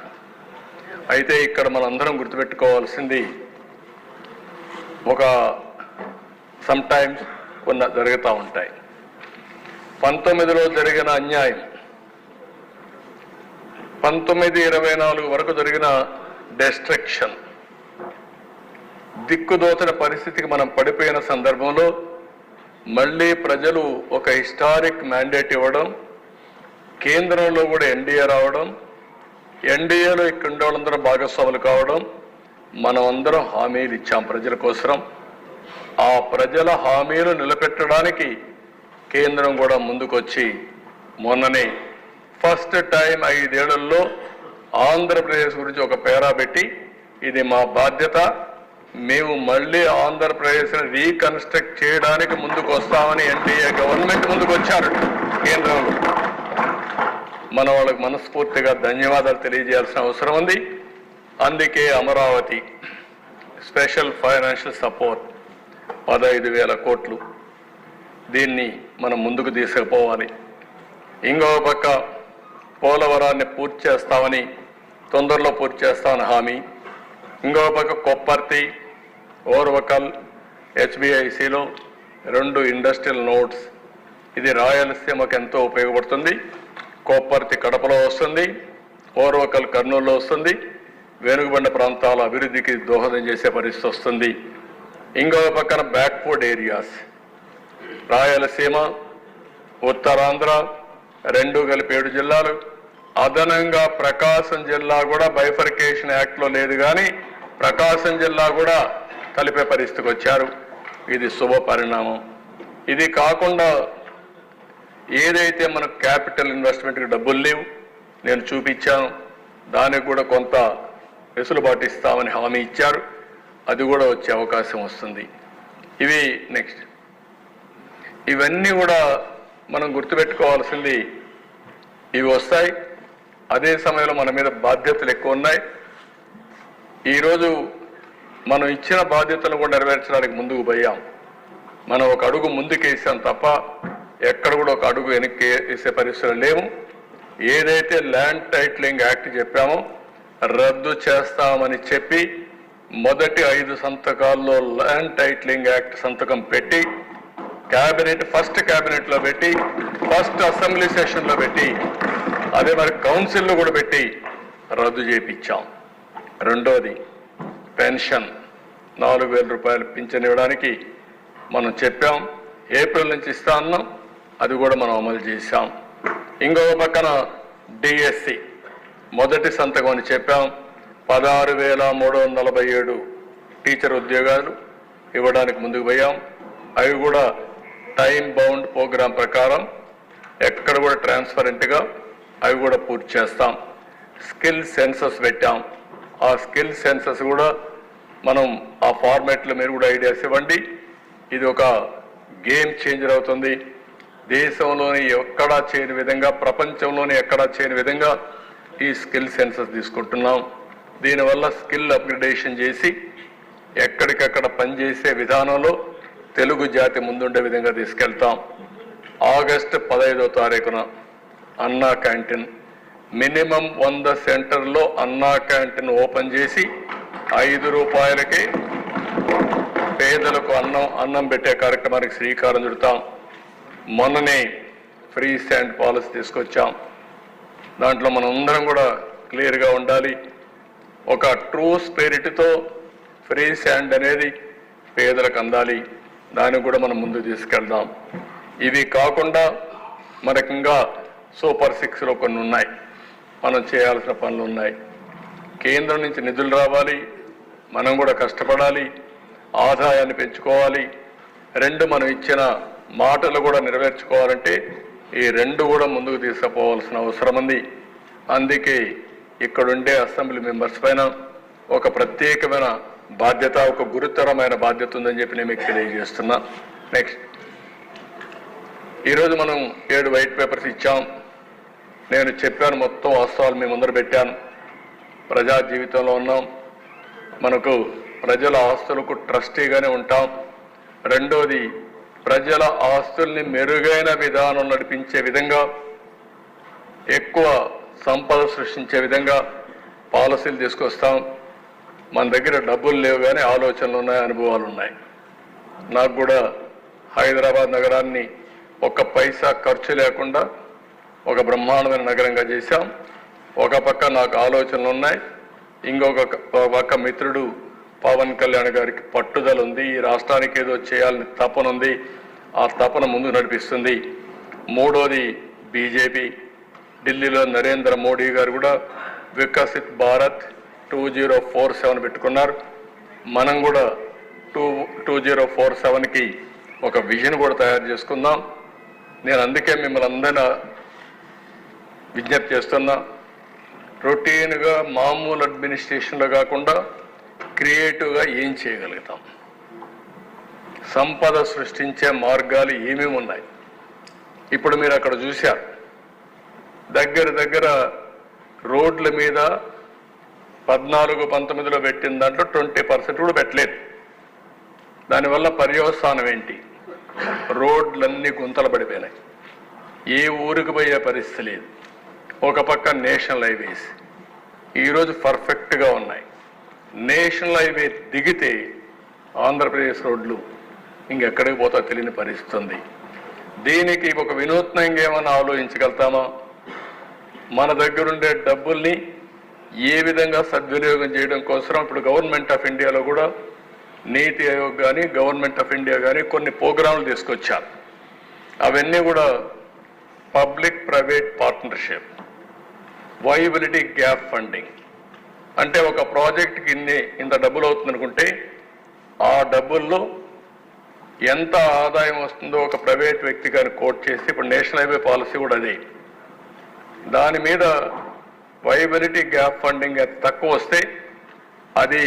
అయితే ఇక్కడ మనందరం గుర్తుపెట్టుకోవాల్సింది, ఒక సమ్టైమ్స్ కొన్ని జరుగుతూ ఉంటాయి. 19లో జరిగిన అన్యాయం, 1924 వరకు జరిగిన డెస్ట్రక్షన్, దిక్కుదోచిన పరిస్థితికి మనం పడిపోయిన సందర్భంలో మళ్ళీ ప్రజలు ఒక హిస్టారిక్ మ్యాండేట్ ఇవ్వడం, కేంద్రంలో కూడా ఎన్డీఏ రావడం, ఎన్డీఏలో ఇక్కడ ఉండే వాళ్ళందరూ భాగస్వాములు కావడం, మనం అందరం హామీలు ఇచ్చాం ప్రజల కోసం. ఆ ప్రజల హామీలు నిలబెట్టడానికి కేంద్రం కూడా ముందుకొచ్చి మొన్ననే ఫస్ట్ టైం 5 ఏళ్లలో ఆంధ్రప్రదేశ్ గురించి ఒక పేరా పెట్టి, ఇది మా బాధ్యత, మేము మళ్ళీ ఆంధ్రప్రదేశ్ని రీకన్స్ట్రక్ట్ చేయడానికి ముందుకు వస్తామని ఎన్డీఏ గవర్నమెంట్ ముందుకు వచ్చారు కేంద్రంలో. మన వాళ్ళకి మనస్ఫూర్తిగా ధన్యవాదాలు తెలియజేయాల్సిన అవసరం ఉంది. అందుకే అమరావతి స్పెషల్ ఫైనాన్షియల్ సపోర్ట్ 15,000 కోట్లు, దీన్ని మనం ముందుకు తీసుకుపోవాలి. ఇంకో పక్క పోలవరాన్ని పూర్తి చేస్తామని, తొందరలో పూర్తి చేస్తామని హామీ. ఇంకో పక్క కొప్పర్తి, ఓర్వకల్, హెచ్బిఐసిలో 2 ఇండస్ట్రియల్ నోడ్స్, ఇది రాయలసీమకు ఎంతో ఉపయోగపడుతుంది. కొప్పర్తి కడపలో వస్తుంది, ఓర్వకల్ కర్నూలులో వస్తుంది, వెనుకబడిన ప్రాంతాల అభివృద్ధికి దోహదం చేసే పరిస్థితి వస్తుంది. ఇంకో పక్కన బ్యాక్వర్డ్ ఏరియాస్, రాయలసీమ, ఉత్తరాంధ్ర 2 కలిపి 7 జిల్లాలు, అదనంగా ప్రకాశం జిల్లా కూడా బైఫర్కేషన్ యాక్ట్లో లేదు, కానీ ప్రకాశం జిల్లా కూడా కలిపే పరిస్థితికి వచ్చారు. ఇది శుభ పరిణామం. ఇది కాకుండా ఏదైతే మనకు క్యాపిటల్ ఇన్వెస్ట్మెంట్కి డబ్బులు లేవు, నేను చూపించాను, దానికి కూడా కొంత వెసులుబాటు ఇస్తామని హామీ ఇచ్చారు, అది కూడా వచ్చే అవకాశం వస్తుంది. ఇవి నెక్స్ట్, ఇవన్నీ కూడా మనం గుర్తుపెట్టుకోవాల్సింది, ఇవి వస్తాయి. అదే సమయంలో మన మీద బాధ్యతలు ఎక్కువ ఉన్నాయి. ఈరోజు మనం ఇచ్చిన బాధ్యతలను కూడా నెరవేర్చడానికి ముందుకు పోయాం. మనం ఒక అడుగు ముందుకేసాం తప్ప ఎక్కడ కూడా ఒక అడుగు వెనక్కి వేసే పరిస్థితులు లేవు. ఏదైతే ల్యాండ్ టైటిలింగ్ యాక్ట్ చెప్పామో రద్దు చేస్తామని చెప్పి మొదటి 5 సంతకాల్లో ల్యాండ్ టైటిలింగ్ యాక్ట్ సంతకం పెట్టి, ఫస్ట్ క్యాబినెట్లో పెట్టి, ఫస్ట్ అసెంబ్లీ సెషన్లో పెట్టి, అదే మరి కౌన్సిల్లో కూడా పెట్టి రద్దు చేయించాం. రెండోది పెన్షన్ 4,000 రూపాయలు పింఛన్ ఇవ్వడానికి మనం చెప్పాం, ఏప్రిల్ నుంచి ఇస్తా అన్నాం, అది కూడా మనం అమలు చేశాం. ఇంకొక పక్కన డిఎస్సి మొదటి సంతకం అని చెప్పాం, 16,347 టీచర్ ఉద్యోగాలు ఇవ్వడానికి ముందుకు పోయాం. అవి కూడా టైం బౌండ్ ప్రోగ్రాం ప్రకారం ఎక్కడ కూడా ట్రాన్స్పరెంట్గా అవి కూడా పూర్తి చేస్తాం. స్కిల్ సెన్సస్ పెట్టాం, ఆ స్కిల్ సెన్సస్ కూడా మనం ఆ ఫార్మాట్లో మీరు కూడా ఐడియాస్ ఇవ్వండి. ఇది ఒక గేమ్ చేంజర్ అవుతుంది. దేశంలోని ఎక్కడా చేయని విధంగా, ప్రపంచంలోని ఎక్కడా చేయని విధంగా ఈ స్కిల్ సెన్సస్ తీసుకుంటున్నాం. దీనివల్ల స్కిల్ అప్గ్రేడేషన్ చేసి ఎక్కడికక్కడ పనిచేసే విధానంలో తెలుగు జాతి ముందుండే విధంగా తీసుకెళ్తాం. ఆగస్టు 15వ తారీఖున అన్నా క్యాంటీన్, మినిమం 100 సెంటర్లో అన్నా క్యాంటీన్ ఓపెన్ చేసి 5 రూపాయలకి పేదలకు అన్నం పెట్టే కార్యక్రమానికి శ్రీకారం చుడతాం. మొన్ననే ఫ్రీ స్టాండ్ పాలసీ తీసుకొచ్చాం. దాంట్లో మనం అందరం కూడా క్లియర్గా ఉండాలి. ఒక ట్రూ స్పిరిట్తో ఫ్రీ స్టాండ్ అనేది పేదలకు అందాలి. దాన్ని కూడా మనం ముందు తీసుకెళ్దాం. ఇవి కాకుండా మనకి ఇంకా సూపర్ 6లో కొన్ని ఉన్నాయి, మనం చేయాల్సిన పనులు ఉన్నాయి. కేంద్రం నుంచి నిధులు రావాలి, మనం కూడా కష్టపడాలి, ఆదాయాన్ని పెంచుకోవాలి. 2 మనం ఇచ్చిన మాటలు కూడా నెరవేర్చుకోవాలంటే ఈ 2 కూడా ముందుకు తీసుకుపోవాల్సిన అవసరం ఉంది. అందుకే ఇక్కడుండే అసెంబ్లీ మెంబర్స్ పైన ఒక ప్రత్యేకమైన బాధ్యత, ఒక గురుతరమైన బాధ్యత ఉందని చెప్పి నేను మీకు తెలియజేస్తున్నా. నెక్స్ట్, ఈరోజు మనం 7 వైట్ పేపర్స్ ఇచ్చాం. నేను చెప్పాను, మొత్తం వాస్తవాలు మీ ముందర పెట్టాను. ప్రజా జీవితంలో ఉన్నాం, మనకు ప్రజల ఆస్తులకు ట్రస్టీగానే ఉంటాం. రెండోది, ప్రజల ఆస్తుల్ని మెరుగైన విధానం నడిపించే విధంగా ఎక్కువ సంపద సృష్టించే విధంగా పాలసీలు తీసుకొస్తాం. మన దగ్గర డబ్బులు లేవు కానీ ఆలోచనలు ఉన్నాయి, అనుభవాలు ఉన్నాయి. నాకు కూడా హైదరాబాద్ నగరాన్ని ఒక్క పైసా ఖర్చు లేకుండా ఒక బ్రహ్మాండమైన నగరంగా చేశాం. ఒక పక్క నాకు ఆలోచనలు ఉన్నాయి, ఇంకొక పక్క మిత్రుడు పవన్ కళ్యాణ్ గారికి పట్టుదల ఉంది, ఈ రాష్ట్రానికి ఏదో చేయాలని తపన ఉంది, ఆ తపన ముందు నడిపిస్తుంది. మూడోది బీజేపీ, ఢిల్లీలో నరేంద్ర మోడీ గారు కూడా వికసిత్ భారత్ 2047 పెట్టుకున్నారు. మనం కూడా 2047కి ఒక విజన్ కూడా తయారు చేసుకుందాం. నేను అందుకే మిమ్మల్ని అందరినీ విజ్ఞప్తి చేస్తున్నా, రొటీన్గా మామూలు అడ్మినిస్ట్రేషన్లో కాకుండా క్రియేటివ్గా ఏం చేయగలుగుతాం, సంపద సృష్టించే మార్గాలు ఏమేమి ఉన్నాయి. ఇప్పుడు మీరు అక్కడ చూశారు, దగ్గర రోడ్ల మీద 14-19లో పెట్టిన దాంట్లో 20% కూడా పెట్టలేదు. దానివల్ల పర్యవసానం ఏంటి? రోడ్లన్నీ గుంతలు పడిపోయినాయి, ఏ ఊరికి పోయే పరిస్థితి లేదు. ఒక పక్క నేషనల్ హైవేస్ ఈరోజు పర్ఫెక్ట్గా ఉన్నాయి. నేషనల్ హైవే దిగితే ఆంధ్రప్రదేశ్ రోడ్లు ఇంకెక్కడికి పోతా తెలియని పరిస్థితి ఉంది. దీనికి ఒక వినూత్నంగా ఏమైనా ఆలోచించగలుగుతామా? మన దగ్గరుండే డబ్బుల్ని ఏ విధంగా సద్వినియోగం చేయడం కోసం ఇప్పుడు గవర్నమెంట్ ఆఫ్ ఇండియాలో కూడా నీతి ఆయోగ్ కానీ గవర్నమెంట్ ఆఫ్ ఇండియా కానీ కొన్ని ప్రోగ్రాంలు తీసుకొచ్చారు. అవన్నీ కూడా public private partnership, viability gap funding. అంటే ఒక ప్రాజెక్ట్కి ఇంత డబ్బులు అవుతుందనుకుంటే ఆ డబ్బుల్లో ఎంత ఆదాయం వస్తుందో ఒక ప్రైవేట్ వ్యక్తి గారిని కోట్ చేసి, ఇప్పుడు నేషనల్ హైవే పాలసీ కూడా అదే, దాని మీద వైబిలిటీ గ్యాప్ ఫండింగ్ తక్కువ వస్తే అది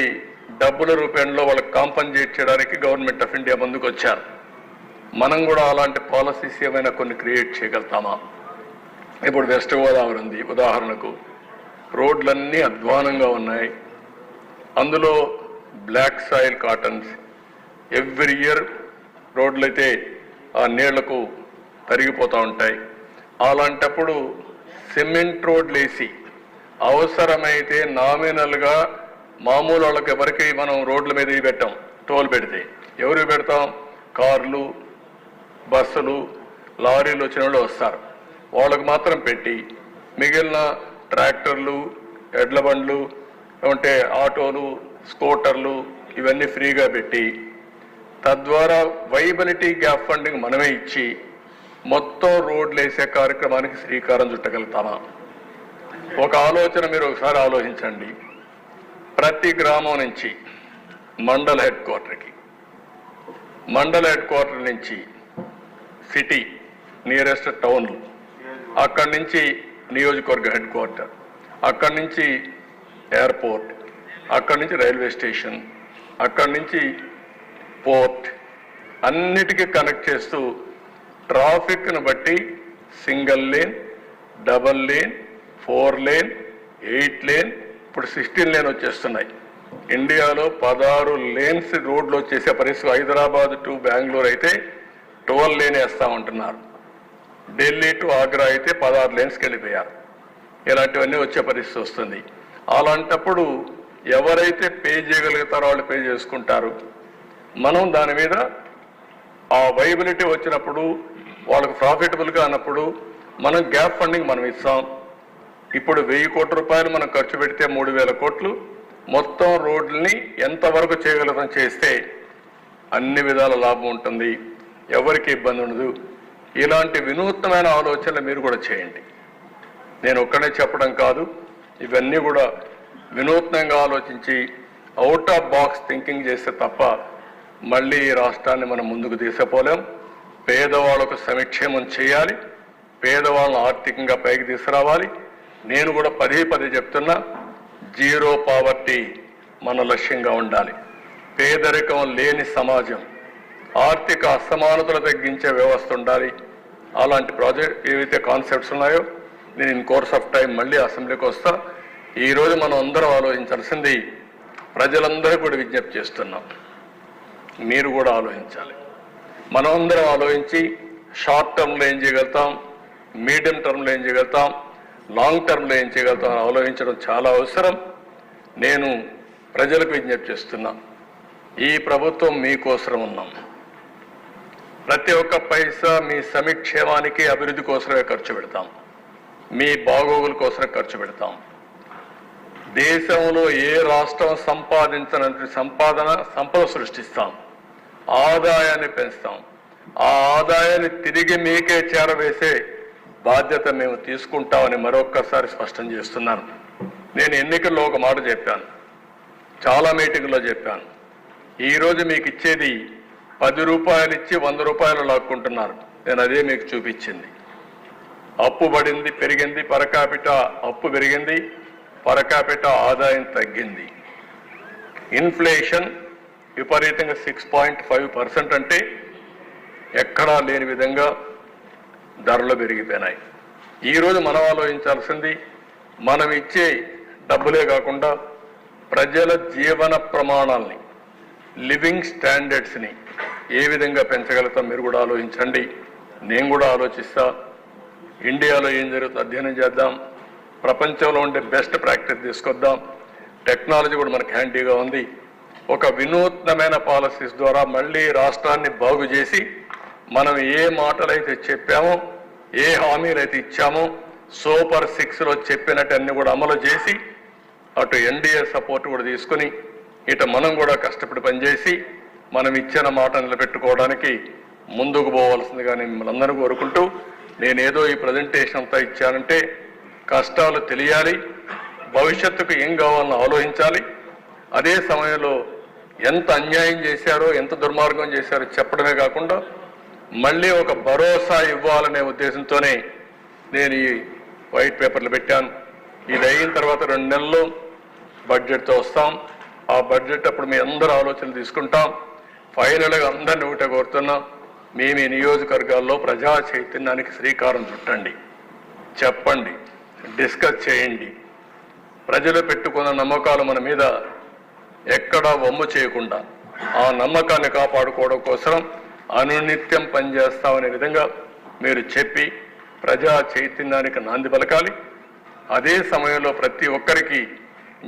డబ్బుల రూపంలో వాళ్ళకి కాంపన్సేట్ చేయడానికి గవర్నమెంట్ ఆఫ్ ఇండియా ముందుకు వచ్చారు. మనం కూడా అలాంటి పాలసీస్ ఏమైనా కొన్ని క్రియేట్ చేయగలుగుతామా? ఇప్పుడు వెస్ట్ గోదావరి ఉంది ఉదాహరణకు, రోడ్లన్నీ అధ్వానంగా ఉన్నాయి, అందులో black soil cottons every year రోడ్లైతే ఆ నీళ్లకు తరిగిపోతూ ఉంటాయి. అలాంటప్పుడు సిమెంట్ రోడ్లు వేసి అవసరమైతే నామినల్గా మామూలు వాళ్ళకి ఎవరికి మనం రోడ్ల మీద పెట్టాం, టోల్ పెడితే ఎవరికి పెడతాం? కార్లు, బస్సులు, లారీలు వచ్చిన వాళ్ళు వస్తారు, వాళ్ళకు మాత్రం పెట్టి మిగిలిన ట్రాక్టర్లు, ఎడ్ల బండ్లు, అంటే ఆటోలు, స్కూటర్లు ఇవన్నీ ఫ్రీగా పెట్టి తద్వారా వైబిలిటీ గ్యాప్ ఫండింగ్ మనమే ఇచ్చి మొత్తం రోడ్లు వేసే కార్యక్రమానికి శ్రీకారం చుట్టగలుగుతామా? ఒక ఆలోచన మీరు ఒకసారి ఆలోచించండి. ప్రతి గ్రామం నుంచి మండల హెడ్ క్వార్టర్కి, మండల హెడ్ క్వార్టర్ నుంచి సిటీ నియరెస్ట్ టౌన్లు, అక్కడి నుంచి నియోజకవర్గ హెడ్ క్వార్టర్, అక్కడి నుంచి ఎయిర్పోర్ట్, అక్కడి నుంచి రైల్వే స్టేషన్, అక్కడి నుంచి పోర్ట్, అన్నిటికీ కనెక్ట్ చేస్తూ ట్రాఫిక్ను బట్టి single lane, double lane, 4 lane, 8 lane, ఇప్పుడు 16 లేన్ వచ్చేస్తున్నాయి. ఇండియాలో 16 లేన్స్ రోడ్లు వచ్చేసే పరిస్థితి. హైదరాబాద్ టు బెంగళూరు అయితే 12 లేన్ వేస్తా ఉంటున్నారు, ఢిల్లీ టు ఆగ్రా అయితే 16 లేన్స్కి వెళ్ళిపోయారు. ఇలాంటివన్నీ వచ్చే పరిస్థితి వస్తుంది. అలాంటప్పుడు ఎవరైతే పే చేయగలుగుతారో వాళ్ళు పే చేసుకుంటారు. మనం దాని మీద ఆ వైబిలిటీ వచ్చినప్పుడు వాళ్ళకు ప్రాఫిటబుల్గా అన్నప్పుడు మనం గ్యాప్ ఫండింగ్ మనం ఇస్తాం. ఇప్పుడు 1000 కోట్ల రూపాయలు మనం ఖర్చు పెడితే 3000 కోట్లు మొత్తం రోడ్లని ఎంతవరకు చేయగలుగుతాం చేస్తే అన్ని విధాల లాభం ఉంటుంది, ఎవరికి ఇబ్బంది ఉండదు. ఇలాంటి వినూత్నమైన ఆలోచనలు మీరు కూడా చేయండి. నేను ఒక్కడే చెప్పడం కాదు, ఇవన్నీ కూడా వినూత్నంగా ఆలోచించి అవుట్ ఆఫ్ బాక్స్ థింకింగ్ చేస్తే తప్ప మళ్ళీ ఈ రాష్ట్రాన్ని మనం ముందుకు తీసుకుపోలేం. పేదవాళ్ళకు సంక్షేమం చేయాలి, పేదవాళ్ళను ఆర్థికంగా పైకి తీసుకురావాలి. నేను కూడా పదే చెప్తున్నా, జీరో పావర్టీ మన లక్ష్యంగా ఉండాలి. పేదరికం లేని సమాజం, ఆర్థిక అసమానతలు తగ్గించే వ్యవస్థ ఉండాలి. అలాంటి ప్రాజెక్ట్ ఏవైతే కాన్సెప్ట్స్ ఉన్నాయో నేను ఇన్ కోర్స్ ఆఫ్ టైం మళ్ళీ అసెంబ్లీకి వస్తా. ఈరోజు మనం అందరం ఆలోచించాల్సింది, ప్రజలందరూ కూడా విజ్ఞప్తి చేస్తున్నాం, మీరు కూడా ఆలోచించాలి. మనం అందరం ఆలోచించి షార్ట్ టర్మ్లో ఏం చేయగలుగుతాం, మీడియం టర్మ్లో ఏం చేయగలుగుతాం, లాంగ్ టర్మ్లో ఏం చేయగలుగుతాం ఆలోచించడం చాలా అవసరం. నేను ప్రజలకు విజ్ఞప్తి చేస్తున్నా, ఈ ప్రభుత్వం మీకోసం ఉన్నాం. ప్రతి ఒక్క పైసా మీ సమిక్షేమానికి అభివృద్ధి కోసమే ఖర్చు పెడతాం, మీ బాగోగుల కోసమే ఖర్చు పెడతాం. దేశంలో ఏ రాష్ట్రం సంపాదించనంత సంపద సృష్టిస్తాం, ఆదాయాన్ని పెంచుతాం. ఆ ఆదాయాన్ని తిరిగి మీకే చేరవేసే బాధ్యత మేము తీసుకుంటామని మరొక్కసారి స్పష్టం చేస్తున్నాను. నేను ఎన్నికల్లో ఒక మాట చెప్పాను, చాలా మీటింగ్లో చెప్పాను. ఈరోజు మీకు ఇచ్చేది 10 రూపాయలు ఇచ్చి 100 రూపాయలు లాక్కుంటున్నారు. నేను అదే మీకు చూపించింది. అప్పు పడింది, పెరిగింది, పరకాపిట అప్పు పెరిగింది, పరకాపిట ఆదాయం తగ్గింది. ఇన్ఫ్లేషన్ విపరీతంగా 6.5% అంటే ఎక్కడా లేని విధంగా ధరలు పెరిగిపోయినాయి. ఈరోజు మనం ఆలోచించాల్సింది, మనం ఇచ్చే డబ్బులే కాకుండా ప్రజల జీవన ప్రమాణాలని, లివింగ్ స్టాండర్డ్స్ని ఏ విధంగా పెంచగలుగుతాం మీరు కూడా ఆలోచించండి. నేను కూడా ఆలోచిస్తా. ఇండియాలో ఏం జరుగుతుందో అధ్యయనం చేద్దాం, ప్రపంచంలో ఉండే బెస్ట్ ప్రాక్టీస్ తీసుకొద్దాం. టెక్నాలజీ కూడా మనకు హ్యాండీగా ఉంది. ఒక వినూత్నమైన పాలసీస్ ద్వారా మళ్ళీ రాష్ట్రాన్ని బాగు చేసి మనం ఏ మాటలైతే చెప్పామో, ఏ హామీలైతే ఇచ్చామో, సూపర్ 6లో చెప్పినట్టు అన్ని కూడా అమలు చేసి అటు ఎన్డీఏ సపోర్ట్ కూడా తీసుకుని ఇటు మనం కూడా కష్టపడి పనిచేసి మనం ఇచ్చిన మాట నిలబెట్టుకోవడానికి ముందుకు పోవాల్సిందిగా నేను మిమ్మల్ని అందరూ కోరుకుంటూ, నేనేదో ఈ ప్రజెంటేషన్ అంతా ఇచ్చానంటే కష్టాలు తెలియాలి, భవిష్యత్తుకు ఏం కావాలని ఆలోచించాలి. అదే సమయంలో ఎంత అన్యాయం చేశారో, ఎంత దుర్మార్గం చేశారో చెప్పడమే కాకుండా మళ్ళీ ఒక భరోసా ఇవ్వాలనే ఉద్దేశంతోనే నేను ఈ వైట్ పేపర్లు పెట్టాను. ఇది అయిన తర్వాత 2 నెలల్లో బడ్జెట్తో వస్తాం. ఆ బడ్జెట్ అప్పుడు మీ అందరూ ఆలోచనలు తీసుకుంటాం. ఫైనల్గా అందరినీ ఒకటే కోరుతున్నాం, మేము ఈ నియోజకవర్గాల్లో ప్రజా చైతన్యానికి శ్రీకారం చుట్టండి, చెప్పండి, డిస్కస్ చేయండి. ప్రజలు పెట్టుకున్న నమ్మకాలు మన మీద ఎక్కడా వమ్ము చేయకుండా ఆ నమ్మకాన్ని కాపాడుకోవడం కోసం అనునిత్యం పనిచేస్తామనే విధంగా మీరు చెప్పి ప్రజా చైతన్యానికి నాంది పలకాలి. అదే సమయంలో ప్రతి ఒక్కరికి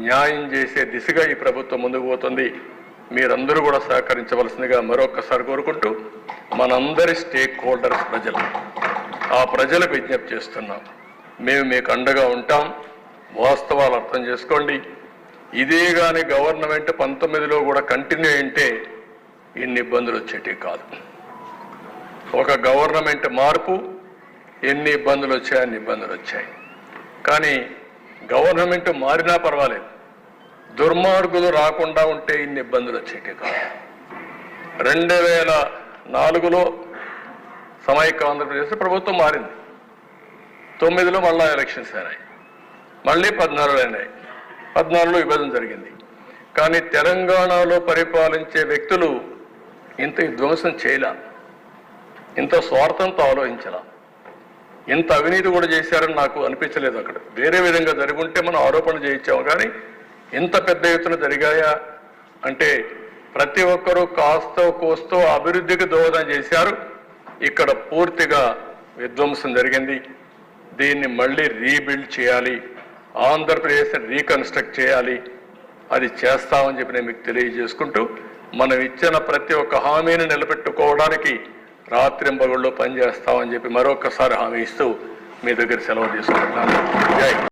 న్యాయం చేసే దిశగా ఈ ప్రభుత్వం ముందుకు పోతుంది. మీరందరూ కూడా సహకరించవలసిందిగా మరొకసారి కోరుకుంటూ, మనందరి స్టేక్ హోల్డర్స్ ప్రజలు, ఆ ప్రజలకు విజ్ఞప్తి చేస్తున్నాం, మేము మీకు అండగా ఉంటాం. వాస్తవాలు అర్థం చేసుకోండి. ఇదే కానీ గవర్నమెంట్ 19లో కూడా కంటిన్యూ అయింటే ఇన్ని ఇబ్బందులు వచ్చేటివి కాదు. ఒక గవర్నమెంట్ మార్పు, ఎన్ని ఇబ్బందులు వచ్చాయి, అన్ని ఇబ్బందులు వచ్చాయి. కానీ గవర్నమెంట్ మారినా పర్వాలేదు, దుర్మార్గులు రాకుండా ఉంటే ఇన్ని ఇబ్బందులు వచ్చేటివి కాదు. 2004లో సమైక్య ఆంధ్రప్రదేశ్ ప్రభుత్వం మారింది, 9లో మళ్ళా ఎలక్షన్స్ అయినాయి, మళ్ళీ 14 అయినాయి, 14లో విభజన జరిగింది. కానీ తెలంగాణలో పరిపాలించే వ్యక్తులు ఇంత విధ్వంసం చేయలే, ఇంత స్వార్థంతో ఆలోచించలా, ఇంత అవినీతి కూడా చేశారని నాకు అనిపించలేదు. అక్కడ వేరే విధంగా జరిగి ఉంటే మనం ఆరోపణలు చేయించాము, కానీ ఇంత పెద్ద ఎత్తున జరిగాయా అంటే ప్రతి ఒక్కరూ కాస్తో కోస్తో అభివృద్ధికి దోహదం చేశారు. ఇక్కడ పూర్తిగా విధ్వంసం జరిగింది. దీన్ని మళ్ళీ రీబిల్డ్ చేయాలి, ఆంధ్రప్రదేశ్ రీకన్స్ట్రక్ట్ చేయాలి. అది చేస్తామని చెప్పి నేను మీకు తెలియజేసుకుంటూ, మనం ఇచ్చిన ప్రతి ఒక్క హామీని నిలబెట్టుకోవడానికి రాత్రింబగళ్ళు పనిచేస్తామని చెప్పి మరొకసారి హామీ ఇస్తూ మీ దగ్గర సెలవు తీసుకుంటున్నాను. జై హింద్.